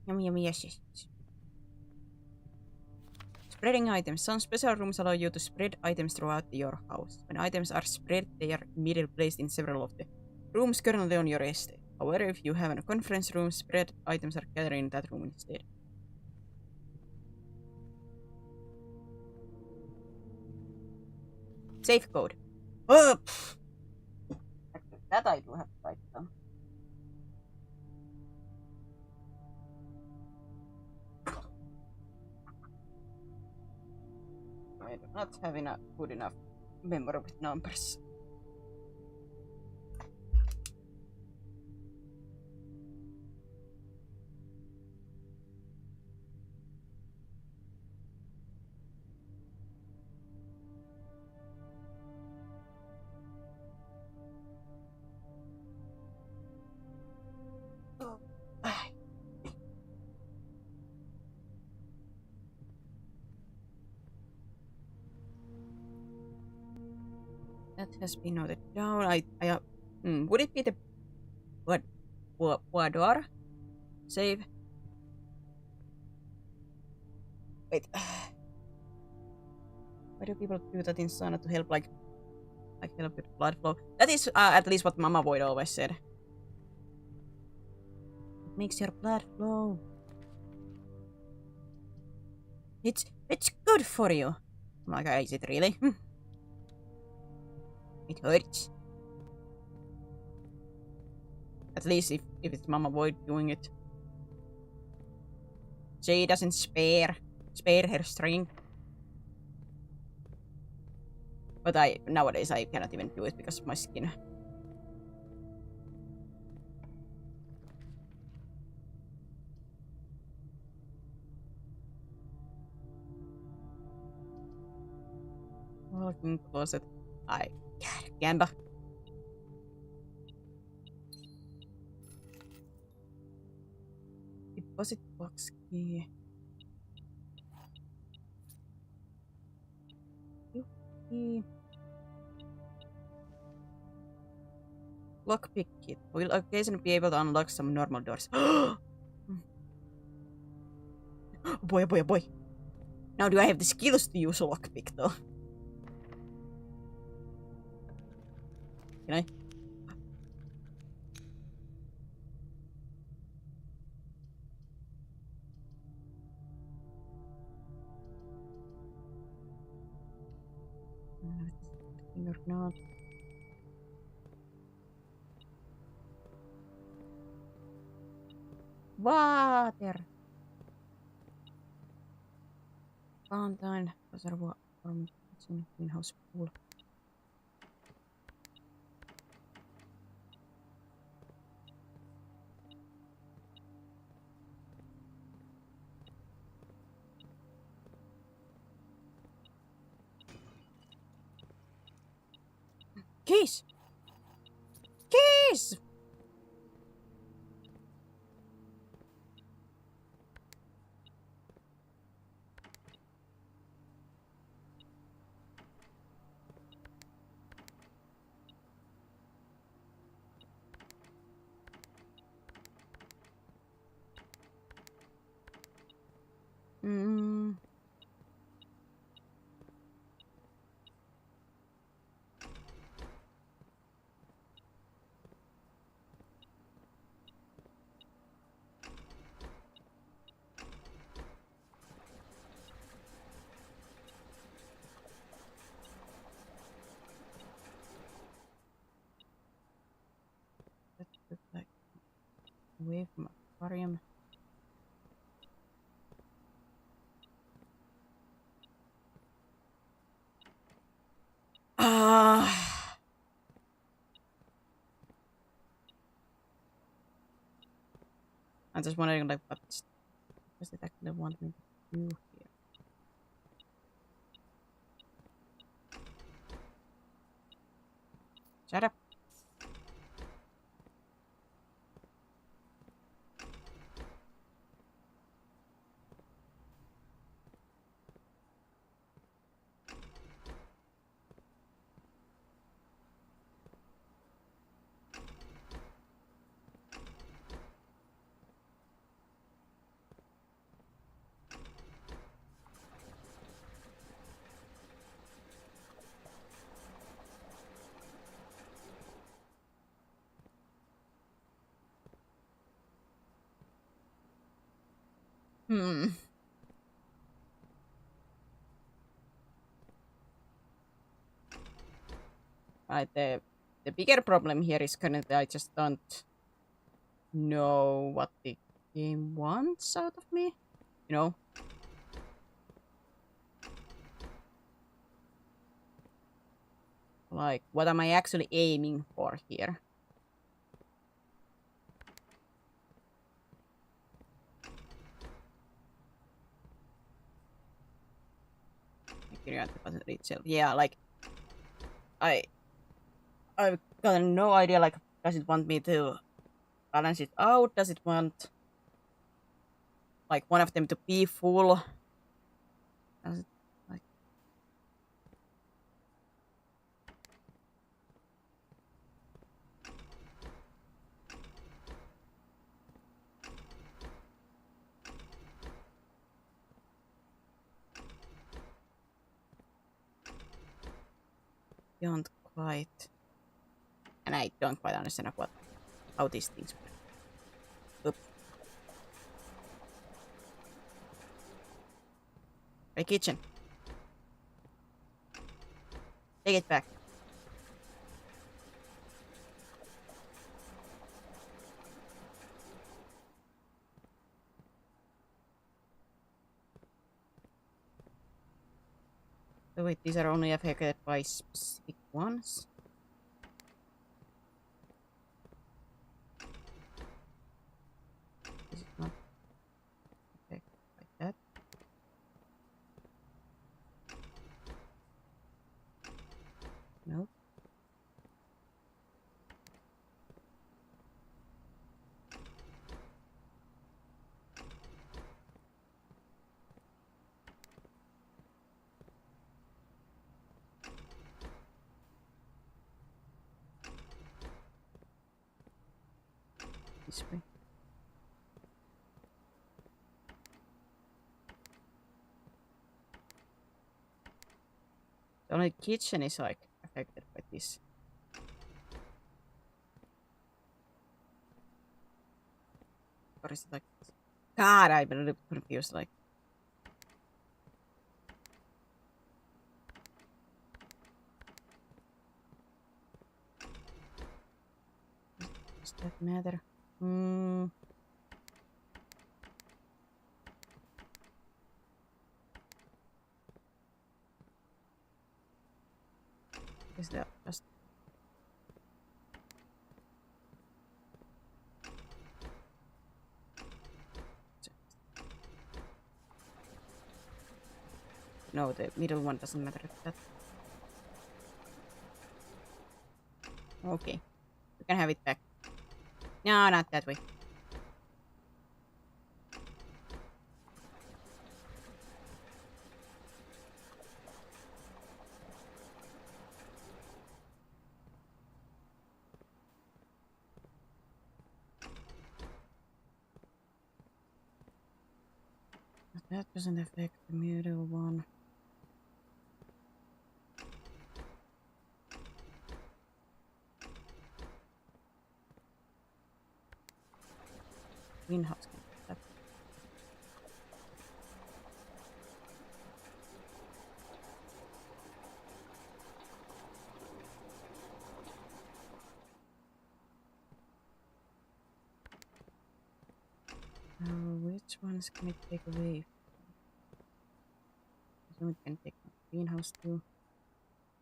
Yummy, yummy, yes, yes. Spreading items. Some special rooms allow you to spread items throughout your house. When items are spread, they are immediately placed in several of the rooms currently on your estate. However, if you have a conference room, spread items are gathered in that room instead. Safe code. Oh, that I do have to write down. I do not have enough good enough memory with numbers. That has been noted down. Would it be the Wador? Save. Wait. Why do people do that in sauna to help like help with blood flow? That is at least what Mama Void always said. It makes your blood flow. It's good for you. I'm like, is it really? It hurts. At least if it's Mama Void doing it. She doesn't spare. spare hair string. But nowadays I cannot even do it because of my skin. Walking closet. I Gamba. Deposit box key. Key. Lockpick kit. Will occasionally be able to unlock some normal doors. Oh boy, oh boy, oh boy. Now do I have the skills to use a lockpick though? Can I? Or not. Water. Fountain. Reservoir from greenhouse pool. Keys! Keys! Mm. That looks like away from aquarium. I'm just wondering, like, what does it actually want me to do here? Shut up. Right, the bigger problem here is currently I just don't know what the game wants out of me. You know? Like, what am I actually aiming for here? Yeah, like I got no idea. Like, does it want me to balance it out? Does it want like one of them to be full? Does it like don't quite, and I don't quite understand how these things work. Oop. My kitchen. Take it back. So wait, these are only affected by specific ones? This is not affected by that. No. This way. The only kitchen is like affected by this. Or is it like this? God, I've been a little confused. Like, does that matter? Hmm. Is that just no, the middle one doesn't matter. That okay. You can have it back. No, not that way. That doesn't affect the middle one. Greenhouse can do that. Which ones can it take away? So it can take greenhouse too.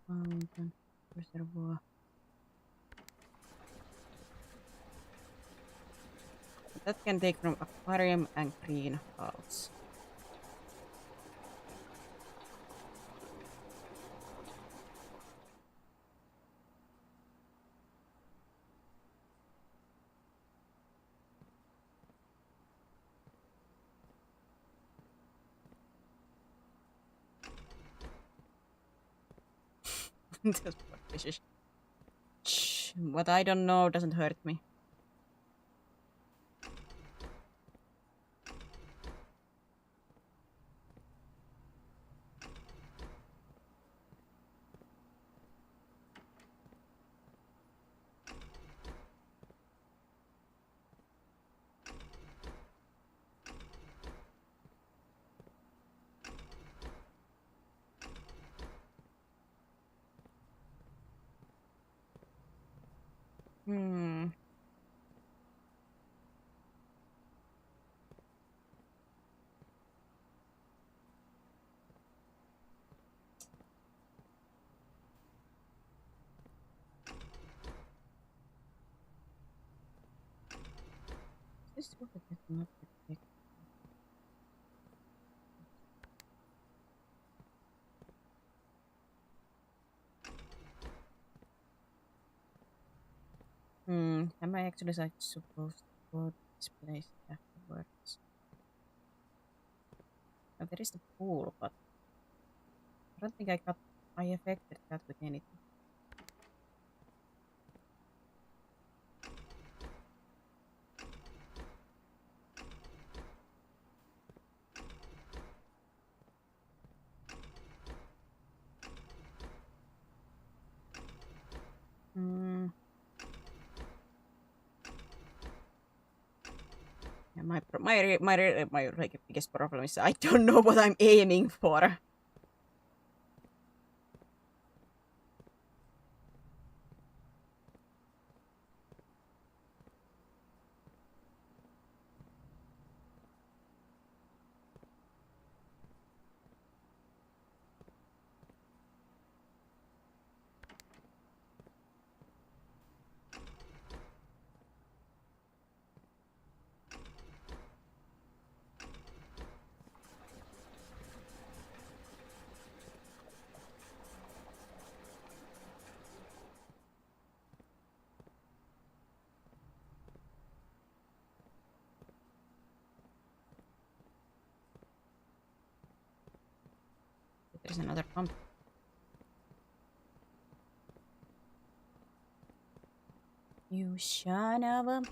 Fountain, reservoir. That can take from aquarium and greenhouse. Those poor fishes. Shh, what I don't know doesn't hurt me. Hmm. This would have not protect. Am I actually like supposed to go this place afterwards? Now, there is the pool, but I don't think I affected that with anything. Yeah, my like biggest problem is I don't know what I'm aiming for. There's another pump. You son of a...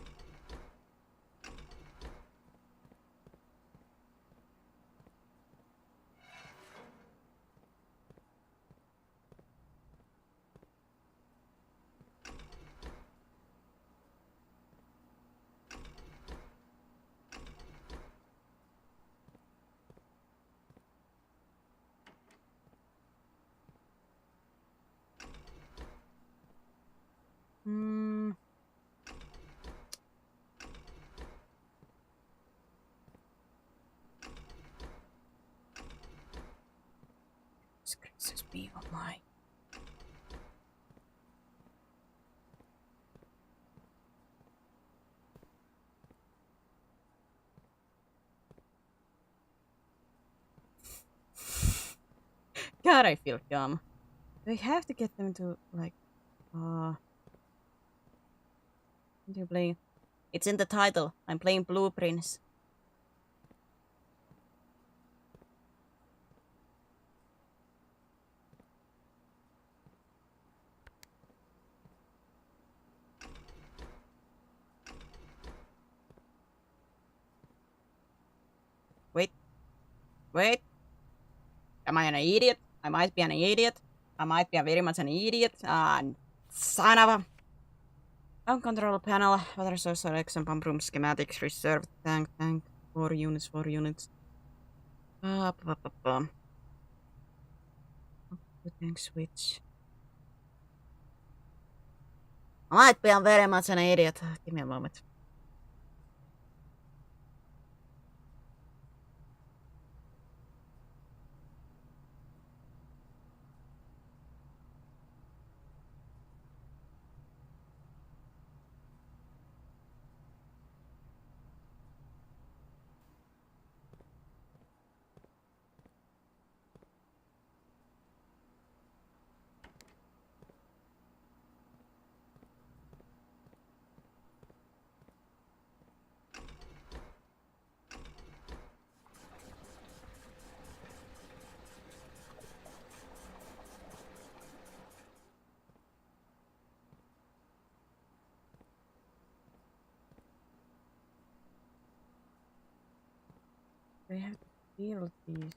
Hmm. Scratches me on my... God, I feel dumb. Do I have to get them to, like, what do you play? It's in the title. I'm playing Blueprints. Wait. Wait. Am I an idiot? I might be an idiot. I might be very much an idiot. Son of a... Down control panel. Water source selection. Pump room schematics. Reserve tank. 4 units. 4 units. Tank switch. I might be very much an idiot. Give me a moment. I have to feel these.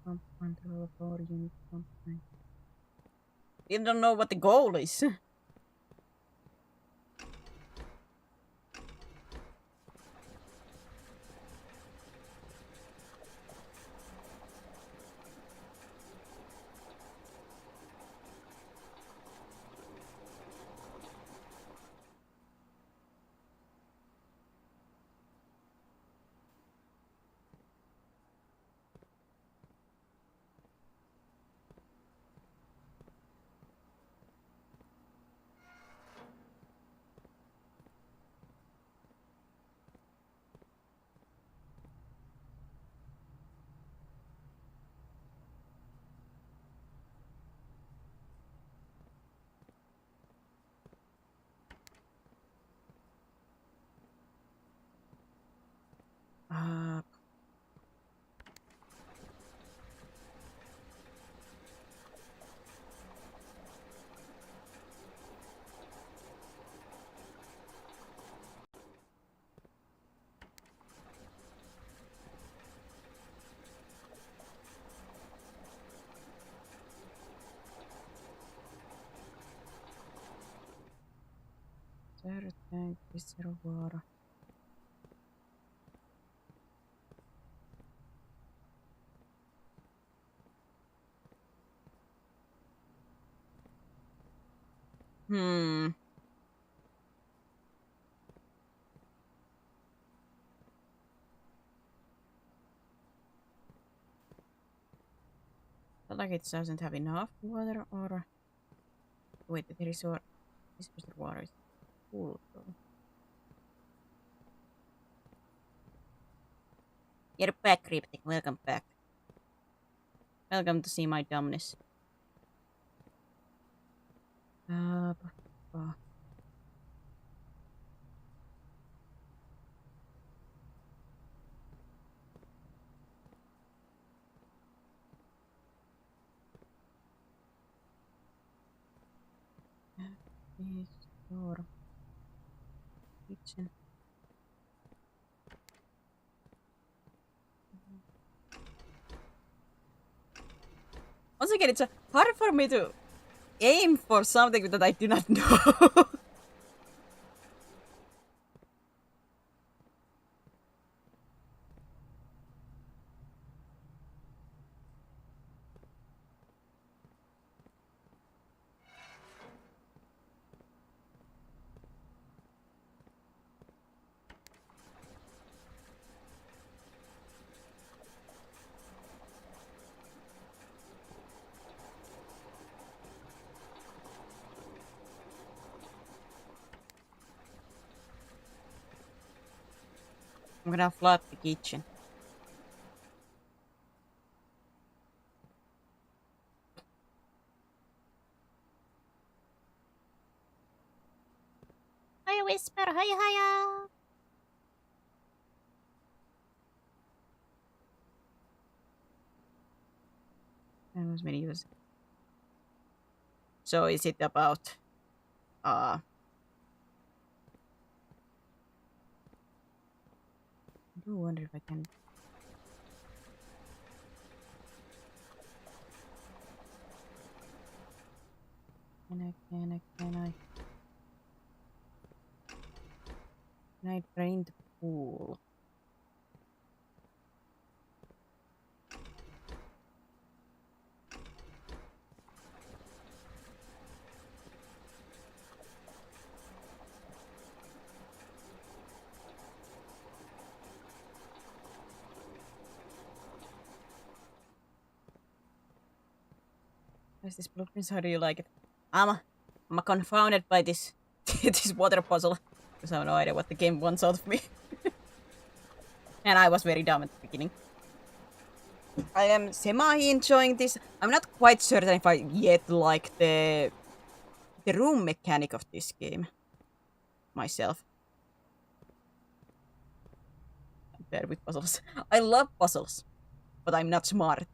Pump control 4 unit pump tank. You don't know what the goal is. Third tank reservoir. Hmm. Feel like it doesn't have enough water, or wait, the resort. This reservoir is full though. You're back, Cryptic. Welcome back. Welcome to see my dumbness. Store. Kitchen. Once again, it's hard for me to aim for something that I do not know. I'm gonna flood the kitchen. Hiya, Whisper. Hiya, hiya. That was many use. So is it about I do wonder if I can. Can I drain the pool? Where's this blueprints? How do you like it? I'm confounded by this this water puzzle because I have no idea what the game wants out of me. And I was very dumb at the beginning. I am semi-enjoying this. I'm not quite certain if I yet like the room mechanic of this game myself. I'm bad with puzzles. I love puzzles, but I'm not smart.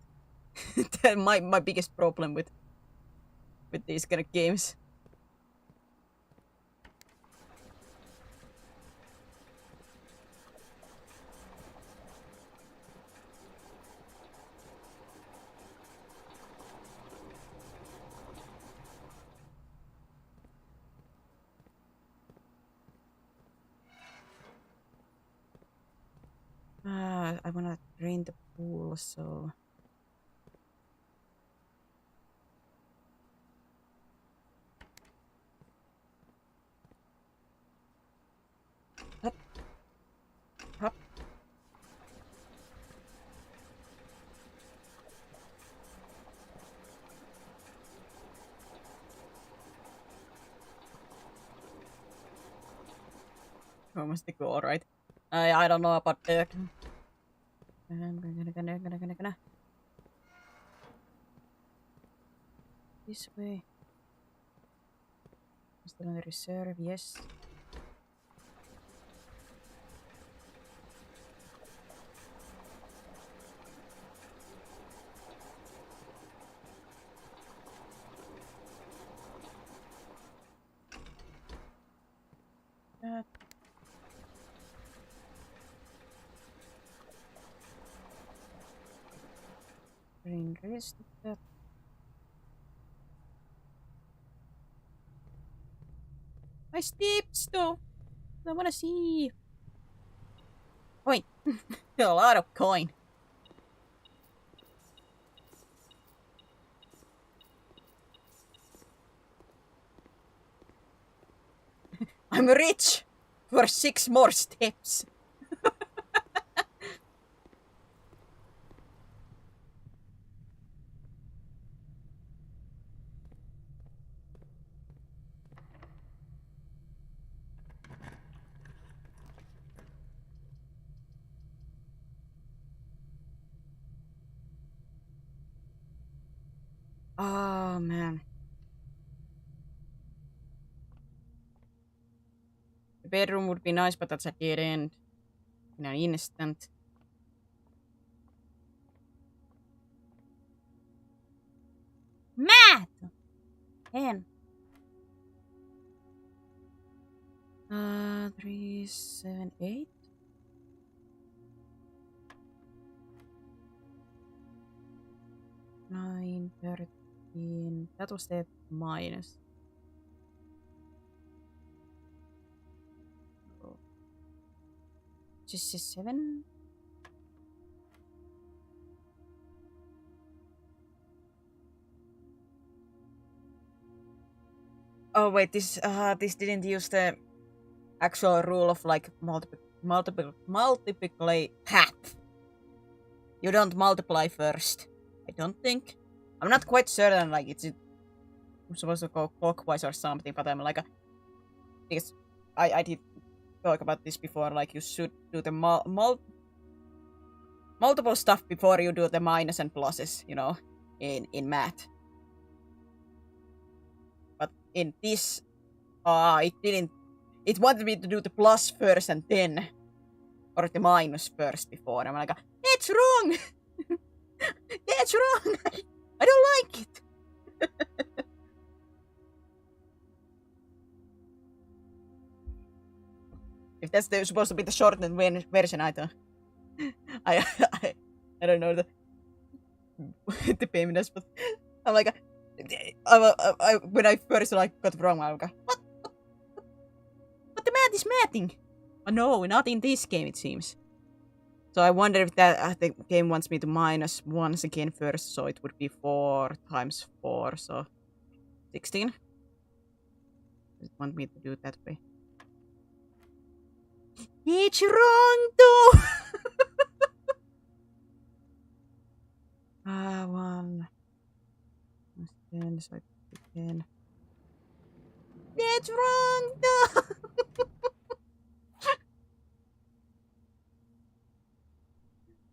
That's my biggest problem with these kind of games. I wanna drain the pool, so Hup. Hup. Almost the goal, right? I don't know about that. Gonna. This way. Still on the reserve, yes. That. Bring rest of that. My steps though. I wanna see. Coin. A lot of coin. I'm rich for 6 more steps. Oh man. The bedroom would be nice, but that's a dead end in an instant. Math! 10. 3, 7, 8. Nine, 13. That was the minus. Just a 7. Oh wait, this didn't use the actual rule of like multiply. You don't multiply first. I don't think. I'm not quite certain. Like I'm supposed to go clockwise or something, but I'm like, because I did talk about this before. Like you should do the multiple stuff before you do the minus and pluses. You know, in math. But in this, it didn't. It wanted me to do the plus first and then, or the minus first before. And I'm like, it's wrong. That's wrong. I don't like it. If that's supposed to be the shortened version, I don't. I don't know the payment, but I'm like, when I first like got wrong, I'm like, what? But the math is mathing. Oh, no, not in this game, it seems. So I wonder if that the game wants me to minus once again first, so it would be 4 times 4, so 16. Does it want me to do it that way? It's wrong though! 1. 10, so 10. It's wrong though!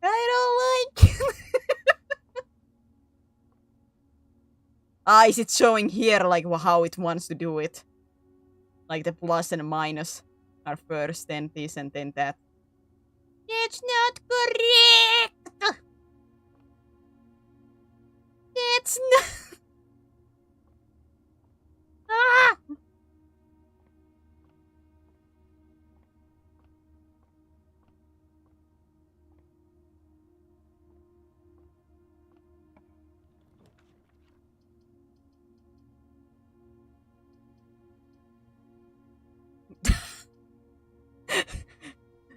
I don't like it. Is it showing here like how it wants to do it? Like the plus and minus are first, then this, and then that. It's not correct. It's not. Ah!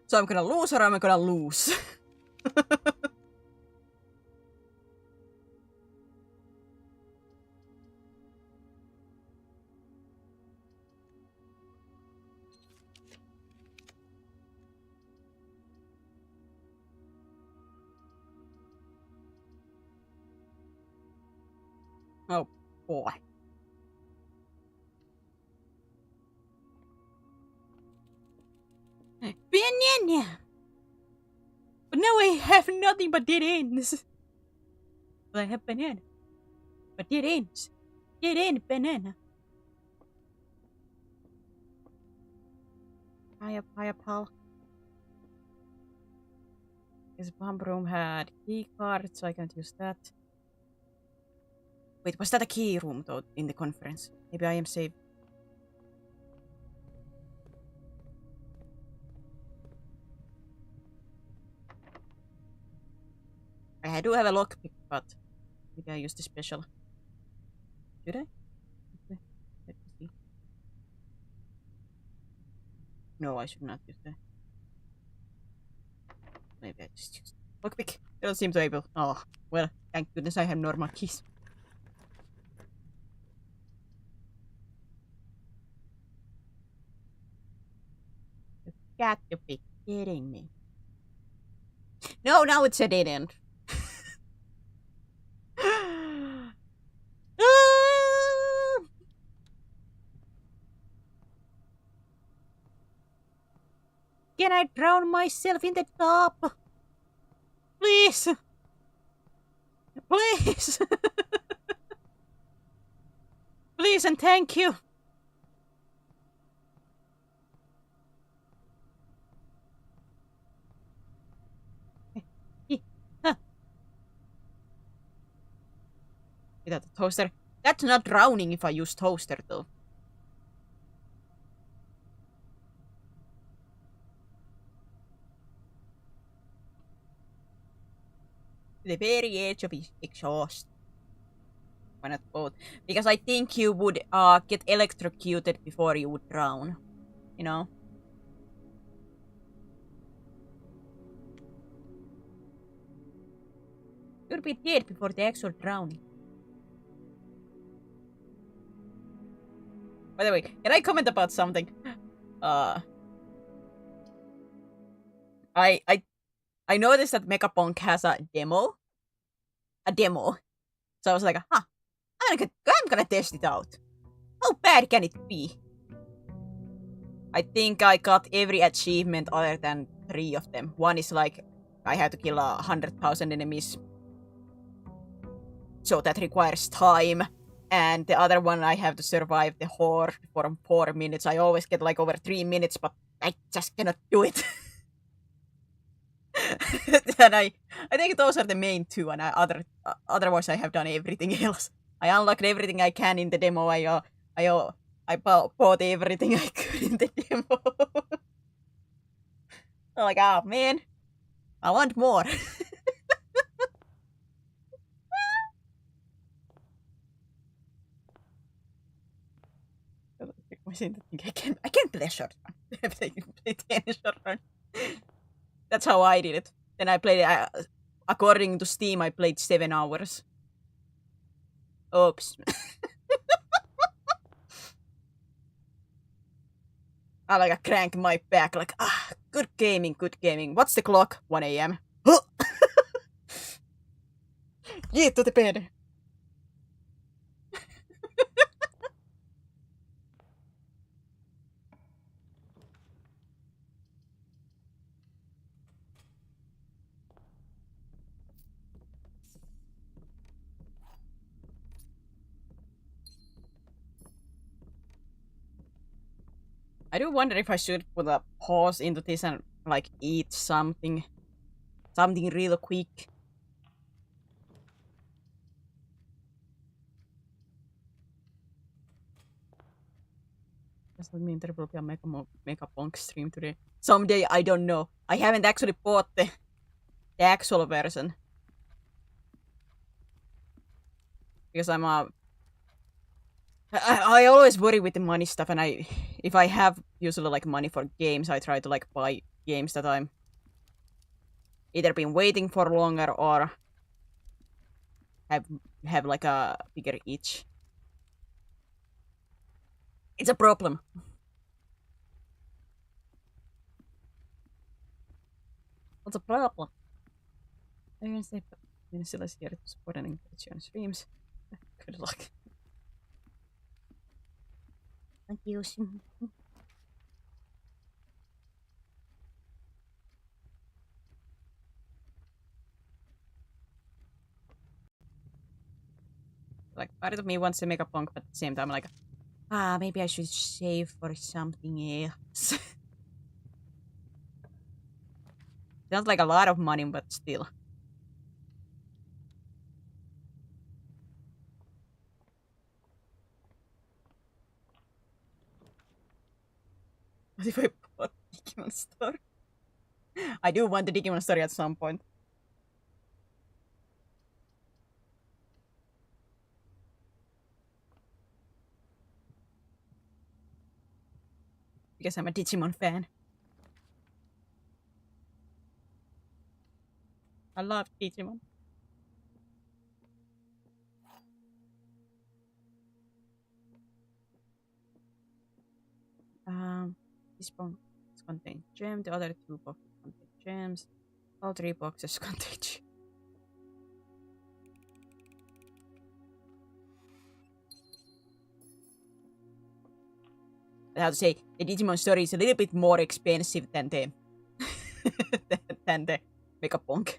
So I'm gonna lose or I'm gonna lose? Oh boy. Banana! But now I have nothing but dead ends. But I have banana. But dead ends. Dead end banana. Hiya, pal. This bump room had key card, so I can't use that. Wait, was that a key room though in the conference? Maybe I am safe. I do have a lockpick, but maybe I use the special. Should I? Okay. Let me see. No, I should not use that. Maybe I just use lockpick. I don't seem to able. Oh, well, thank goodness I have normal keys. You got to be kidding me. No, now it's a dead end. Can I drown myself in the tub? Please! Please! Please and thank you. Without the toaster. That's not drowning if I use toaster though. The very edge of exhaust. Why not both? Because I think you would get electrocuted before you would drown. You know? You'll be dead before the actual drowning. By the way, can I comment about something? I noticed that Megapunk has a demo. So I was like, huh, I'm gonna test it out. How bad can it be? I think I got every achievement other than 3 of them. One is like, I have to kill 100,000 enemies. So that requires time. And the other one, I have to survive the horde for 4 minutes. I always get like over 3 minutes, but I just cannot do it. And I think those are the main 2, and otherwise I have done everything else. I unlocked everything I can in the demo. I bought everything I could in the demo. I'm like, oh man, I want more. I can play a short run. Play 10 short run. That's how I did it. Then I played, according to Steam, I played 7 hours. Oops. I like crank my back, like, good gaming. What's the clock? 1 a.m. Yeah, to the bed. I do wonder if I should put a pause into this and like eat something real quick. Does that mean there will be a Megapunk stream today? Someday, I don't know. I haven't actually bought the actual version. Because I'm I always worry with the money stuff, and if I have usually like money for games, I try to like buy games that I'm either been waiting for longer or have like a bigger itch. It's a problem. What's the problem? I'm gonna say Venezuela's here to support and encourage you on streams. Good luck. Thank you. Like, part of me wants to make a punk, but at the same time, like, maybe I should save for something else. Sounds like a lot of money, but still. What if I bought Digimon Story? I do want the Digimon Story at some point. Because I'm a Digimon fan. I love Digimon. This box contains gem, the other 2 boxes contain gems, all 3 boxes contain gems. I have to say, the Digimon Story is a little bit more expensive than the than the Megapunk.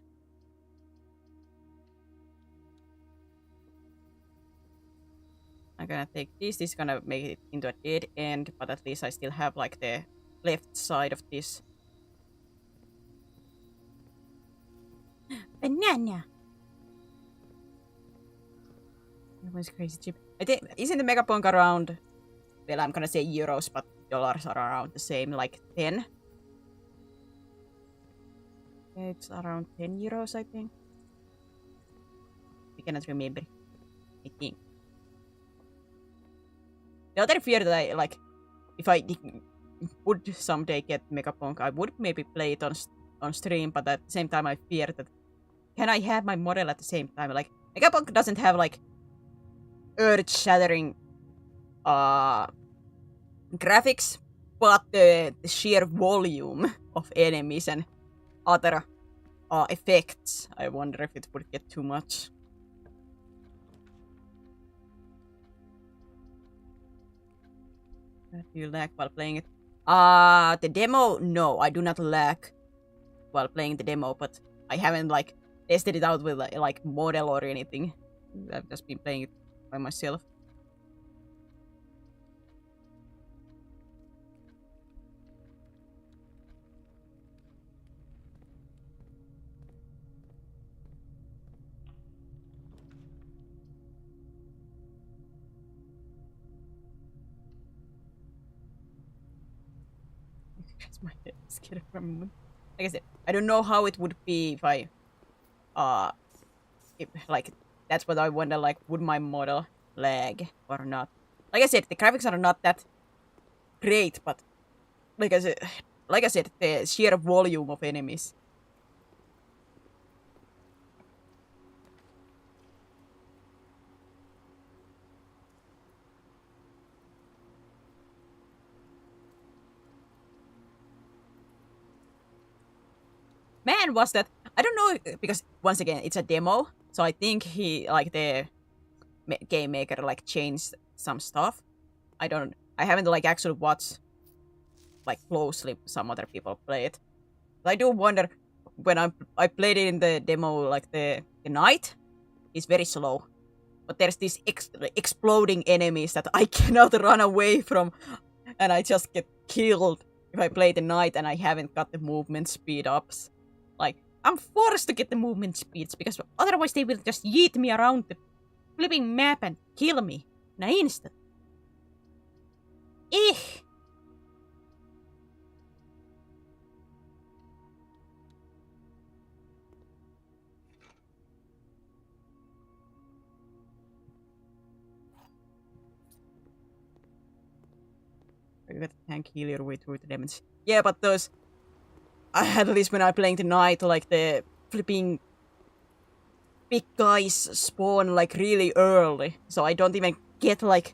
I'm gonna take this. This is gonna make it into a dead end, but at least I still have like the left side of this. Banana. That was crazy cheap. I think isn't the Megapunk around? Well, I'm gonna say euros, but dollars are around the same, like 10. It's around 10 euros, I think. I cannot remember. I think. The other fear that I like, if I would someday get Megapunk, I would maybe play it on stream, but at the same time I fear that can I have my model at the same time? Like Megapunk doesn't have like earth-shattering graphics, but the sheer volume of enemies and other effects, I wonder if it would get too much. Do you lag while playing it? The demo, no, I do not lag while playing the demo, but I haven't like tested it out with like model or anything. I've just been playing it by myself. My head is scared from like I said, I don't know how it would be if I if, like that's what I wonder, like would my model lag or not. Like I said, the graphics are not that great, but like I said, the sheer volume of enemies. Man, was that? I don't know, because once again, it's a demo, so I think he, like the game maker, like changed some stuff. I haven't like actually watched like closely some other people play it. But I do wonder when I played it in the demo, like the knight is very slow, but there's these exploding enemies that I cannot run away from, and I just get killed if I play the knight and I haven't got the movement speed ups. Like, I'm forced to get the movement speeds because otherwise they will just yeet me around the flipping map and kill me in an instant. Eeh! You got to tank heal your way through the damage. Yeah, but those... at least when I'm playing the knight, like the flipping big guys spawn like really early, so I don't even get like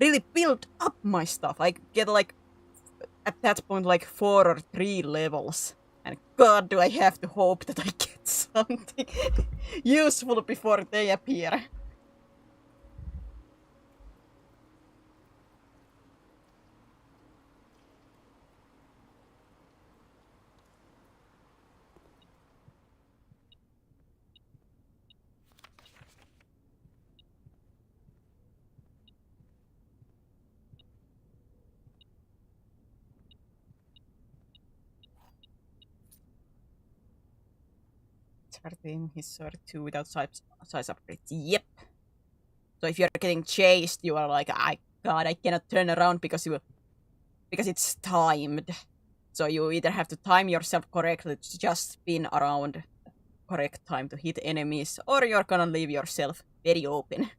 really build up my stuff. I get like at that point like 4 or 3 levels, and god do I have to hope that I get something useful before they appear. Starting his sword 2 without size upgrades. Yep. So if you're getting chased, you are like, God, I cannot turn around because it's timed. So you either have to time yourself correctly to just spin around correct time to hit enemies, or you're gonna leave yourself very open.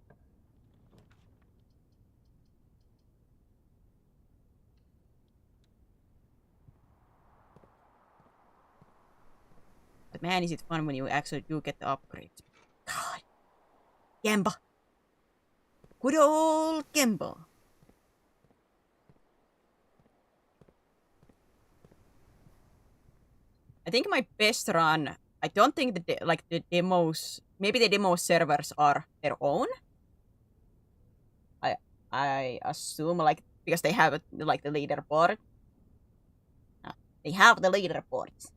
But man, is it fun when you actually do get the upgrades. God. Gemba. Good old Gemba. I think my best run, I don't think the demos, maybe the demo servers are their own. I assume, like, because they have like the leaderboard. They have the leaderboards.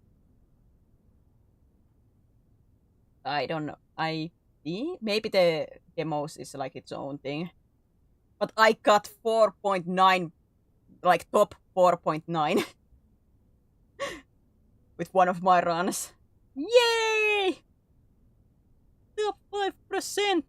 I don't know. I think maybe the demos is like its own thing. But I got 4.9, like top 4.9 with one of my runs. Yay! Top 5%!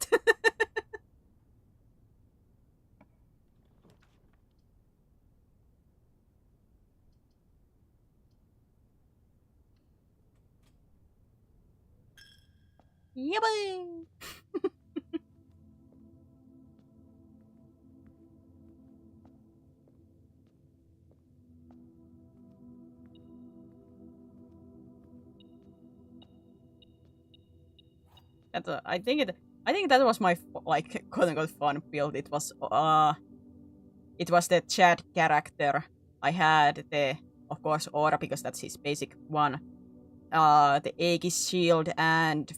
Yippee! I think that was my like quote unquote fun build. It was the Chad character. I had the, of course, Aura because that's his basic one. The Aegis shield and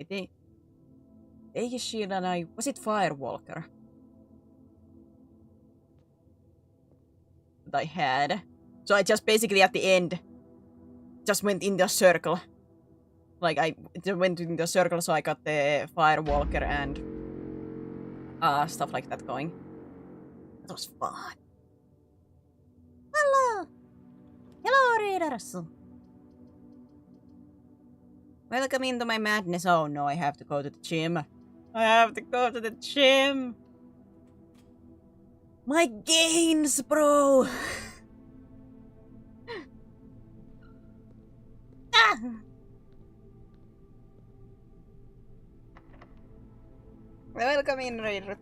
I think Aegis shield and was it Firewalker that I had. So I just basically at the end just went in the circle. Like I went in the circle, so I got the Firewalker and stuff like that going. That was fun. Hello! Hello, readers! Welcome into my madness. Oh no, I have to go to the gym. I have to go to the gym! My gains, bro! Ah! Welcome in, reader.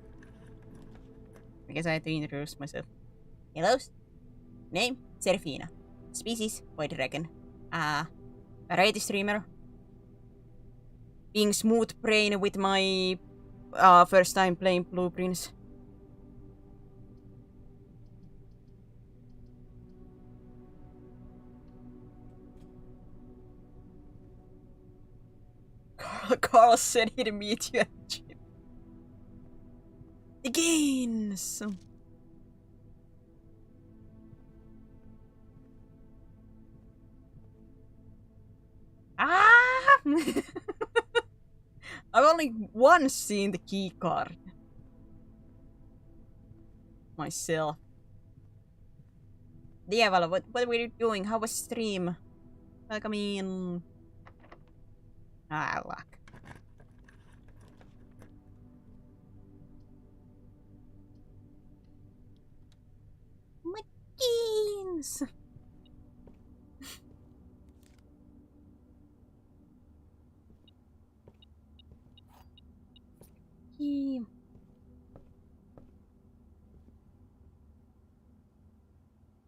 I guess I have to introduce myself. Hello. Name, Serafina. Species, Boy Dragon. Variety streamer. Being smooth brain with my first time playing Blueprints. Carl said he'd meet you at the gym. The gains! Ah! I've only once seen the key card. Myself. Dievala, what were you doing? How was stream? Welcome in. Luck. My gains!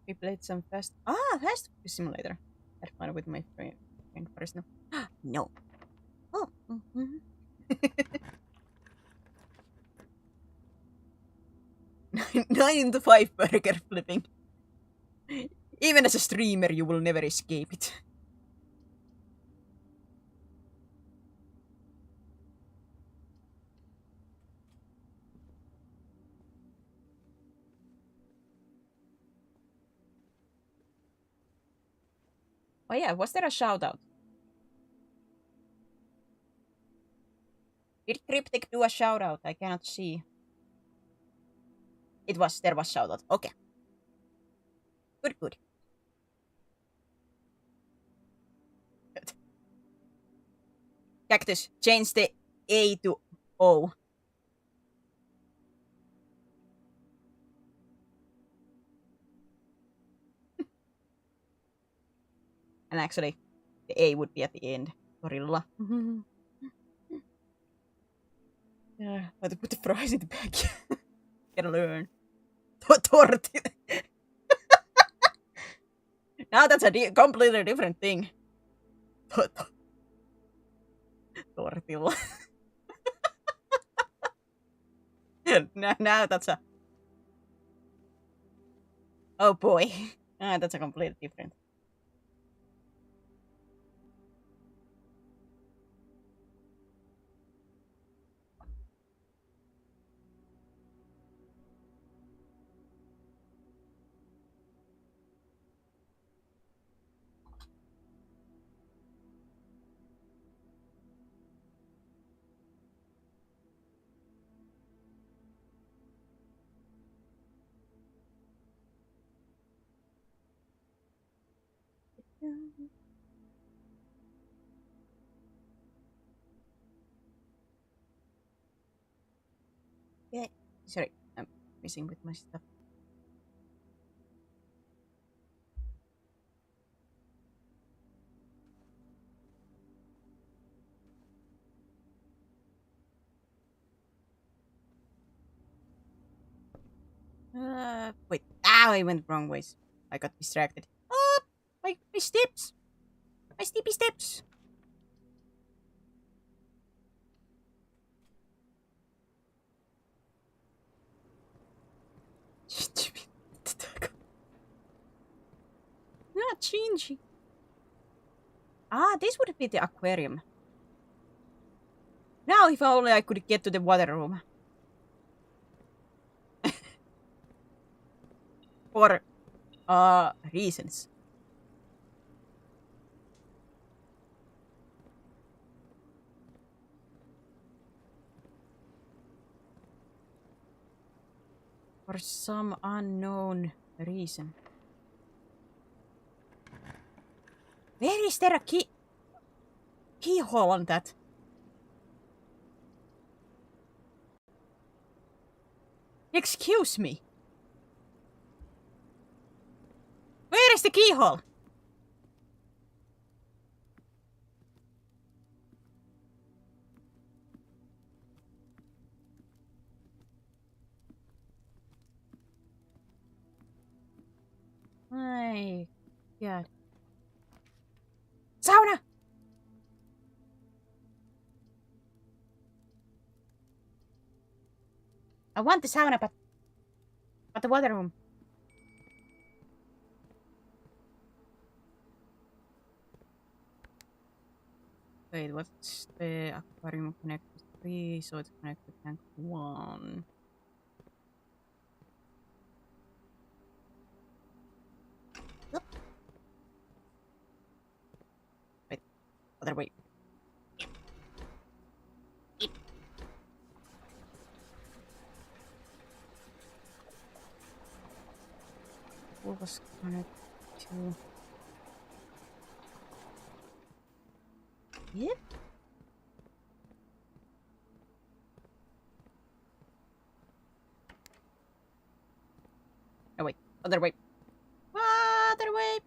We played some fast food simulator. Had fun with my friend first. No. No. Oh. 9 to 5 burger flipping. Even as a streamer, you will never escape it. Oh yeah, was there a shout out? Did Cryptic do a shout out? I cannot see. There was shout out. Okay. Good. Cactus, change the A to O. And actually, the A would be at the end. Gorilla. Yeah, I have to put the fries in the back. Gotta learn. Torti. Now that's a completely different thing. Tortilla. Now that's a... Oh boy. That's a completely different. Yeah. Sorry, I'm messing with my stuff. Wait. I went wrong ways. I got distracted. Oh, my steps! My steepy steps! Stupid. Not changing. Ah, this would be the aquarium. Now, if only I could get to the water room. For reasons. For some unknown reason. Where is there a keyhole on that? Excuse me. Where is the keyhole? My God. Sauna! I want the sauna, but the water room. Wait, what's the aquarium connected to 3? So it's connected to tank 1. Oop. Wait, other way. What was connected to? Yep. Oh wait, other way. Other way.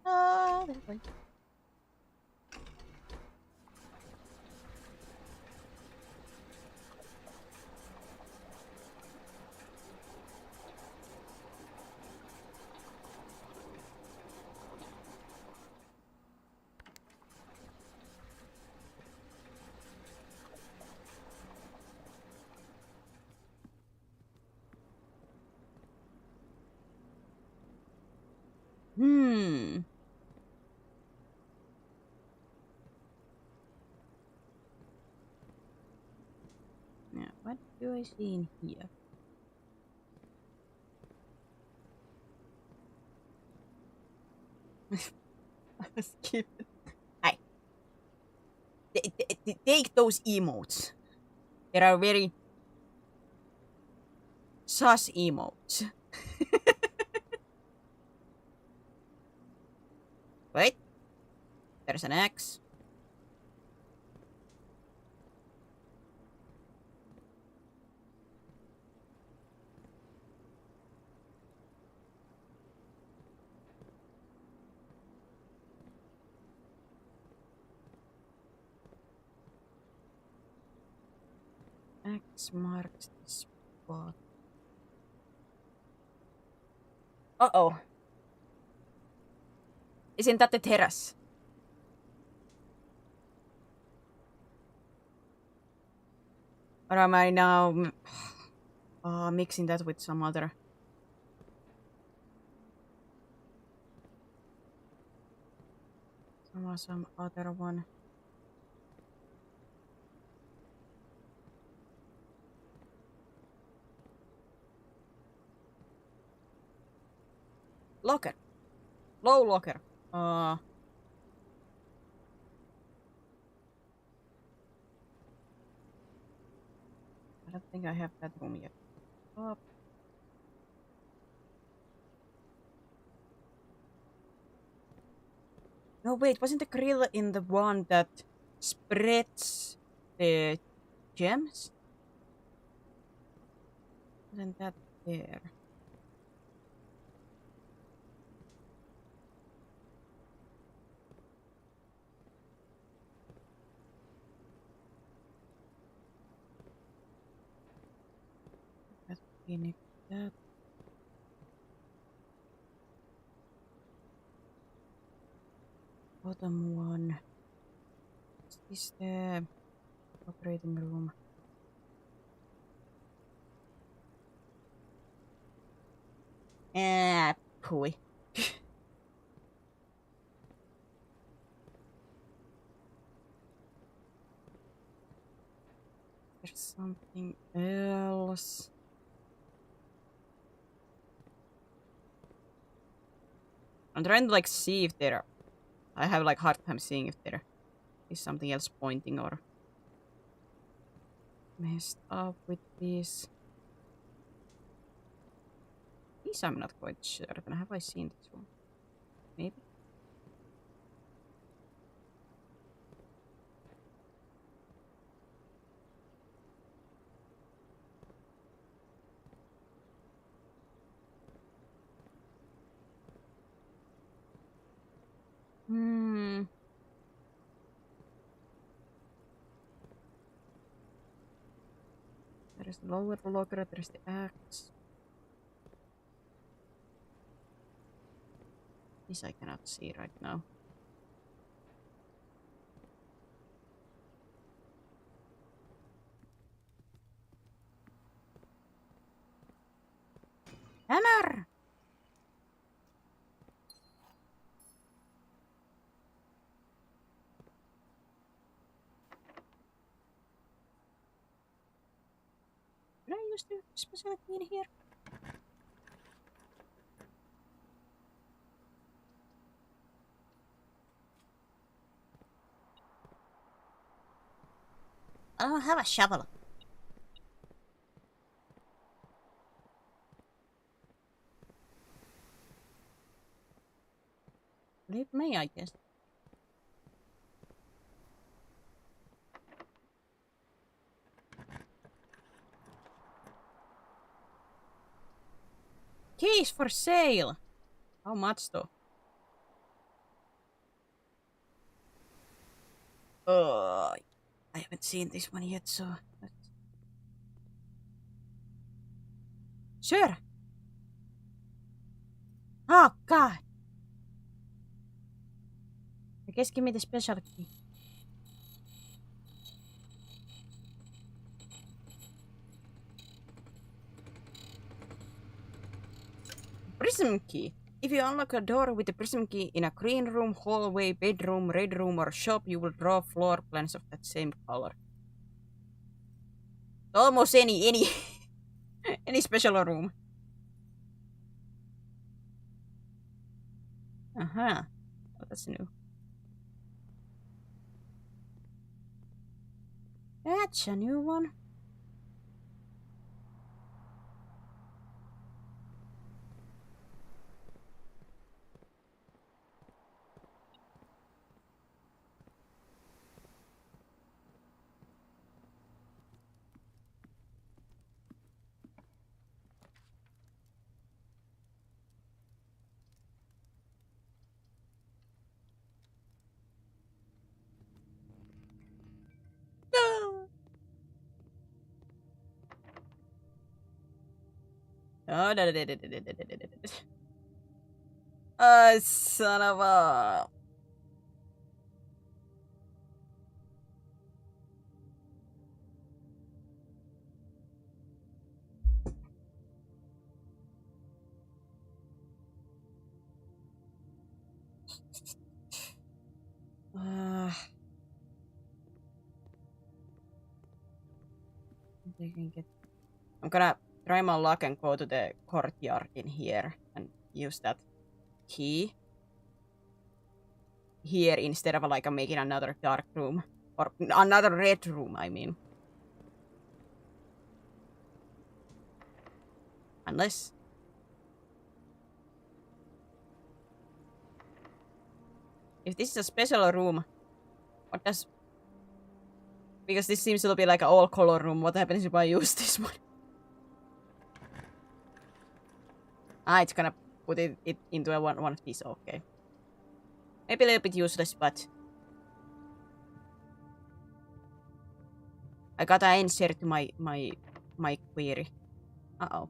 Other way. Yeah, what do I see in here? Skip it. Hi. Take those emotes. They are very sus emotes. Wait. There's an X. X marks the spot. Uh-oh. Isn't that the terrace? Or am I now mixing that with some other? Some other one. Locker. Low locker. I don't think I have that room yet. Up. No, wait, wasn't the grill in the one that spreads the gems? Wasn't that there? That Phoenix, that. Bottom one. Is this the operating room? Ah, pooey. There's something else. I'm trying to like see if there. I have like hard time seeing if there is something else pointing or messed up with this. These I'm not quite certain. Have I seen this one? Maybe. Hmm. There is the lower locker, there is the axe. This I cannot see right now. Hammer! Can I use the special key in here? I don't have a shovel. Leave me, I guess. Keys for sale! How much though? I haven't seen this one yet, so... Sure! Oh, God! I guess give me the special key. Prism key. If you unlock a door with the prism key in a green room, hallway, bedroom, red room, or shop, you will draw floor plans of that same color. Almost any any special room. Uh-huh. Oh, that's new. That's a new one. Oh, son of a... I'm gonna try my luck and go to the courtyard in here and use that key here instead of like making another dark room or another red room, I mean. Unless... If this is a special room, what does... Because this seems to be like an all-color room. What happens if I use this one? Ah, it's gonna put it into a one of these. Okay. Maybe a little bit useless, but... I got an answer to my query. Uh-oh.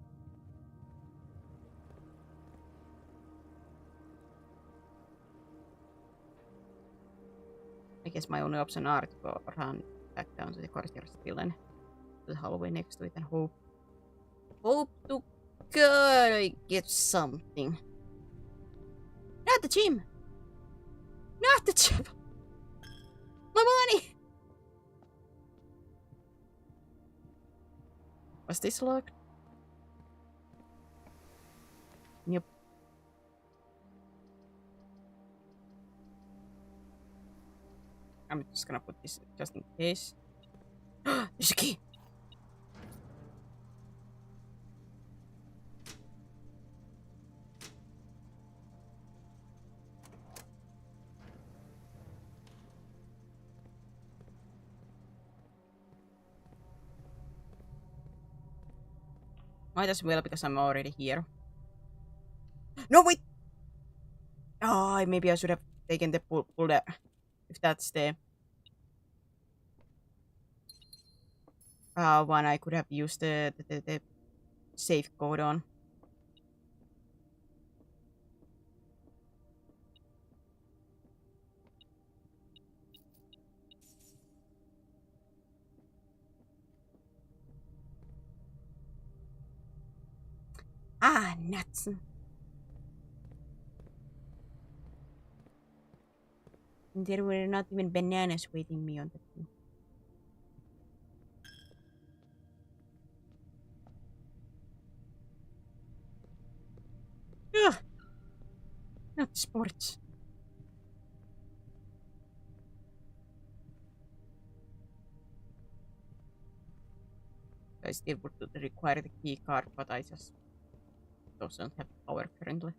I guess my only option are to go run back down to the corridor still and to the hallway next to it and hope to God I get something. Not the gym! Not the gym! My money! Was this locked? Yep. I'm just gonna put this just in case. There's a key! Might as well because I'm already here. No, wait! Oh, maybe I should have taken the pull there. If that's the one I could have used the safe code on. Ah, nuts. There were not even bananas waiting me on the thing. Ugh. Not sports. I still would require the key card, but I just don't have power currently.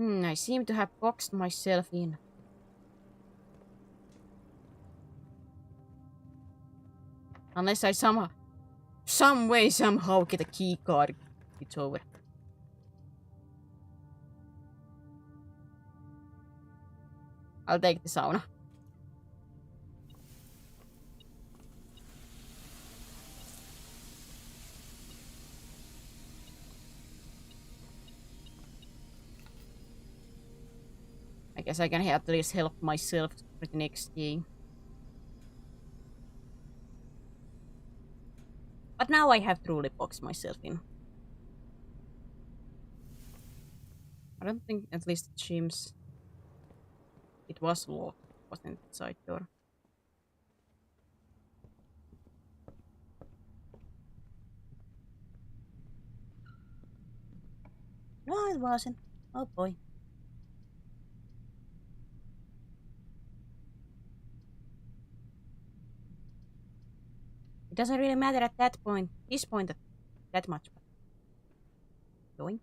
I seem to have boxed myself in. Unless I somehow get a key card, it's over. I'll take the sauna. I guess I can at least help myself for the next game. But now I have truly boxed myself in. I don't think at least the gyms. It was locked, wasn't it? Side door. No, it wasn't. Oh boy. It doesn't really matter at that point. This point that much. Going.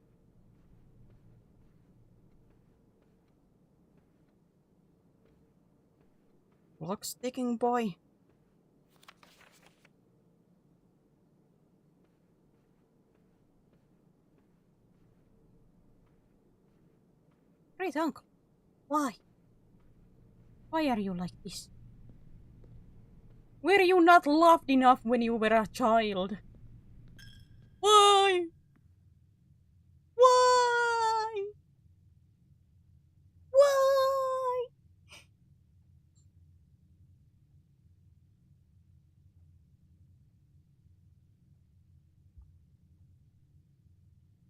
Clock sticking, boy. Great uncle. Why? Why are you like this? Were you not loved enough when you were a child? Why? Why? Why?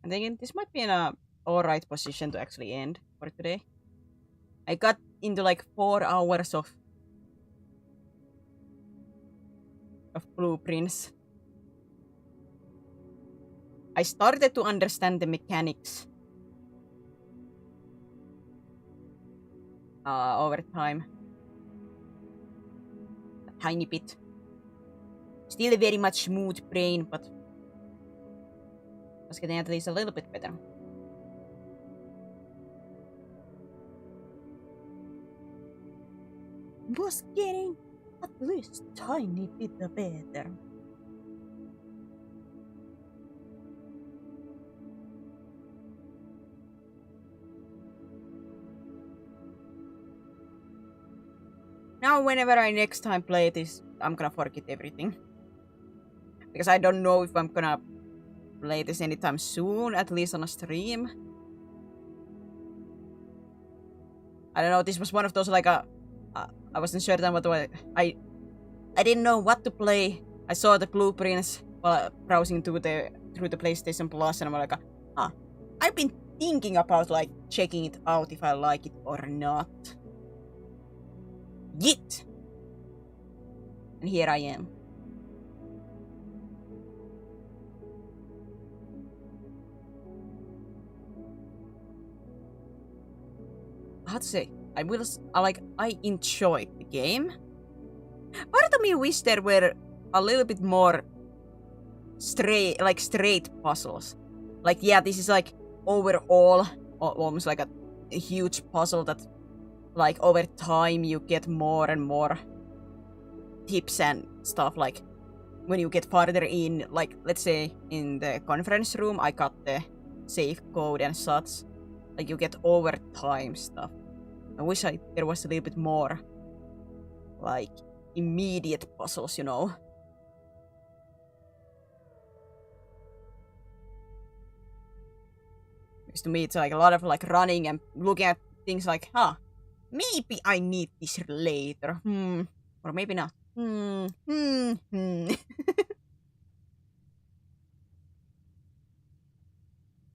I'm thinking this might be in a alright position to actually end for today. I got into like 4 hours of blueprints. I started to understand the mechanics over time. A tiny bit. Still very much smooth brain, but was getting at least a little bit better. Was getting at least tiny bit better. Now whenever I next time play this, I'm gonna forget everything. Because I don't know if I'm gonna play this anytime soon, at least on a stream. I don't know, this was one of those like I wasn't certain what I didn't know what to play. I saw the blueprints while browsing through the PlayStation Plus and I'm like, I've been thinking about like checking it out if I like it or not. Yet! And here I am. I have to say, I enjoyed the game. Part of me wish there were a little bit more straight puzzles. Like, yeah, this is like overall almost like a huge puzzle that like over time you get more and more tips and stuff. Like when you get farther in, like let's say in the conference room, I got the safe code and such. Like you get over time stuff. I wish there was a little bit more like immediate puzzles, you know. Because to me it's like a lot of like running and looking at things like, maybe I need this later. Or maybe not.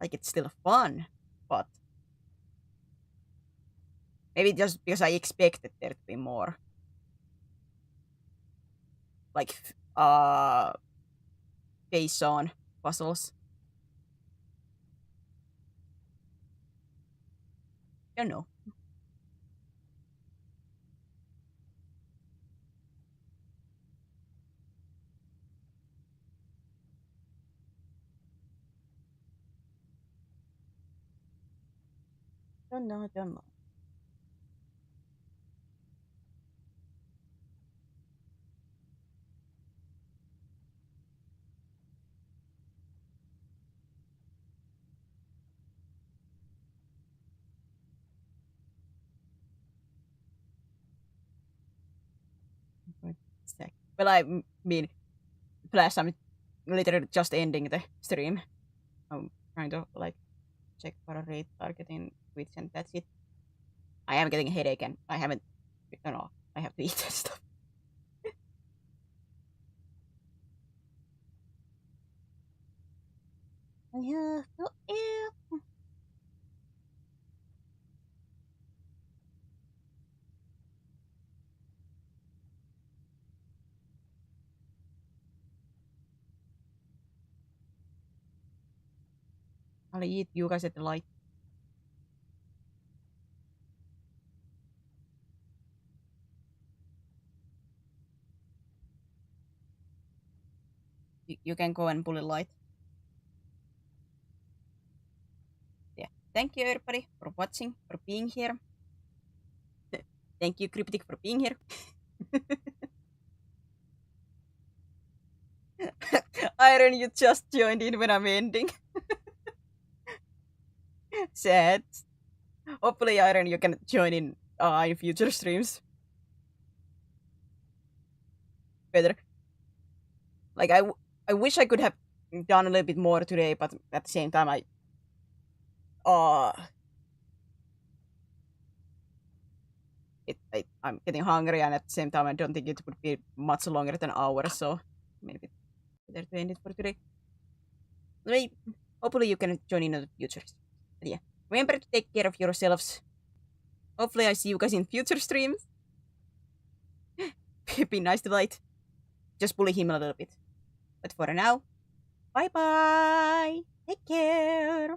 Like it's still fun, but maybe just because I expected there to be more. Like face on puzzles. I don't know. Don't know. Well, I mean, plus I'm literally just ending the stream. I'm trying to like check for a rate target in Twitch and that's it. I am getting a headache and I haven't. No, I have to eat that stuff. I have to eat. I'll eat you guys at the light. You can go and pull a light. Yeah. Thank you everybody for watching, for being here. Thank you Cryptic for being here. Iron, you just joined in when I'm ending. Sad. Hopefully, Iron, you can join in future streams. Better. Like, I wish I could have done a little bit more today, but at the same time, I'm getting hungry, and at the same time, I don't think it would be much longer than an hour, so maybe better to end it for today. Maybe, hopefully, you can join in the future. But yeah, remember to take care of yourselves. Hopefully, I see you guys in future streams. Be nice to Light. Just bully him a little bit. But for now, bye bye. Take care.